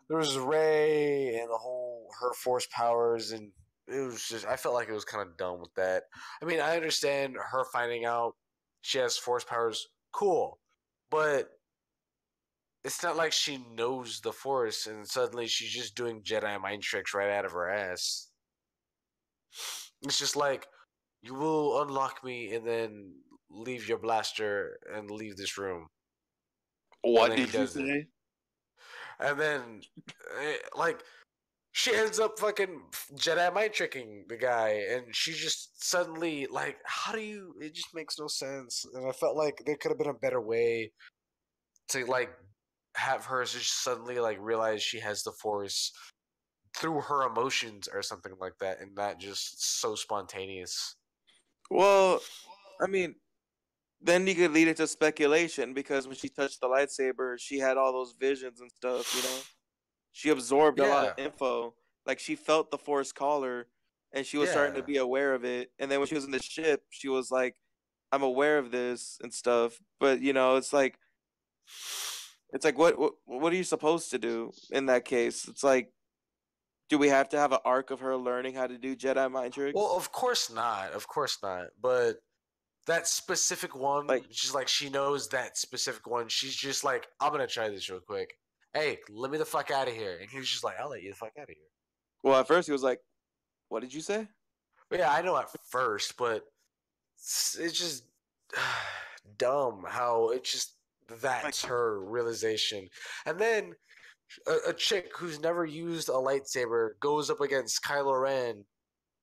[SPEAKER 2] there was Ray and the whole her force powers, and it was just I felt like it was kind of dumb with that. I mean, I understand her finding out she has force powers, cool, but it's not like she knows the force and suddenly she's just doing Jedi mind tricks right out of her ass. It's just like you will unlock me and then leave your blaster and leave this room.
[SPEAKER 1] What
[SPEAKER 2] And then he
[SPEAKER 1] did you
[SPEAKER 2] does it.
[SPEAKER 1] say?
[SPEAKER 2] And then, like, she ends up fucking Jedi mind tricking the guy, and she just suddenly, like, how do you? It just makes no sense. And I felt like there could have been a better way to, like, have her just suddenly, like, realize she has the Force through her emotions or something like that, and not just so spontaneous.
[SPEAKER 1] Well, I mean, then you could lead it to speculation because when she touched the lightsaber, she had all those visions and stuff, She absorbed a lot of
[SPEAKER 2] Yeah,
[SPEAKER 1] info. Like she felt the force call her and she was starting to
[SPEAKER 2] yeah.
[SPEAKER 1] be aware of it. And then when she was in the ship, she was like, I'm aware of this and stuff. But it's like what are you supposed to do in that case? It's like, do we have to have an arc of her learning how to do Jedi mind
[SPEAKER 2] Well,
[SPEAKER 1] tricks?
[SPEAKER 2] of course not. Of course not. But that specific one,
[SPEAKER 1] Like,
[SPEAKER 2] she's like, she knows that specific one. She's just like, I'm gonna try this real quick. Hey, let me the fuck out of here. And he was just like, I'll let you the fuck out of here.
[SPEAKER 1] well, at first he was like, what did you say?
[SPEAKER 2] But yeah, I know at first, but it's just dumb how it just
[SPEAKER 1] Like,
[SPEAKER 2] that's her realization. And then a chick who's never used a lightsaber goes up against Kylo Ren,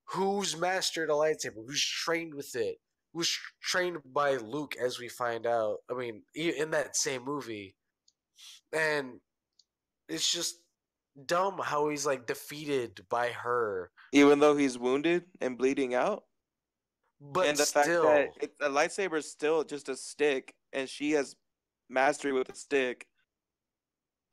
[SPEAKER 2] who's mastered a lightsaber, who's trained with it, who's trained by Luke, as we find out. I mean, in that same movie, and it's just dumb how he's like defeated by her.
[SPEAKER 1] even though he's wounded and bleeding out?
[SPEAKER 2] But
[SPEAKER 1] And the fact that
[SPEAKER 2] still,
[SPEAKER 1] a lightsaber is still just a stick, and she has mastery with the stick,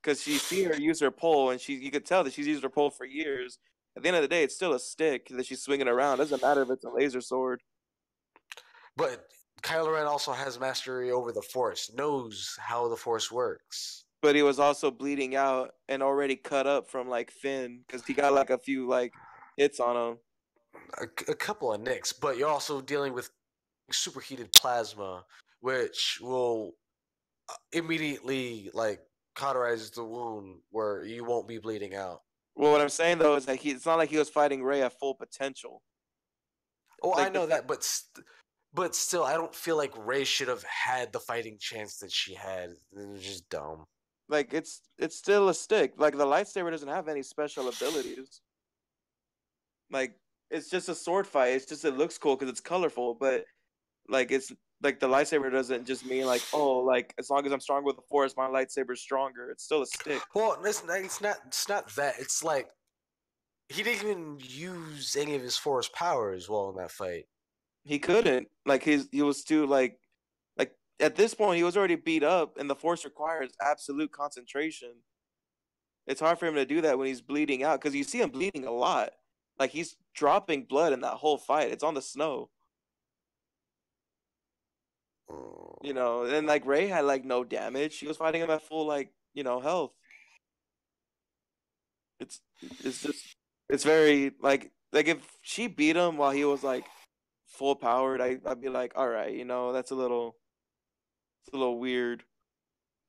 [SPEAKER 1] because you see her use her pole, and you could tell that she's used her pole for years. At the end of the day, it's still a stick that she's swinging around. Doesn't matter if it's a laser sword.
[SPEAKER 2] but Kylo Ren also has mastery over the Force, knows how the Force works.
[SPEAKER 1] But he was also bleeding out and already cut up from like Finn, because he got like a few like hits on him.
[SPEAKER 2] A couple of nicks, but you're also dealing with superheated plasma, which will immediately like cauterize the wound where you won't be bleeding out.
[SPEAKER 1] Well, what I'm saying though is that it's not like he was fighting Rey at full potential.
[SPEAKER 2] Oh, I
[SPEAKER 1] Like
[SPEAKER 2] know that, but still, I don't feel like Ray should have had the fighting chance that she had. It was just dumb.
[SPEAKER 1] like it's still a stick. Like the lightsaber doesn't have any special abilities. Like it's just a sword fight. It's just it looks cool because it's colorful, but like it's like the lightsaber doesn't just mean like, oh, like as long as I'm strong with the force, my lightsaber's stronger. It's still a stick.
[SPEAKER 2] Well, it's not that. It's like he didn't even use any of his force powers while in that fight.
[SPEAKER 1] He couldn't. Like he was too like at this point he was already beat up, and the force requires absolute concentration. It's hard for him to do that when he's bleeding out because you see him bleeding a lot. Like he's dropping blood in that whole fight. It's on the snow. And like Ray had like no damage. She was fighting him at full like health. It's it's just it's very like if she beat him while he was like full powered, I'd be like, all right, that's a little It's a little weird.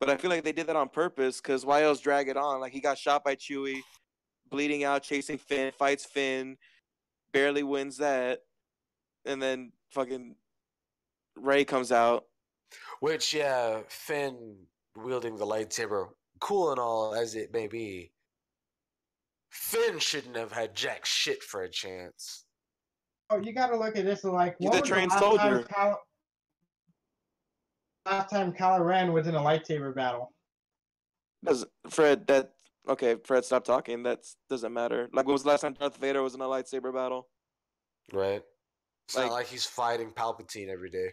[SPEAKER 1] But I feel like they did that on purpose because why else drag it on? Like he got shot by Chewie, bleeding out, chasing Finn, fights Finn, barely wins that, and then fucking Ray comes out.
[SPEAKER 2] Which, yeah, Finn wielding the lightsaber, cool and all as it may be, Finn shouldn't have had jack shit for a chance.
[SPEAKER 4] Oh, you got to look at this like,
[SPEAKER 1] He's
[SPEAKER 4] when
[SPEAKER 1] a
[SPEAKER 4] was the
[SPEAKER 1] trained
[SPEAKER 4] last
[SPEAKER 1] soldier.
[SPEAKER 4] time Kylo Ren was in a lightsaber battle?
[SPEAKER 1] Fred, Fred, stop talking. That doesn't matter. Like, when was the last time Darth Vader was in a lightsaber battle?
[SPEAKER 2] Right? It's
[SPEAKER 1] Like,
[SPEAKER 2] not like he's fighting Palpatine every day.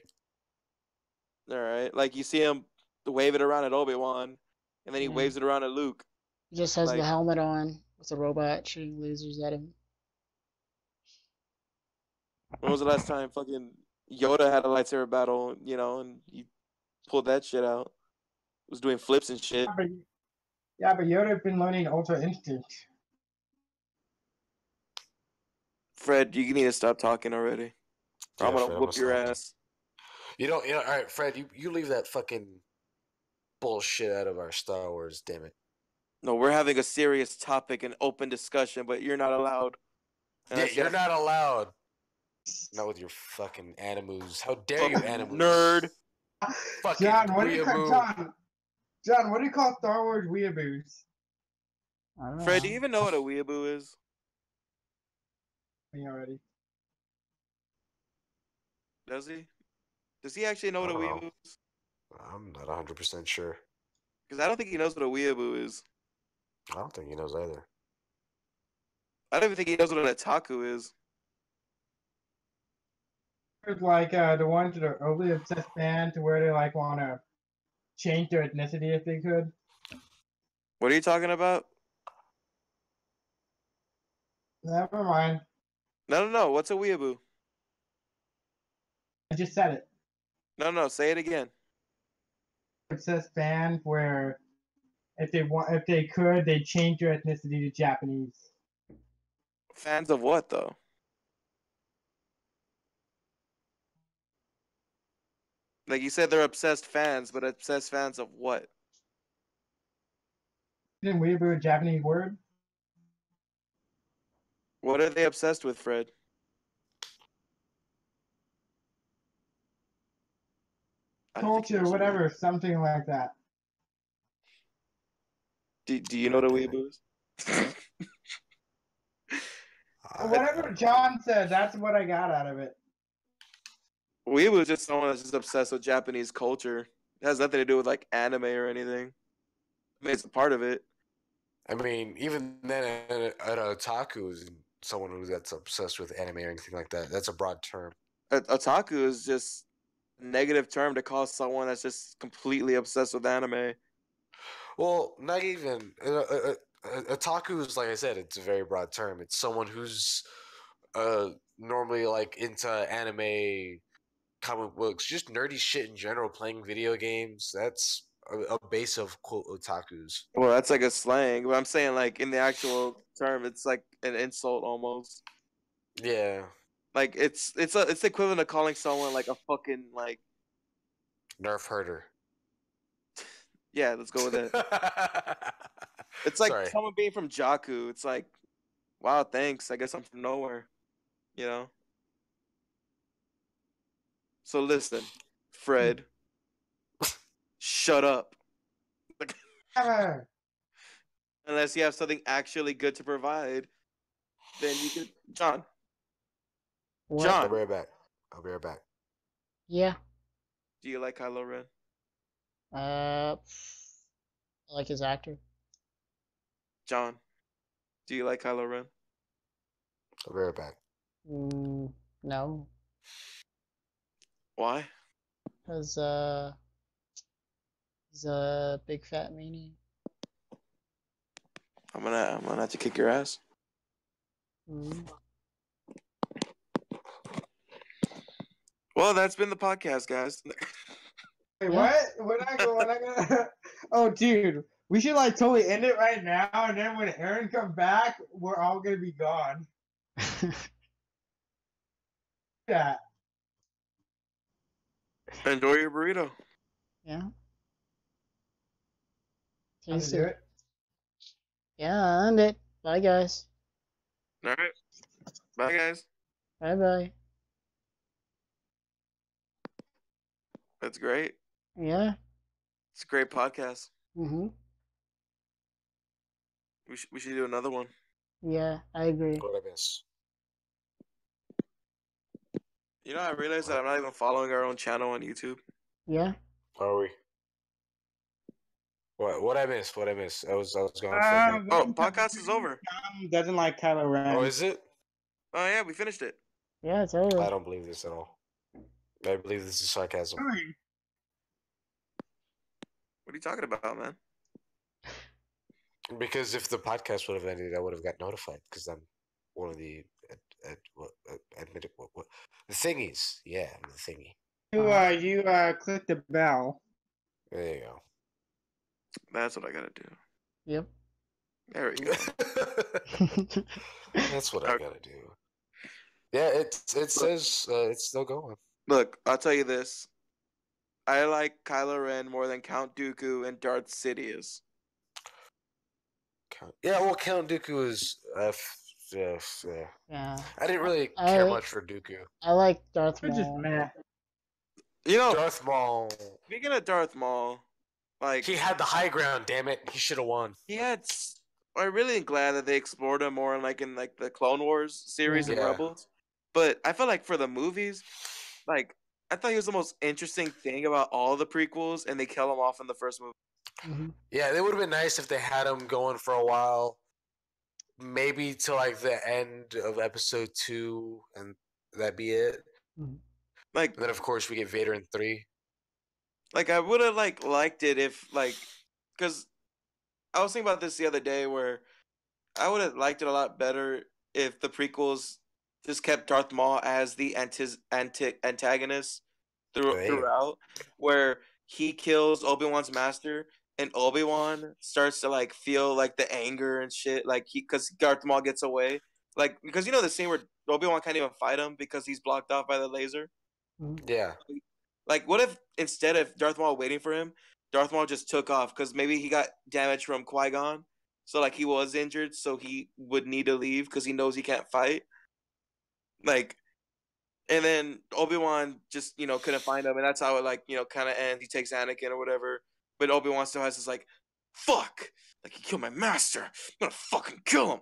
[SPEAKER 1] all right. Like, you see him wave it around at Obi-Wan, and then he
[SPEAKER 3] Yeah.
[SPEAKER 1] waves it around at Luke.
[SPEAKER 3] He just has the
[SPEAKER 1] Like-
[SPEAKER 3] helmet on with a robot shooting lasers at him.
[SPEAKER 1] When was the last time fucking Yoda had a lightsaber battle, and he pulled that shit out? Was doing flips and shit.
[SPEAKER 4] Yeah, but Yoda's been learning Ultra Instinct.
[SPEAKER 1] Fred, you need to stop talking already. Or I'm
[SPEAKER 2] Yeah,
[SPEAKER 1] gonna
[SPEAKER 2] Fred,
[SPEAKER 1] whoop your
[SPEAKER 2] stop.
[SPEAKER 1] ass.
[SPEAKER 2] All right, Fred, you leave that fucking bullshit out of our Star Wars, damn it.
[SPEAKER 1] No, we're having a serious topic and open discussion, but you're not allowed. And
[SPEAKER 2] Yeah,
[SPEAKER 1] that's
[SPEAKER 2] you're
[SPEAKER 1] just
[SPEAKER 2] not allowed. Not with your fucking animus. How dare you,
[SPEAKER 1] fucking
[SPEAKER 2] animus?
[SPEAKER 1] nerd.
[SPEAKER 2] Fucking
[SPEAKER 4] John, what do you call
[SPEAKER 2] weeaboo.
[SPEAKER 4] John? What do you call Star Wars weeaboos?
[SPEAKER 3] I don't
[SPEAKER 1] Fred,
[SPEAKER 3] know.
[SPEAKER 1] do you even know what a weeaboo is?
[SPEAKER 4] Me already.
[SPEAKER 1] Does he? Does he actually know what a
[SPEAKER 2] I don't know.
[SPEAKER 1] weeaboo is?
[SPEAKER 2] I'm not 100% sure.
[SPEAKER 1] Because I don't think he knows what a weeaboo is.
[SPEAKER 2] I don't think he knows either.
[SPEAKER 1] I don't even think he knows what an otaku is.
[SPEAKER 4] It's like the ones that are overly obsessed fans to where they like want to change their ethnicity if they could.
[SPEAKER 1] What are you talking about?
[SPEAKER 4] Never mind.
[SPEAKER 1] No. What's a weeaboo?
[SPEAKER 4] I just said it.
[SPEAKER 1] No. Say it again.
[SPEAKER 4] Obsessed fans where if they could, they change their ethnicity to Japanese.
[SPEAKER 1] Fans of what, though? Like you said, they're obsessed fans, but obsessed fans of what?
[SPEAKER 4] Isn't weeaboo a Japanese word?
[SPEAKER 1] What are they obsessed with, Fred? I don't think he
[SPEAKER 4] Culture,
[SPEAKER 1] knows what a
[SPEAKER 4] whatever, something like that.
[SPEAKER 1] Do you know what a weeaboo is?
[SPEAKER 4] Whatever John said, that's what I got out of it.
[SPEAKER 1] Weeaboo is just someone that's just obsessed with Japanese culture. It has nothing to do with like anime or anything. I mean, it's a part of it.
[SPEAKER 2] I mean, even then, an otaku is someone that's obsessed with anime or anything like that. That's a broad term.
[SPEAKER 1] Otaku is just a negative term to call someone that's just completely obsessed with anime.
[SPEAKER 2] Well, not even otaku is, like I said, it's a very broad term. It's someone who's normally like into anime, comic books, just nerdy shit in general, playing video games. That's a base of quote otakus.
[SPEAKER 1] Well, that's like a slang, but I'm saying like in the actual term, it's like an insult almost.
[SPEAKER 2] Yeah,
[SPEAKER 1] Like it's the equivalent of calling someone like a fucking like
[SPEAKER 2] nerf herder.
[SPEAKER 1] yeah, let's go with it. It's like
[SPEAKER 2] Sorry.
[SPEAKER 1] someone being from Jakku. It's like, wow, thanks. I guess I'm from nowhere. You know? So listen, Fred, shut up.
[SPEAKER 4] Never.
[SPEAKER 1] Unless you have something actually good to provide, then you can. John.
[SPEAKER 3] What?
[SPEAKER 1] John.
[SPEAKER 2] I'll be right back. I'll be right back.
[SPEAKER 3] Yeah.
[SPEAKER 1] Do you like Kylo Ren?
[SPEAKER 3] I like his actor.
[SPEAKER 1] John. Do you like Kylo Ren?
[SPEAKER 2] I'll be right back.
[SPEAKER 3] No.
[SPEAKER 1] Why?
[SPEAKER 3] Because he's a big fat meanie.
[SPEAKER 1] I'm gonna have to kick your ass.
[SPEAKER 3] Mm.
[SPEAKER 1] Well, that's been the podcast, guys.
[SPEAKER 4] Wait,
[SPEAKER 3] Yeah.
[SPEAKER 4] what? We're not gonna. Oh, dude, we should like totally end it right now, and then when Aaron comes back, we're all gonna be gone. Yeah.
[SPEAKER 1] Enjoy your burrito.
[SPEAKER 3] Yeah.
[SPEAKER 4] Time to
[SPEAKER 3] Tasty.
[SPEAKER 4] do it.
[SPEAKER 3] Yeah, and it. Bye, guys.
[SPEAKER 1] All right. Bye, guys.
[SPEAKER 3] Bye bye.
[SPEAKER 1] That's great.
[SPEAKER 3] Yeah.
[SPEAKER 1] It's a great podcast.
[SPEAKER 3] Mm-hmm.
[SPEAKER 1] We should do another one.
[SPEAKER 3] Yeah, I agree.
[SPEAKER 2] What I miss?
[SPEAKER 1] You know, I realized that I'm not even following our own channel on YouTube.
[SPEAKER 3] Yeah.
[SPEAKER 2] Are we? What I miss? What I miss? I was gone for a minute.
[SPEAKER 1] Oh,
[SPEAKER 4] One
[SPEAKER 1] podcast is over.
[SPEAKER 4] doesn't like Kylo Ren.
[SPEAKER 2] Oh, is it?
[SPEAKER 1] Oh yeah, we finished it.
[SPEAKER 3] Yeah, it's over.
[SPEAKER 2] I don't believe this at all. I believe this is sarcasm.
[SPEAKER 4] Fine.
[SPEAKER 1] What are you talking about, man?
[SPEAKER 2] Because if the podcast would have ended, I would have got notified because I'm one of the admitted what the thingies. Yeah, I'm the thingy.
[SPEAKER 4] You click the bell.
[SPEAKER 2] There you go.
[SPEAKER 1] That's what I gotta do.
[SPEAKER 3] Yep.
[SPEAKER 1] There we go.
[SPEAKER 2] That's what I gotta do. Yeah, it says it's still going.
[SPEAKER 1] Look, I'll tell you this. I like Kylo Ren more than Count Dooku and Darth Sidious.
[SPEAKER 2] Yeah, well, Count Dooku is.
[SPEAKER 3] Yeah.
[SPEAKER 2] I didn't really care
[SPEAKER 3] I-
[SPEAKER 2] much for Dooku.
[SPEAKER 3] I like Darth
[SPEAKER 4] It's just
[SPEAKER 3] Maul.
[SPEAKER 4] meh.
[SPEAKER 1] You know,
[SPEAKER 2] Darth Maul.
[SPEAKER 1] speaking of Darth Maul, like
[SPEAKER 2] He had the high ground. Damn it, he should have won.
[SPEAKER 1] he had. I'm really glad that they explored him more in the Clone Wars series and
[SPEAKER 2] Yeah.
[SPEAKER 1] Rebels. But I feel like for the movies, like I thought he was the most interesting thing about all the prequels, and they kill him off in the first movie.
[SPEAKER 3] Mm-hmm.
[SPEAKER 2] Yeah, it would have been nice if they had him going for a while, maybe to like the end of episode 2, and that'd be it.
[SPEAKER 1] Like,
[SPEAKER 2] And then of course we get Vader in 3.
[SPEAKER 1] like I would have liked it if because I was thinking about this the other day where I would have liked it a lot better if the prequels just kept Darth Maul as the antagonist
[SPEAKER 2] There you go.
[SPEAKER 1] throughout, where he kills Obi-Wan's master and Obi-Wan starts to feel the anger and shit, because Darth Maul gets away, because you know the scene where Obi-Wan can't even fight him because he's blocked off by the laser.
[SPEAKER 2] Yeah.
[SPEAKER 1] What if instead of Darth Maul waiting for him, Darth Maul just took off because maybe he got damage from Qui-Gon, so he was injured, so he would need to leave because he knows he can't fight. And then Obi-Wan just couldn't find him, and that's how it kind of ends. He takes Anakin or whatever, but Obi-Wan still has this fuck, he killed my master, I'm gonna fucking kill him,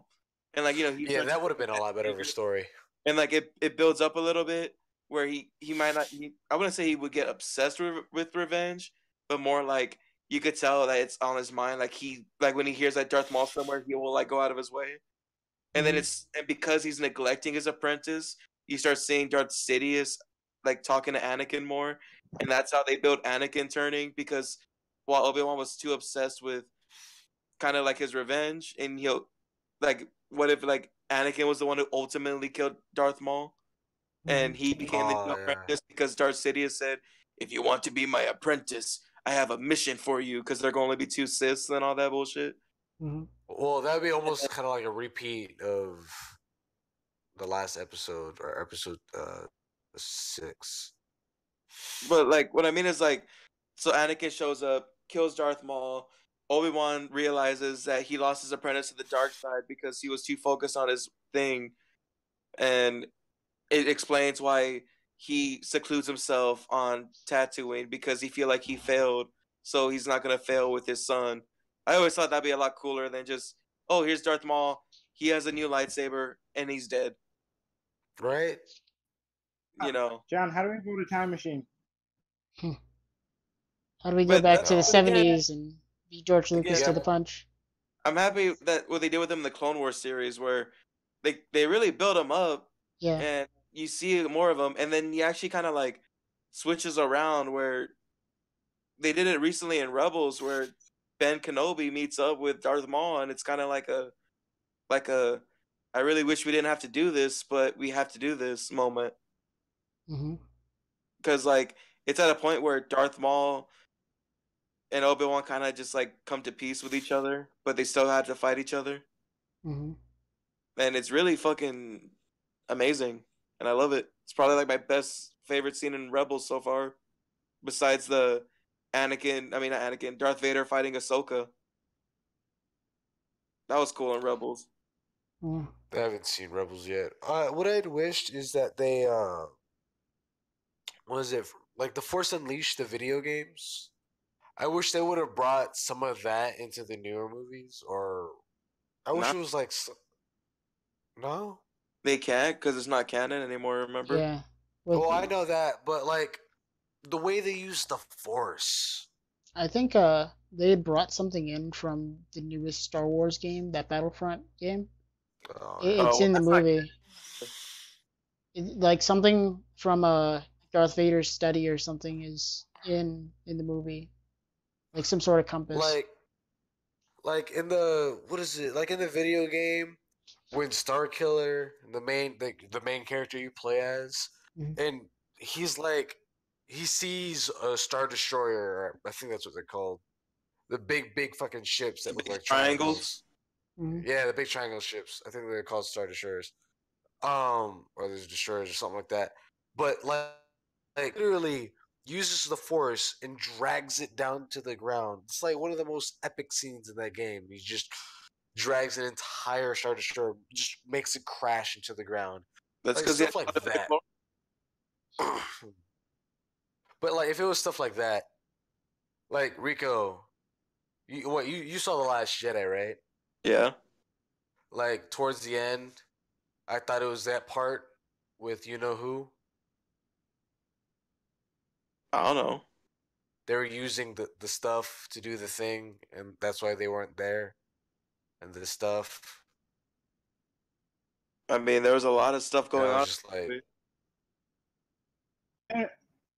[SPEAKER 1] and
[SPEAKER 2] Yeah, that would have been a lot better of a story.
[SPEAKER 1] and it builds up a little bit where he might not. I wouldn't say he would get obsessed with revenge, but more you could tell that it's on his mind. When he hears that Darth Maul's somewhere, he will go out of his way. And then and because he's neglecting his apprentice, you start seeing Darth Sidious talking to Anakin more, and that's how they built Anakin turning. Because while Obi-Wan was too obsessed with kind of his revenge, and what if Anakin was the one who ultimately killed Darth Maul? And he became the new apprentice because Darth Sidious said, "If you want to be my apprentice, I have a mission for you." Because there can only be 2 Siths and all that bullshit.
[SPEAKER 3] Mm-hmm.
[SPEAKER 2] Well, that would be almost kind of like a repeat of the last episode, or episode 6.
[SPEAKER 1] But what I mean is so Anakin shows up, kills Darth Maul. Obi-Wan realizes that he lost his apprentice to the dark side because he was too focused on his thing, and it explains why he secludes himself on Tatooine, because he feel like he failed, so he's not gonna fail with his son. I always thought that'd be a lot cooler than just, oh, here's Darth Maul, he has a new lightsaber, and he's dead.
[SPEAKER 2] Right?
[SPEAKER 4] John, how do we build a time machine?
[SPEAKER 3] How do we go
[SPEAKER 1] But
[SPEAKER 3] back to the
[SPEAKER 1] again-
[SPEAKER 3] 70s and beat George Lucas
[SPEAKER 1] Again-
[SPEAKER 3] to the punch?
[SPEAKER 1] I'm happy that what they did with him in the Clone Wars series, where they really build him up,
[SPEAKER 3] Yeah.
[SPEAKER 1] and you see more of him, and then he actually kind of switches around, where they did it recently in Rebels, where Ben Kenobi meets up with Darth Maul, and it's kind of like a I really wish we didn't have to do this, but we have to do this moment.
[SPEAKER 3] Mm-hmm.
[SPEAKER 1] Because it's at a point where Darth Maul and Obi-Wan kind of just come to peace with each other, but they still have to fight each other.
[SPEAKER 3] Mm-hmm.
[SPEAKER 1] And it's really fucking amazing, and I love it. It's probably my best favorite scene in Rebels so far, besides the Anakin. I mean, not Anakin. Darth Vader fighting Ahsoka. That was cool in Rebels.
[SPEAKER 3] Mm.
[SPEAKER 2] I haven't seen Rebels yet. What I'd wished is that they what is it, like the Force Unleashed, the video games. I wish they would have brought some of that into the newer movies, or I wish
[SPEAKER 1] Not
[SPEAKER 2] it was like no.
[SPEAKER 1] they can't because it's not canon anymore. Remember?
[SPEAKER 3] Yeah. With
[SPEAKER 2] Well, I know that, but like the way they use the Force.
[SPEAKER 3] I think they had brought something in from the newest Star Wars game, that Battlefront game.
[SPEAKER 2] Oh
[SPEAKER 1] Oh,
[SPEAKER 3] It's
[SPEAKER 1] well,
[SPEAKER 3] in the
[SPEAKER 1] that's not.
[SPEAKER 3] movie. Like something from Darth Vader's study or something is in the movie. Like some sort of
[SPEAKER 2] yeah.
[SPEAKER 3] compass.
[SPEAKER 2] Like in the what is it? Like in the video game when Star Killer, the main character you play as,
[SPEAKER 3] Mhm.
[SPEAKER 2] and he's like he sees a Star Destroyer. I think that's what they're called. The big fucking ships
[SPEAKER 1] The
[SPEAKER 2] that look
[SPEAKER 1] big
[SPEAKER 2] like
[SPEAKER 1] triangles.
[SPEAKER 2] triangles.
[SPEAKER 3] Mhm.
[SPEAKER 2] Yeah, the big triangle ships. I think they're called Star Destroyers. Or there's destroyers or something like that. But like literally uses the Force and drags it down to the ground. It's like one of the most epic scenes in that game. He just drags an entire Star Destroyer, just makes it crash into the ground.
[SPEAKER 1] That's
[SPEAKER 2] Like
[SPEAKER 1] because they
[SPEAKER 2] stuff like
[SPEAKER 1] have a big
[SPEAKER 2] that. But like if it was stuff like that, like Rico, you saw the Last Jedi, right?
[SPEAKER 1] Yeah,
[SPEAKER 2] Like towards the end, I thought it was that part with you know who.
[SPEAKER 1] I don't know.
[SPEAKER 2] They were using the stuff to do the thing, and that's why they weren't there. And the stuff,
[SPEAKER 1] I mean, there was a lot of stuff
[SPEAKER 2] and
[SPEAKER 1] going
[SPEAKER 2] I was
[SPEAKER 1] on.
[SPEAKER 2] just like,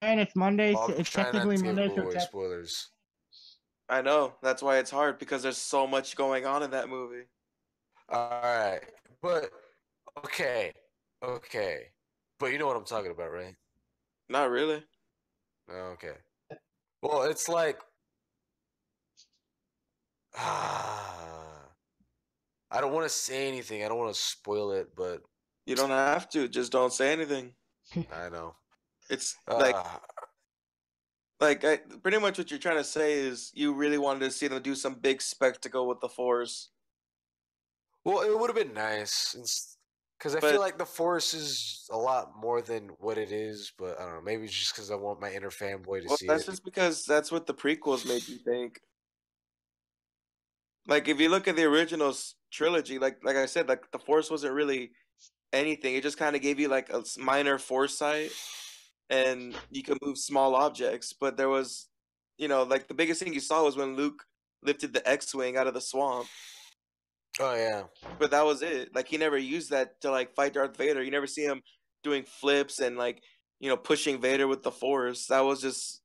[SPEAKER 4] And it's Monday.
[SPEAKER 2] well,
[SPEAKER 4] So
[SPEAKER 2] I'm
[SPEAKER 4] it's
[SPEAKER 2] trying not
[SPEAKER 4] technically
[SPEAKER 2] to give
[SPEAKER 4] Monday, so
[SPEAKER 2] away spoilers.
[SPEAKER 1] I know. That's why it's hard because there's so much going on in that movie.
[SPEAKER 2] All right, but okay, okay, but you know what I'm talking about, right?
[SPEAKER 1] Not really.
[SPEAKER 2] Okay. Well, it's like, I don't want to say anything. I don't want to spoil it, but
[SPEAKER 1] You don't have to. Just don't say anything.
[SPEAKER 2] I know.
[SPEAKER 1] It's
[SPEAKER 2] Uh,
[SPEAKER 1] pretty much what you're trying to say is you really wanted to see them do some big spectacle with the Force,
[SPEAKER 2] well, it would have been nice, because I feel
[SPEAKER 1] but
[SPEAKER 2] like the Force is a lot more than what it is. But I don't know. Maybe it's just because I want my inner fanboy to
[SPEAKER 1] well,
[SPEAKER 2] see
[SPEAKER 1] that's
[SPEAKER 2] it.
[SPEAKER 1] just because that's what the prequels made you think. Like if you look at the original trilogy, like I said, like the Force wasn't really anything. It just kind of gave you like a minor foresight, and you could move small objects. But there was, like the biggest thing you saw was when Luke lifted the X-wing out of the swamp.
[SPEAKER 2] Oh yeah.
[SPEAKER 1] But that was it. Like he never used that to like fight Darth Vader. You never see him doing flips and like pushing Vader with the Force. That was just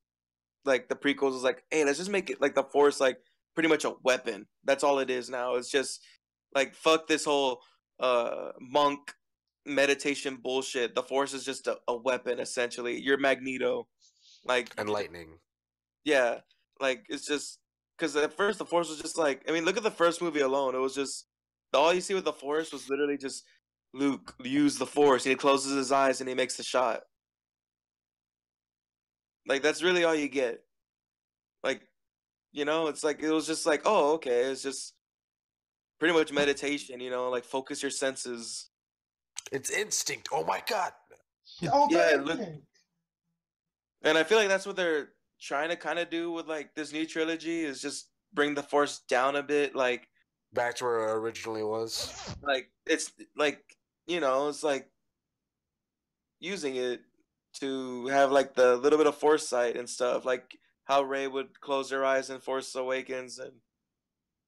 [SPEAKER 1] like the prequels was like, hey, let's just make it like the Force like pretty much a weapon. That's all it is now. It's just like fuck this whole monk meditation bullshit. The Force is just a weapon essentially. You're Magneto. Like
[SPEAKER 2] And lightning.
[SPEAKER 1] yeah, like it's just because at first the Force was just like, I mean, look at the first movie alone. It was just all you see with the Force was literally just Luke use the Force, and he closes his eyes and he makes the shot. Like that's really all you get. Like it's like it was just like, oh, okay, it's just pretty much meditation. Like focus your senses.
[SPEAKER 2] It's instinct. Oh my god.
[SPEAKER 1] Yeah, look, and I feel like that's what they're trying to kind of do with like this new trilogy is just bring the Force down a bit.
[SPEAKER 2] Back to where it originally was.
[SPEAKER 1] It's like it's like using it to have like the little bit of foresight and stuff, like how Ray would close her eyes in Force Awakens, and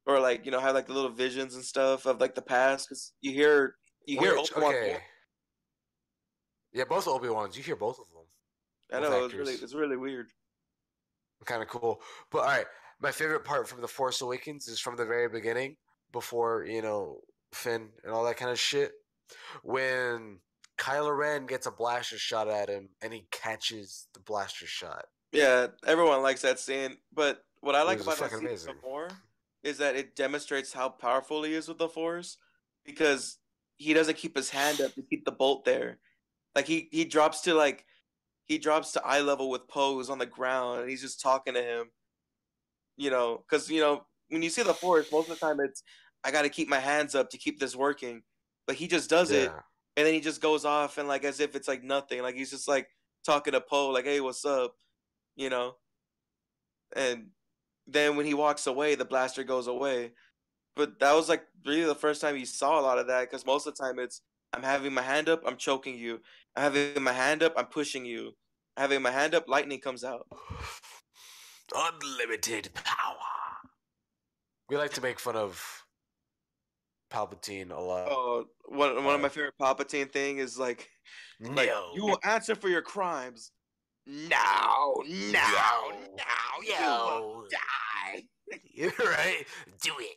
[SPEAKER 1] or like have like the little visions and stuff of like the past, because you hear
[SPEAKER 2] Which
[SPEAKER 1] Obi-Wan.
[SPEAKER 2] okay. Yeah, both Obi-Wans. You hear both of them.
[SPEAKER 1] I
[SPEAKER 2] Both
[SPEAKER 1] know
[SPEAKER 2] actors.
[SPEAKER 1] it's really weird.
[SPEAKER 2] Kind of cool. But all right, my favorite part from The Force Awakens is from the very beginning, before Finn and all that kind of shit. When Kylo Ren gets a blaster shot at him, and he catches the blaster shot.
[SPEAKER 1] Yeah, everyone likes that scene, but what I
[SPEAKER 2] It
[SPEAKER 1] like
[SPEAKER 2] was
[SPEAKER 1] about that
[SPEAKER 2] fucking
[SPEAKER 1] scene
[SPEAKER 2] amazing.
[SPEAKER 1] even more is that it demonstrates how powerful he is with the Force, because he doesn't keep his hand up to keep the bolt there. Like he drops to like he drops to eye level with Poe, who's on the ground, and he's just talking to him. Because when you see the Force, most of the time it's I got to keep my hands up to keep this working, but he just does it,
[SPEAKER 2] Yeah.
[SPEAKER 1] and then he just goes off and like as if it's like nothing, like he's just like talking to Poe, like, "Hey, what's up?" You know, and then when he walks away, the blaster goes away. But that was like really the first time you saw a lot of that, because most of the time it's I'm having my hand up, I'm choking you. I'm having my hand up, I'm pushing you. I'm having my hand up, lightning comes out.
[SPEAKER 2] Unlimited power. We like to make fun of Palpatine a lot.
[SPEAKER 1] Oh, one of my favorite Palpatine thing is like
[SPEAKER 2] No.
[SPEAKER 1] you will answer for your crimes. No, you will die.
[SPEAKER 2] You're right. Do it.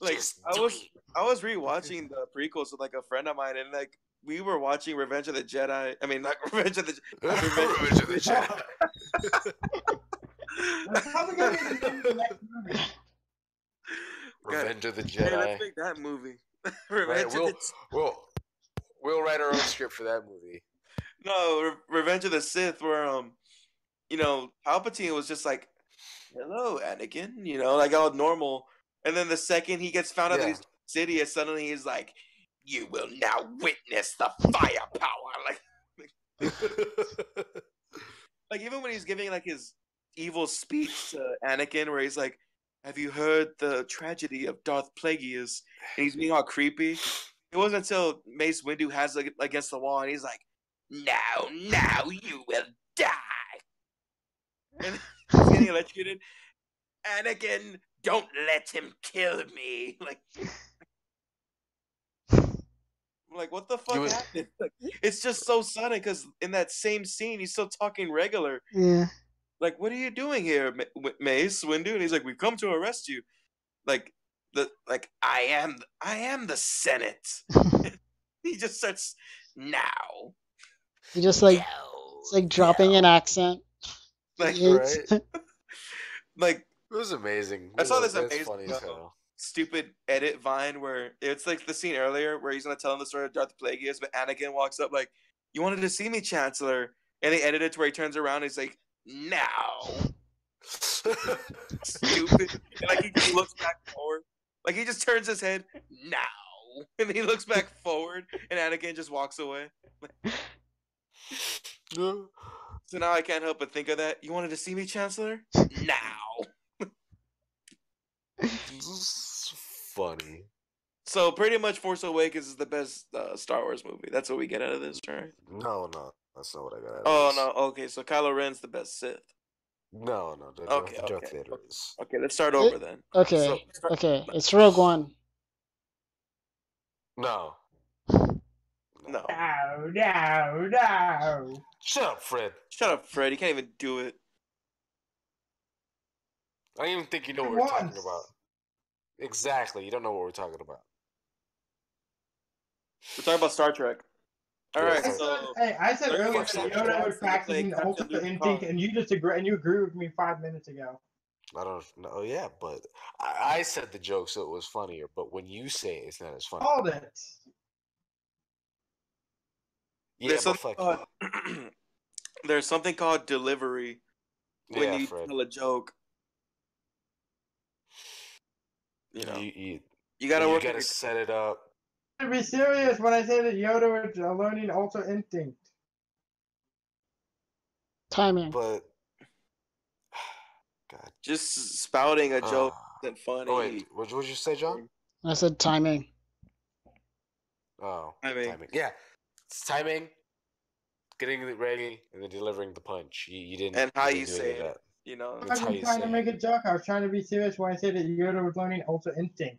[SPEAKER 1] Like
[SPEAKER 2] Just
[SPEAKER 1] I
[SPEAKER 2] do
[SPEAKER 1] was
[SPEAKER 2] it.
[SPEAKER 1] I was rewatching the prequels with like a friend of mine, and like we were watching Revenge of the Jedi. I mean, not Revenge of the
[SPEAKER 2] Revenge of the Jedi.
[SPEAKER 4] That's probably gonna be the name of the next movie.
[SPEAKER 2] Revenge of the
[SPEAKER 1] Hey,
[SPEAKER 2] Jedi.
[SPEAKER 1] let's make that movie.
[SPEAKER 2] Right,
[SPEAKER 1] Revenge of the
[SPEAKER 2] we'll write our own script for that movie.
[SPEAKER 1] No, Revenge of the Sith, where Palpatine was just like, "Hello, Anakin," like all normal, and then the second he gets found out that
[SPEAKER 2] Yeah.
[SPEAKER 1] he's Sidious, suddenly he's like, "You will now witness the firepower." Like even when he's giving like his evil speech to Anakin, where he's like, "Have you heard the tragedy of Darth Plagueis?" And he's being all creepy. It wasn't until Mace Windu has it against the wall, and he's like, "Now you will die," and he's getting electrocuted. Anakin, don't let him kill me. Like what the fuck happened? Like, it's just so sudden because in that same scene, he's still talking regular.
[SPEAKER 3] Yeah.
[SPEAKER 1] Like, what are you doing here, Mace Windu? And he's like, "We've come to arrest you." Like I am the Senate. He just starts now.
[SPEAKER 3] He just like it's like dropping an accent.
[SPEAKER 1] Like,
[SPEAKER 2] Right?
[SPEAKER 1] like
[SPEAKER 2] It was amazing.
[SPEAKER 1] I saw this
[SPEAKER 2] That's
[SPEAKER 1] amazing
[SPEAKER 2] funny as hell.
[SPEAKER 1] stupid edit Vine where it's like the scene earlier where he's gonna tell him the story of Darth Plagueis, but Anakin walks up like, "You wanted to see me, Chancellor," and they edit it to where he turns around and he's like, "Now." Stupid. And like he just looks back forward. Like he just turns his head now. And he looks back forward and Anakin just walks away. So now I can't help but think of that. You wanted to see me, Chancellor? Now.
[SPEAKER 2] Funny.
[SPEAKER 1] So pretty much Force Awakens is the best Star Wars movie. That's what we get out of this, right?
[SPEAKER 2] No, that's not what I got.
[SPEAKER 1] Oh no, okay, so Kylo Ren's the best Sith.
[SPEAKER 2] No, the
[SPEAKER 1] Okay,
[SPEAKER 2] Darth
[SPEAKER 1] okay.
[SPEAKER 2] Vader is.
[SPEAKER 1] Okay, let's start over then.
[SPEAKER 3] Okay.
[SPEAKER 1] So,
[SPEAKER 3] Okay. It's Rogue One.
[SPEAKER 2] No.
[SPEAKER 1] No.
[SPEAKER 4] No.
[SPEAKER 2] Shut up, Fred.
[SPEAKER 1] Shut up, Fred. You can't even do it.
[SPEAKER 2] I don't even think you know what we're talking about. Exactly. You don't know what we're talking about.
[SPEAKER 1] We're talking about Star Trek. All
[SPEAKER 2] Yeah,
[SPEAKER 1] right,
[SPEAKER 2] Fred.
[SPEAKER 1] so
[SPEAKER 4] I said earlier
[SPEAKER 2] Fuck
[SPEAKER 4] that
[SPEAKER 2] Star
[SPEAKER 4] Yoda
[SPEAKER 2] Trek.
[SPEAKER 4] was practicing
[SPEAKER 1] Captain
[SPEAKER 4] Ultra
[SPEAKER 1] Luke
[SPEAKER 4] Instinct,
[SPEAKER 1] Kong.
[SPEAKER 4] and you disagree, and you agree with me 5 minutes ago.
[SPEAKER 2] I don't know. Yeah, but I said the joke so it was funnier. But when you say it, it's not as funny.
[SPEAKER 4] Called it.
[SPEAKER 2] Yeah, but fuck you.
[SPEAKER 1] There's something called delivery when
[SPEAKER 2] Yeah,
[SPEAKER 1] you
[SPEAKER 2] Fred.
[SPEAKER 1] tell a joke. You gotta
[SPEAKER 2] you
[SPEAKER 1] work.
[SPEAKER 2] gotta set it up.
[SPEAKER 4] To be serious when I say that Yoda was learning Ultra Instinct.
[SPEAKER 3] Timing.
[SPEAKER 2] But God.
[SPEAKER 1] Just spouting a joke isn't funny.
[SPEAKER 2] Oh wait, what did you say, John?
[SPEAKER 3] I said timing.
[SPEAKER 2] Oh,
[SPEAKER 1] Timing.
[SPEAKER 2] timing. Yeah, it's timing. Getting it ready and then delivering the punch. You didn't.
[SPEAKER 1] And how
[SPEAKER 2] you
[SPEAKER 1] you
[SPEAKER 2] didn't do
[SPEAKER 1] say
[SPEAKER 2] any of
[SPEAKER 1] it.
[SPEAKER 4] I
[SPEAKER 2] That's how
[SPEAKER 4] wasn't
[SPEAKER 2] you
[SPEAKER 4] trying
[SPEAKER 2] say
[SPEAKER 4] to make
[SPEAKER 2] it.
[SPEAKER 4] a joke. I was trying to be serious when I said that Yoda was learning Ultra Instinct.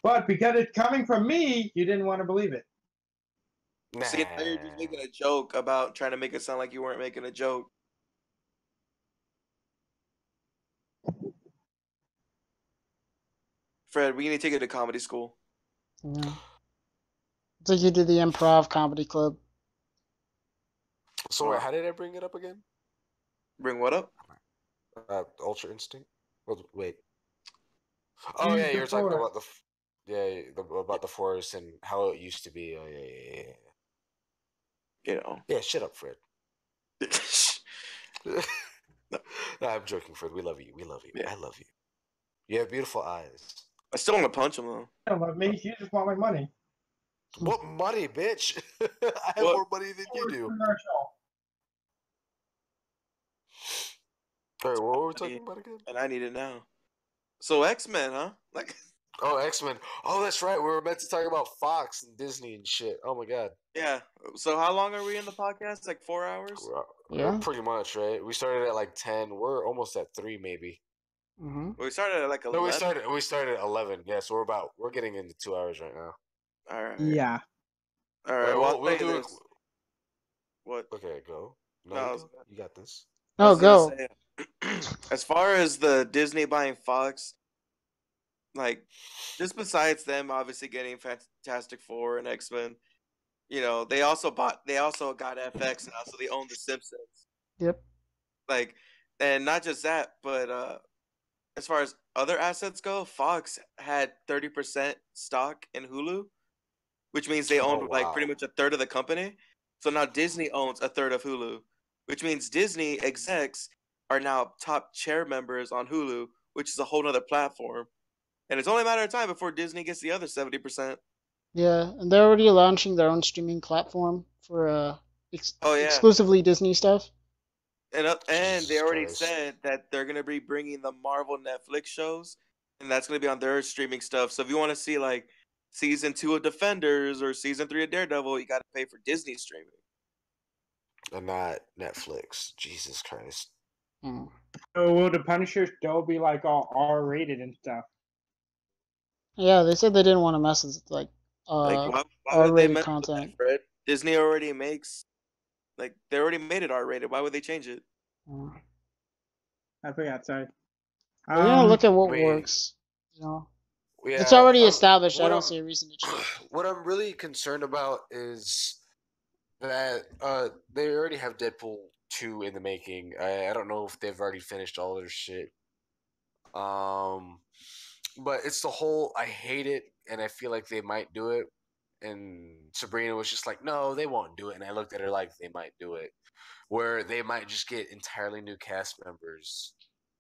[SPEAKER 4] But because it's coming from me, you didn't want to believe it.
[SPEAKER 2] Nah.
[SPEAKER 1] See, now you're just making a joke about trying to make it sound like you weren't making a joke. Fred, we need to take it to comedy school.
[SPEAKER 3] Yeah. It's like you did the improv comedy club.
[SPEAKER 2] So wait, how did I bring it up again?
[SPEAKER 1] Bring what up?
[SPEAKER 2] Ultra Instinct. Well, wait. Oh yeah, you were talking about about the forest and how it used to be. Oh yeah.
[SPEAKER 1] You know.
[SPEAKER 2] Yeah, shut up, Fred. No, I'm joking, Fred. We love you. We love you.
[SPEAKER 1] Yeah.
[SPEAKER 2] I love you. You have beautiful eyes.
[SPEAKER 1] I still want to punch him though.
[SPEAKER 4] I don't love me. You just want my money.
[SPEAKER 2] What money, bitch? I have
[SPEAKER 1] What?
[SPEAKER 2] more money than you do.
[SPEAKER 4] Commercial.
[SPEAKER 2] All right, what were we talking about again?
[SPEAKER 1] And I need it now. So X-Men, huh? Like,
[SPEAKER 2] Oh, X-Men. Oh, that's right. We were meant to talk about Fox and Disney and shit. Oh my god.
[SPEAKER 1] yeah. So how long are we in the podcast? Like 4 hours?
[SPEAKER 2] We're
[SPEAKER 3] Yeah.
[SPEAKER 2] pretty much, right? We started at like 10. We're almost at 3 maybe.
[SPEAKER 3] Mm-hmm.
[SPEAKER 1] We started at like 11.
[SPEAKER 2] No, we started at 11. Yeah, so we're getting into 2 hours right now.
[SPEAKER 1] All right.
[SPEAKER 4] Yeah.
[SPEAKER 1] All right. Well, I'll
[SPEAKER 2] we'll
[SPEAKER 1] say
[SPEAKER 2] do it.
[SPEAKER 1] this. What?
[SPEAKER 2] Okay, go. No,
[SPEAKER 1] No,
[SPEAKER 2] you
[SPEAKER 1] I was,
[SPEAKER 2] go. You got this.
[SPEAKER 1] I
[SPEAKER 3] No,
[SPEAKER 1] was gonna
[SPEAKER 3] go.
[SPEAKER 1] say, as far as the Disney buying Fox, like, just besides them obviously getting Fantastic Four and X-Men, they also got FX now, so they own The Simpsons.
[SPEAKER 3] Yep.
[SPEAKER 1] Like, and not just that, but as far as other assets go, Fox had 30% stock in Hulu, which means they owned like pretty
[SPEAKER 2] wow.
[SPEAKER 1] much a third of the company. So now Disney owns a third of Hulu, which means Disney execs are now top chair members on Hulu, which is a whole nother platform. And it's only a matter of time before Disney gets the other 70%.
[SPEAKER 3] Yeah, and they're already launching their own streaming platform for
[SPEAKER 1] Oh yeah,
[SPEAKER 3] exclusively Disney stuff.
[SPEAKER 1] and they
[SPEAKER 2] Jesus
[SPEAKER 1] already
[SPEAKER 2] Christ.
[SPEAKER 1] said that they're gonna be bringing the Marvel Netflix shows, and that's gonna be on their streaming stuff. So if you want to see like season 2 of Defenders or season 3 of Daredevil, you got to pay for Disney streaming.
[SPEAKER 2] And not Netflix. Jesus Christ.
[SPEAKER 3] Hmm.
[SPEAKER 4] So will the Punisher still be like all R-rated and stuff?
[SPEAKER 3] Yeah, they said they didn't want to mess with like
[SPEAKER 1] Like why would they
[SPEAKER 3] R-rated
[SPEAKER 1] mess with that,
[SPEAKER 3] content.
[SPEAKER 1] Fred? Disney already makes like they already made it R-rated. Why would they change it?
[SPEAKER 3] Hmm.
[SPEAKER 4] I forgot. Sorry.
[SPEAKER 3] They're gonna look at what
[SPEAKER 2] I mean,
[SPEAKER 3] works. You know, it's
[SPEAKER 2] yeah.
[SPEAKER 3] already established. I
[SPEAKER 2] What
[SPEAKER 3] don't
[SPEAKER 2] I'm
[SPEAKER 3] see a reason to change.
[SPEAKER 2] what I'm really concerned about is that they already have Deadpool 2 in the making. I don't know if they've already finished all their shit. But it's the whole I hate it and I feel like they might do it. And Sabrina was just like, no, they won't do it. And I looked at her like they might do it. Where they might just get entirely new cast members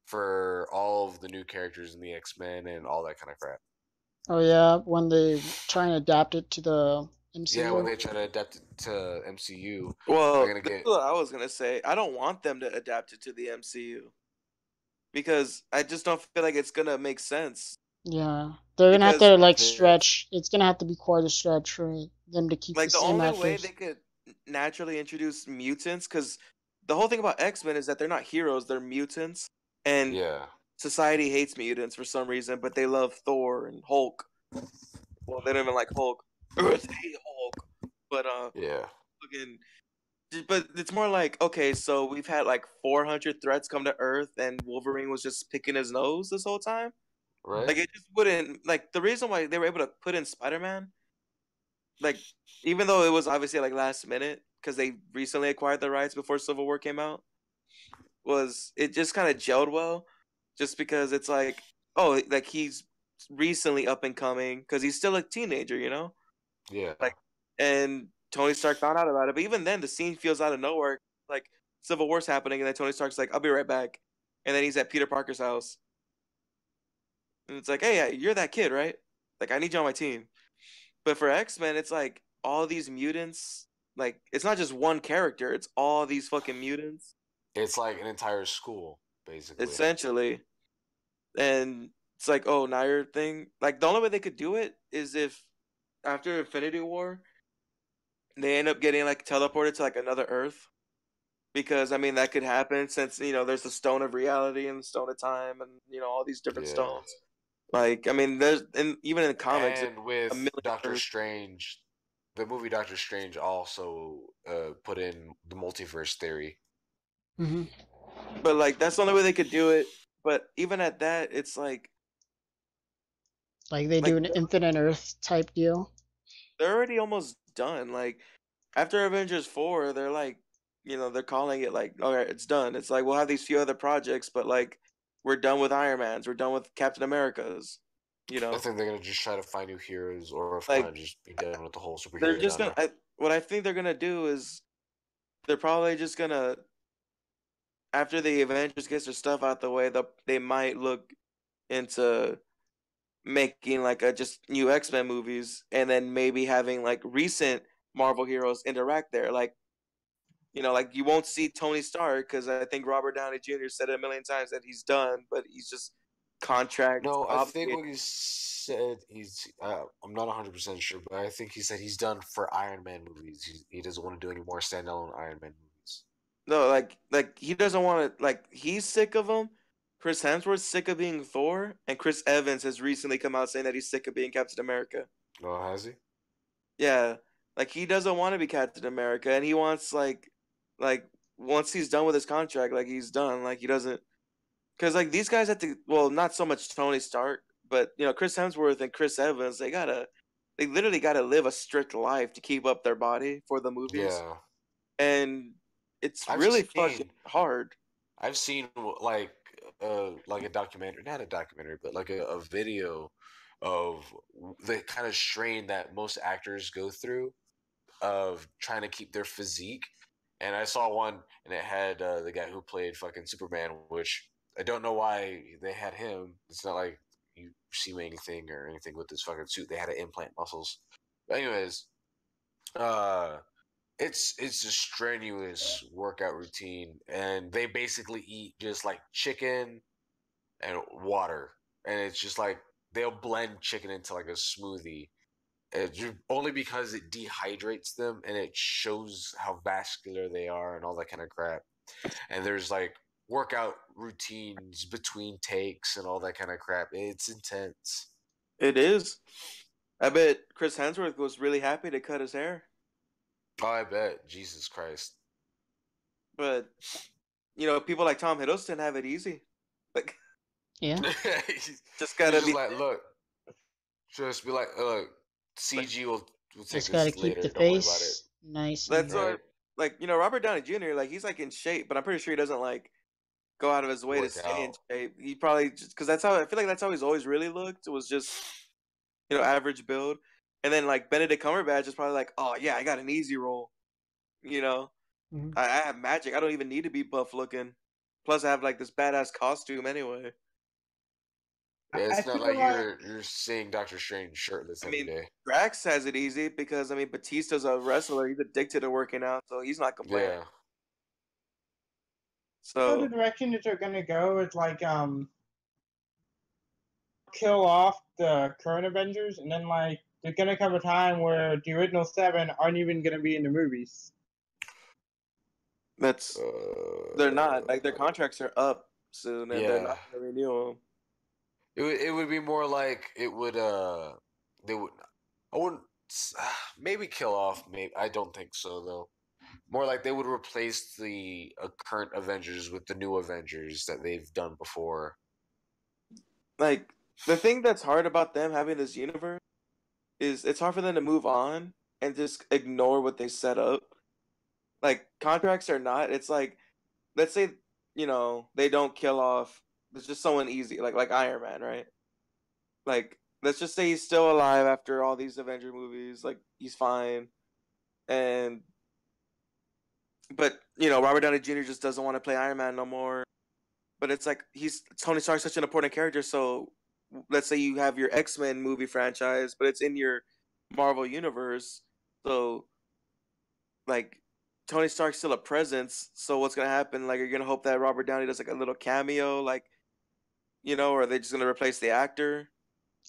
[SPEAKER 2] for all of the new characters in the X-Men and all that kind of crap.
[SPEAKER 3] Oh yeah, when they try and adapt it to the
[SPEAKER 2] Yeah, when
[SPEAKER 3] MCU.
[SPEAKER 2] they try to adapt it to MCU,
[SPEAKER 1] Well,
[SPEAKER 2] they're gonna
[SPEAKER 1] this is
[SPEAKER 2] get
[SPEAKER 1] what I was gonna say. I don't want them to adapt it to the MCU because I just don't feel like it's gonna make sense.
[SPEAKER 3] Yeah, they're gonna have
[SPEAKER 1] Because
[SPEAKER 3] to like
[SPEAKER 2] the
[SPEAKER 3] stretch. It's gonna have to be quite a stretch for them to keep the
[SPEAKER 1] like the
[SPEAKER 3] same
[SPEAKER 1] only way
[SPEAKER 3] actors.
[SPEAKER 1] they could naturally introduce mutants, because the whole thing about X-Men is that they're not heroes; they're mutants, and
[SPEAKER 2] yeah,
[SPEAKER 1] society hates mutants for some reason, but they love Thor and Hulk. Well, they don't even like Hulk. Earth hate Hulk, but
[SPEAKER 2] yeah,
[SPEAKER 1] fucking. But it's more like, okay, so we've had like 400 threats come to Earth, and Wolverine was just picking his nose this whole time.
[SPEAKER 2] right,
[SPEAKER 1] Like it just wouldn't like the reason why they were able to put in Spider-Man, like even though it was obviously like last minute because they recently acquired the rights before Civil War came out, was it just kind of gelled well, just because it's like, oh, like he's recently up and coming because he's still a teenager,
[SPEAKER 2] yeah,
[SPEAKER 1] like, and Tony Stark found out about it. But even then, the scene feels out of nowhere. Like Civil War's happening, and then Tony Stark's like, "I'll be right back," and then he's at Peter Parker's house, and it's like, "Hey, you're that kid, right? Like, I need you on my team." But for X-Men, it's like all these mutants. Like, it's not just one character; it's all these fucking mutants,
[SPEAKER 2] it's like an entire school basically.
[SPEAKER 1] essentially. And it's like, oh, now your thing. Like, the only way they could do it is if after Infinity War, they end up getting like teleported to like another Earth, because I mean that could happen since there's the Stone of Reality and the Stone of Time and all these different
[SPEAKER 2] Yeah,
[SPEAKER 1] stones. Like I mean, there's and even in the comics, there's
[SPEAKER 2] and
[SPEAKER 1] a
[SPEAKER 2] with
[SPEAKER 1] million
[SPEAKER 2] Doctor
[SPEAKER 1] Earths.
[SPEAKER 2] Strange, the movie Doctor Strange also put in the multiverse theory.
[SPEAKER 3] Hmm.
[SPEAKER 1] But like that's the only way they could do it. But even at that, it's
[SPEAKER 3] Like they do
[SPEAKER 1] like
[SPEAKER 3] an Infinite Earth type deal.
[SPEAKER 1] they're already almost done. Like after Avengers 4, they're like, they're calling it like, all right, it's done. It's like we'll have these few other projects, but like we're done with Iron Man's, we're done with Captain America's, you
[SPEAKER 2] I
[SPEAKER 1] know.
[SPEAKER 2] think they're gonna just try to find new heroes, or if not,
[SPEAKER 1] Like
[SPEAKER 2] just be done with the whole
[SPEAKER 1] they're
[SPEAKER 2] superhero
[SPEAKER 1] just gonna.
[SPEAKER 2] genre.
[SPEAKER 1] What I think they're gonna do is they're probably just gonna after the Avengers gets their stuff out the way, they might look into making like a just new X-Men movies, and then maybe having like recent Marvel heroes interact there. Like, like you won't see Tony Stark because I think Robert Downey Jr. said it a million times that he's done, but he's just contract
[SPEAKER 2] No, I think
[SPEAKER 1] obligated.
[SPEAKER 2] what he said, I'm not 100% sure, but I think he said he's done for Iron Man movies. He doesn't want to do any more standalone Iron Man movies.
[SPEAKER 1] No, like he doesn't want to. Like he's sick of them. Chris Hemsworth's sick of being Thor, and Chris Evans has recently come out saying that he's sick of being Captain America.
[SPEAKER 2] Oh, has he?
[SPEAKER 1] Yeah, like he doesn't want to be Captain America, and he wants like once he's done with his contract, like he's done. Like he doesn't, because like these guys have to. Well, not so much Tony Stark, but Chris Hemsworth and Chris Evans, they literally gotta live a strict life to keep up their body for the movies,
[SPEAKER 2] Yeah.
[SPEAKER 1] and it's
[SPEAKER 2] I've
[SPEAKER 1] really fucking
[SPEAKER 2] seen
[SPEAKER 1] hard.
[SPEAKER 2] I've seen like a documentary, not a documentary, but like a video of the kind of strain that most actors go through of trying to keep their physique. And I saw one, and it had the guy who played fucking Superman, which I don't know why they had him. It's not like you see anything or anything with this fucking suit. They had to implant muscles. But anyways, uh, it's a strenuous workout routine, and they basically eat just like chicken and water, and it's just like they'll blend chicken into like a smoothie. Only because it dehydrates them and it shows how vascular they are and all that kind of crap. And there's like workout routines between takes and all that kind of crap. It's intense.
[SPEAKER 1] It is. I bet Chris Hemsworth was really happy to cut his hair,
[SPEAKER 2] Oh, I bet. Jesus Christ.
[SPEAKER 1] but people like Tom Hiddleston have it easy. Like,
[SPEAKER 3] Yeah.
[SPEAKER 2] He's
[SPEAKER 1] just gotta
[SPEAKER 2] just
[SPEAKER 1] be
[SPEAKER 2] like, look, just be like, look,
[SPEAKER 1] like
[SPEAKER 2] CG will take
[SPEAKER 3] Just gotta
[SPEAKER 2] this
[SPEAKER 3] keep the
[SPEAKER 2] later. Don't worry about it.
[SPEAKER 3] face nice
[SPEAKER 1] that's
[SPEAKER 3] and
[SPEAKER 1] what
[SPEAKER 2] Right?
[SPEAKER 1] Robert Downey Jr. Like he's like in shape, but I'm pretty sure he doesn't like go out of his way to
[SPEAKER 2] Work
[SPEAKER 1] stay in
[SPEAKER 2] out.
[SPEAKER 1] shape. He probably just because that's how I feel like that's how he's always really looked. It was just average build, and then like Benedict Cumberbatch is probably like, oh yeah, I got an easy role. You know,
[SPEAKER 3] Mhm.
[SPEAKER 1] I have magic. I don't even need to be buff looking. Plus, I have like this badass costume anyway.
[SPEAKER 2] Yeah,
[SPEAKER 4] I
[SPEAKER 2] it's not
[SPEAKER 4] feel
[SPEAKER 2] like
[SPEAKER 4] like
[SPEAKER 2] you're seeing Doctor Strange shirtless
[SPEAKER 1] I
[SPEAKER 2] every
[SPEAKER 1] mean,
[SPEAKER 2] day.
[SPEAKER 1] Drax has it easy because Batista's a wrestler. He's addicted to working out, so he's not complaining.
[SPEAKER 2] Yeah.
[SPEAKER 4] the
[SPEAKER 1] So
[SPEAKER 4] direction that they're gonna go is like kill off the current Avengers, and then like there's gonna come a time where the original seven aren't even gonna be in the movies.
[SPEAKER 1] that's they're not like their contracts are up soon, and they're
[SPEAKER 2] Yeah.
[SPEAKER 1] not gonna renew them.
[SPEAKER 2] It would be more like it would they would I wouldn't maybe kill off, maybe I don't think so though. More like they would replace the current Avengers with the new Avengers that they've done before.
[SPEAKER 1] Like the thing that's hard about them having this universe is it's hard for them to move on and just ignore what they set up. Like contracts are not. It's like let's say they don't kill off. There's just someone easy like Iron Man, right? Like let's just say he's still alive after all these Avenger movies. Like he's fine, and but Robert Downey Jr. just doesn't want to play Iron Man no more. But it's like he's Tony Stark's such an important character. So let's say you have your X-Men movie franchise, but it's in your Marvel universe. So like Tony Stark's still a presence. So what's gonna happen? Like, are you gonna hope that Robert Downey does like a little cameo, like or are they just gonna replace the actor?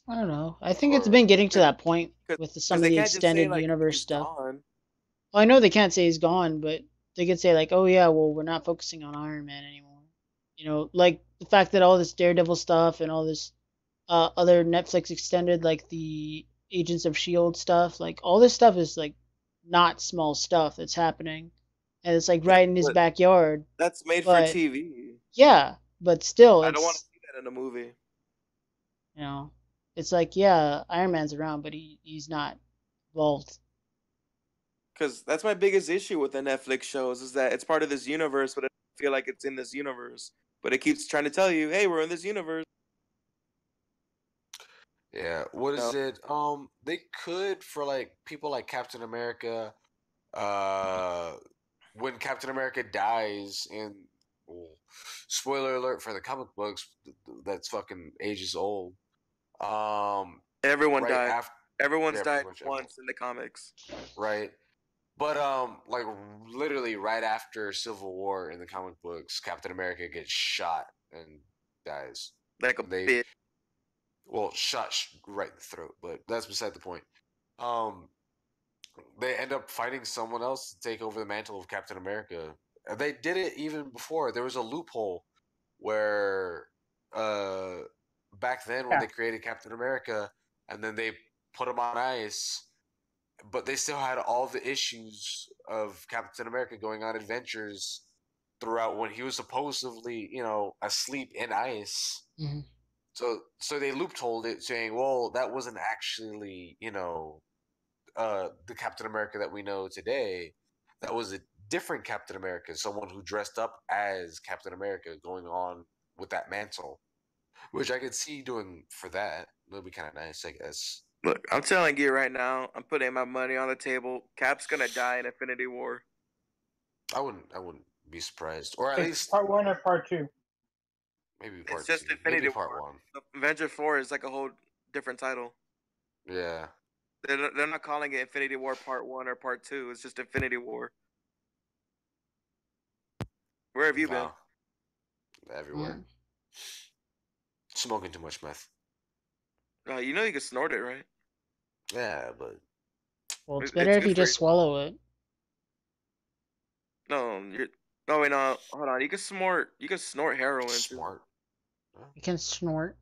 [SPEAKER 3] I don't know. I think it's
[SPEAKER 2] Or
[SPEAKER 3] been getting to
[SPEAKER 1] Because
[SPEAKER 3] that point with some of
[SPEAKER 1] they
[SPEAKER 3] the
[SPEAKER 1] can't just say
[SPEAKER 3] extended
[SPEAKER 1] like
[SPEAKER 3] universe
[SPEAKER 1] he's
[SPEAKER 3] stuff.
[SPEAKER 1] gone.
[SPEAKER 3] Well, I know they can't say he's gone, but they could say like, "Oh yeah, well we're not focusing on Iron Man anymore." Like the fact that all this Daredevil stuff and all this other Netflix extended, like the Agents of Shield stuff, like all this stuff is like not small stuff that's happening, and it's like
[SPEAKER 1] Yeah,
[SPEAKER 3] right in his
[SPEAKER 1] but
[SPEAKER 3] backyard.
[SPEAKER 1] that's made for
[SPEAKER 3] But
[SPEAKER 1] TV.
[SPEAKER 3] yeah, but still,
[SPEAKER 1] I don't want to
[SPEAKER 3] it's
[SPEAKER 1] see that in a movie.
[SPEAKER 3] you know, it's like yeah, Iron Man's around, but he's not involved.
[SPEAKER 1] Because that's my biggest issue with the Netflix shows is that it's part of this universe, but I don't feel like it's in this universe. But it keeps trying to tell you, hey, we're in this universe.
[SPEAKER 2] yeah, what
[SPEAKER 1] You
[SPEAKER 2] is
[SPEAKER 1] know?
[SPEAKER 2] it? They could for like people like Captain America, uh when Captain America dies in spoiler alert for the comic books. That's fucking ages old.
[SPEAKER 1] Everyone
[SPEAKER 2] Right
[SPEAKER 1] died.
[SPEAKER 2] after,
[SPEAKER 1] Everyone's
[SPEAKER 2] yeah,
[SPEAKER 1] died
[SPEAKER 2] pretty much everyone.
[SPEAKER 1] once in the comics.
[SPEAKER 2] Right. But like literally right after Civil War in the comic books, Captain America gets shot and dies.
[SPEAKER 1] Like a
[SPEAKER 2] They
[SPEAKER 1] bit.
[SPEAKER 2] shot right in the throat, but that's beside the point. Um, they end up fighting someone else to take over the mantle of Captain America. They did it even before. There was a loophole where uh back then when
[SPEAKER 4] Yeah.
[SPEAKER 2] they created Captain America and then they put him on ice, but they still had all the issues of Captain America going on adventures throughout when he was supposedly, asleep in ice.
[SPEAKER 3] Mm-hmm.
[SPEAKER 2] So they loopholed it, saying, "Well, that wasn't actually, the Captain America that we know today. That was a different Captain America, someone who dressed up as Captain America, going on with that mantle." Which I could see doing for that. That'd be kind of nice, I guess.
[SPEAKER 1] Look, I'm telling you right now, I'm putting my money on the table. Cap's gonna die in Infinity War.
[SPEAKER 2] I wouldn't be surprised, or at
[SPEAKER 4] It's
[SPEAKER 2] least
[SPEAKER 4] part 1 or part 2?
[SPEAKER 2] maybe
[SPEAKER 1] It's
[SPEAKER 2] part
[SPEAKER 1] just
[SPEAKER 2] two,
[SPEAKER 1] Infinity
[SPEAKER 2] maybe part
[SPEAKER 1] War.
[SPEAKER 2] one.
[SPEAKER 1] Avenger 4 is like a whole different title.
[SPEAKER 2] Yeah,
[SPEAKER 1] They're not calling it Infinity War Part 1 or Part 2. It's just Infinity War. Where have you been?
[SPEAKER 2] no, everywhere. Smoking too much meth.
[SPEAKER 1] You know you can snort it, right?
[SPEAKER 2] Yeah, but
[SPEAKER 3] Well, it's
[SPEAKER 1] It's
[SPEAKER 3] better if
[SPEAKER 1] good
[SPEAKER 3] you
[SPEAKER 1] for
[SPEAKER 3] just
[SPEAKER 1] you.
[SPEAKER 3] swallow it.
[SPEAKER 1] No, you're. No, wait, no. Hold on. You can snort. You can snort heroin too.
[SPEAKER 2] smart. Huh?
[SPEAKER 3] You can snort,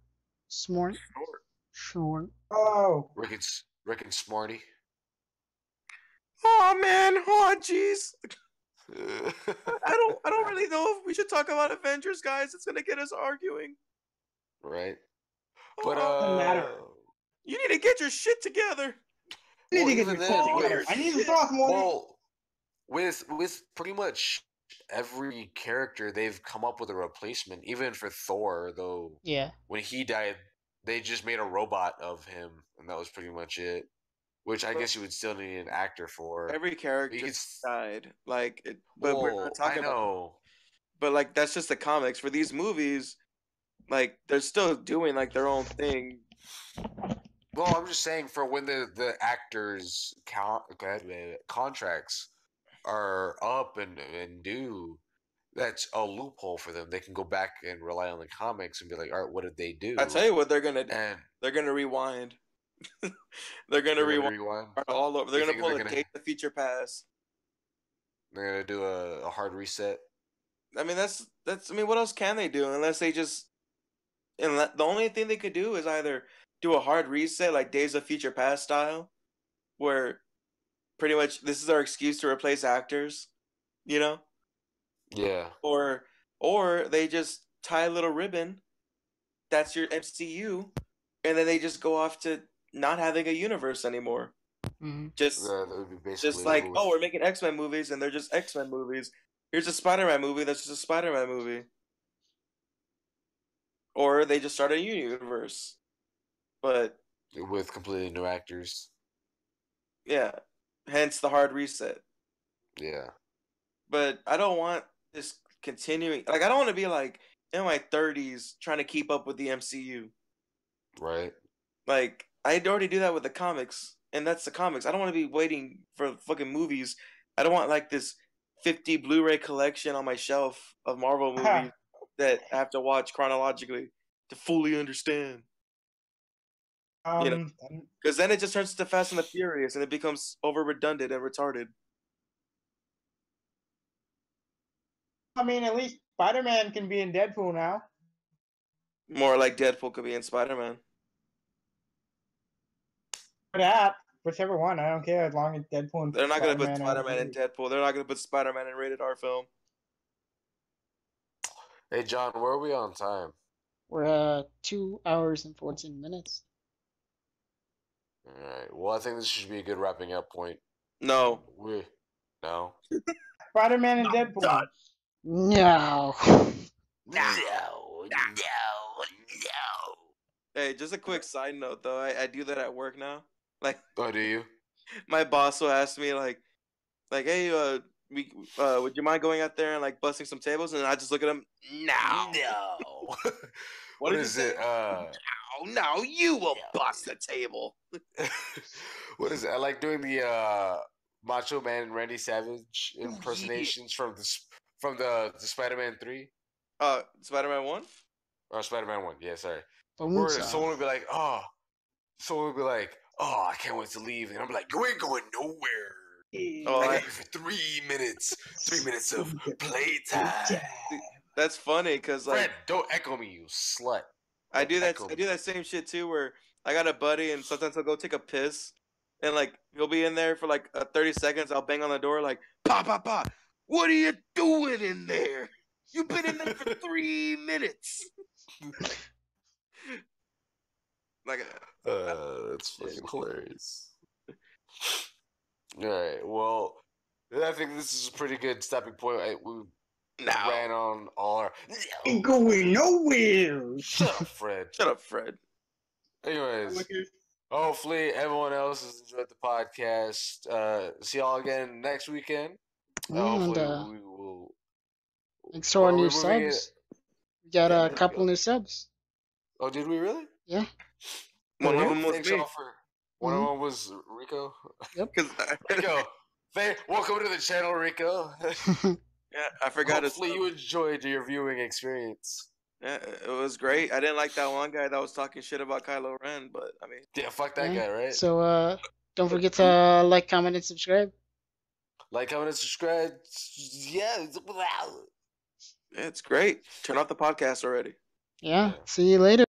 [SPEAKER 3] snort,
[SPEAKER 1] Snort.
[SPEAKER 3] snort.
[SPEAKER 4] Oh,
[SPEAKER 2] Rick and Smarty.
[SPEAKER 1] Oh man. Oh jeez. I don't really know if we should talk about Avengers, guys. It's gonna get us arguing.
[SPEAKER 2] Right, but
[SPEAKER 1] Oh,
[SPEAKER 4] doesn't matter.
[SPEAKER 1] you need to get your shit together.
[SPEAKER 4] You
[SPEAKER 2] well,
[SPEAKER 4] need to get
[SPEAKER 2] even
[SPEAKER 4] your
[SPEAKER 2] then,
[SPEAKER 4] shit together. I need to talk more.
[SPEAKER 2] well, with pretty much every character, they've come up with a replacement. Even for Thor, though,
[SPEAKER 3] Yeah.
[SPEAKER 2] when he died, they just made a robot of him, and that was pretty much it. Which I guess you would still need an actor for.
[SPEAKER 1] Every
[SPEAKER 2] But you
[SPEAKER 1] character
[SPEAKER 2] could,
[SPEAKER 1] died. Like, but we're not
[SPEAKER 2] well, I
[SPEAKER 1] talking about.
[SPEAKER 2] know.
[SPEAKER 1] But like, that's just the comics. For these movies, like, they're still doing like their own thing.
[SPEAKER 2] Well, I'm just saying for when the actors contracts are up and due, that's a loophole for them. They can go back and rely on the comics and be like, all right, what did they do?
[SPEAKER 1] I tell you what, they're gonna do.
[SPEAKER 2] And
[SPEAKER 1] They're gonna rewind. they're gonna
[SPEAKER 2] they're gonna
[SPEAKER 1] rewind
[SPEAKER 2] rewind.
[SPEAKER 1] all over. They're
[SPEAKER 2] You
[SPEAKER 1] gonna
[SPEAKER 2] think
[SPEAKER 1] pull a Date the Future Pass.
[SPEAKER 2] they're gonna do a hard reset?
[SPEAKER 1] I mean, that's. I mean, what else can they do unless they just? And the only thing they could do is either do a hard reset, like Days of Future Past style, where pretty much this is our excuse to replace actors, you know,
[SPEAKER 2] Yeah.
[SPEAKER 1] or they just tie a little ribbon. That's your MCU, and then they just go off to not having a universe anymore.
[SPEAKER 3] Mm-hmm.
[SPEAKER 2] That would be basically
[SPEAKER 1] Just like,
[SPEAKER 2] over
[SPEAKER 1] oh,
[SPEAKER 2] with.
[SPEAKER 1] we're making X-Men movies, and they're just X-Men movies. Here's a Spider-Man movie. That's just a Spider-Man movie. Or they just start a new universe. But
[SPEAKER 2] With completely new actors.
[SPEAKER 1] yeah, hence the hard reset.
[SPEAKER 2] Yeah.
[SPEAKER 1] But I don't want this continuing. Like, I don't want to be like in my 30s trying to keep up with the MCU.
[SPEAKER 2] Right.
[SPEAKER 1] Like, I already do that with the comics, and that's the comics. I don't want to be waiting for fucking movies. I don't want like this 50 Blu-ray collection on my shelf of Marvel movies that I have to watch chronologically to fully understand. You know, because then it just turns to Fast and the Furious, and it becomes over redundant and retarded.
[SPEAKER 4] I mean, at least Spider-Man can be in Deadpool now.
[SPEAKER 1] More like Deadpool could be in Spider-Man.
[SPEAKER 4] For that, whichever one, I don't care as long as Deadpool and
[SPEAKER 1] They're not going to put
[SPEAKER 4] Spider-Man are
[SPEAKER 1] Spider-Man in Deadpool. They're not going to put Spider-Man in rated R film.
[SPEAKER 2] Hey John, where are we on time?
[SPEAKER 3] We're 2 hours and 14 minutes.
[SPEAKER 2] All right. Well, I think this should be a good wrapping up point.
[SPEAKER 1] No.
[SPEAKER 2] No.
[SPEAKER 4] Spider-Man and Deadpool.
[SPEAKER 3] No.
[SPEAKER 2] No.
[SPEAKER 1] Hey, just a quick side note though. I do that at work now. Like,
[SPEAKER 2] Oh, do you?
[SPEAKER 1] my boss will ask me like, hey, would you mind going out there and like busting some tables? And I just look at him. No.
[SPEAKER 2] No.
[SPEAKER 1] What did you
[SPEAKER 2] is
[SPEAKER 1] say?
[SPEAKER 2] it?
[SPEAKER 1] Oh no, you will
[SPEAKER 2] No.
[SPEAKER 1] bust the table.
[SPEAKER 2] What is it? I like doing the Macho Man and Randy Savage impersonations from the Spider-Man 3
[SPEAKER 1] Spider-Man 1.
[SPEAKER 2] or Spider-Man 1. Yeah, sorry.
[SPEAKER 3] Boom
[SPEAKER 2] Where
[SPEAKER 3] sauce.
[SPEAKER 2] someone would be like, "Oh," someone would be like, "Oh, I can't wait to leave," and I'm like, "You ain't going nowhere.
[SPEAKER 1] Oh,
[SPEAKER 2] I
[SPEAKER 1] I,
[SPEAKER 2] got you for 3 minutes. 3 minutes of playtime."
[SPEAKER 1] that's funny because like
[SPEAKER 2] Fred, don't echo me, you slut.
[SPEAKER 1] I
[SPEAKER 2] Don't
[SPEAKER 1] do that.
[SPEAKER 2] echo
[SPEAKER 1] I
[SPEAKER 2] me.
[SPEAKER 1] do that same shit too. Where I got a buddy, and sometimes I'll go take a piss, and like he'll be in there for like 30 seconds. I'll bang on the door like, "Pa pa pa, what are you doing in there? You've been in there for 3 minutes." Like,
[SPEAKER 2] That's fucking hilarious. All right, well, I think this is a pretty good stopping point. We ran on all our.
[SPEAKER 4] Ain't going nowhere.
[SPEAKER 2] Shut up, Fred.
[SPEAKER 1] Shut up, Fred.
[SPEAKER 2] Anyways, hopefully everyone else has enjoyed the podcast. See y'all again next weekend. Hopefully
[SPEAKER 3] And
[SPEAKER 2] we will.
[SPEAKER 3] thanks to our
[SPEAKER 2] Are we
[SPEAKER 3] new
[SPEAKER 2] moving it?
[SPEAKER 3] subs. We got
[SPEAKER 2] Yeah,
[SPEAKER 3] a
[SPEAKER 2] there we
[SPEAKER 3] couple
[SPEAKER 2] go.
[SPEAKER 3] new subs.
[SPEAKER 2] Oh, did we really?
[SPEAKER 3] Yeah.
[SPEAKER 1] One of
[SPEAKER 2] Okay,
[SPEAKER 1] them was
[SPEAKER 2] thanks
[SPEAKER 1] me.
[SPEAKER 2] all for. One of them was Rico.
[SPEAKER 3] Yep.
[SPEAKER 1] Because
[SPEAKER 2] Rico, welcome to the channel, Rico.
[SPEAKER 1] yeah, I forgot.
[SPEAKER 2] Hopefully you enjoyed your viewing experience.
[SPEAKER 1] Yeah, it was great. I didn't like that one guy that was talking shit about Kylo Ren, but I mean,
[SPEAKER 2] Yeah, fuck that
[SPEAKER 3] Yeah.
[SPEAKER 2] guy, right?
[SPEAKER 3] So don't forget to like, comment, and subscribe.
[SPEAKER 2] Like, comment, and subscribe. Yeah.
[SPEAKER 1] it's great. Turn off the podcast already.
[SPEAKER 3] Yeah.
[SPEAKER 2] Yeah.
[SPEAKER 3] See you later.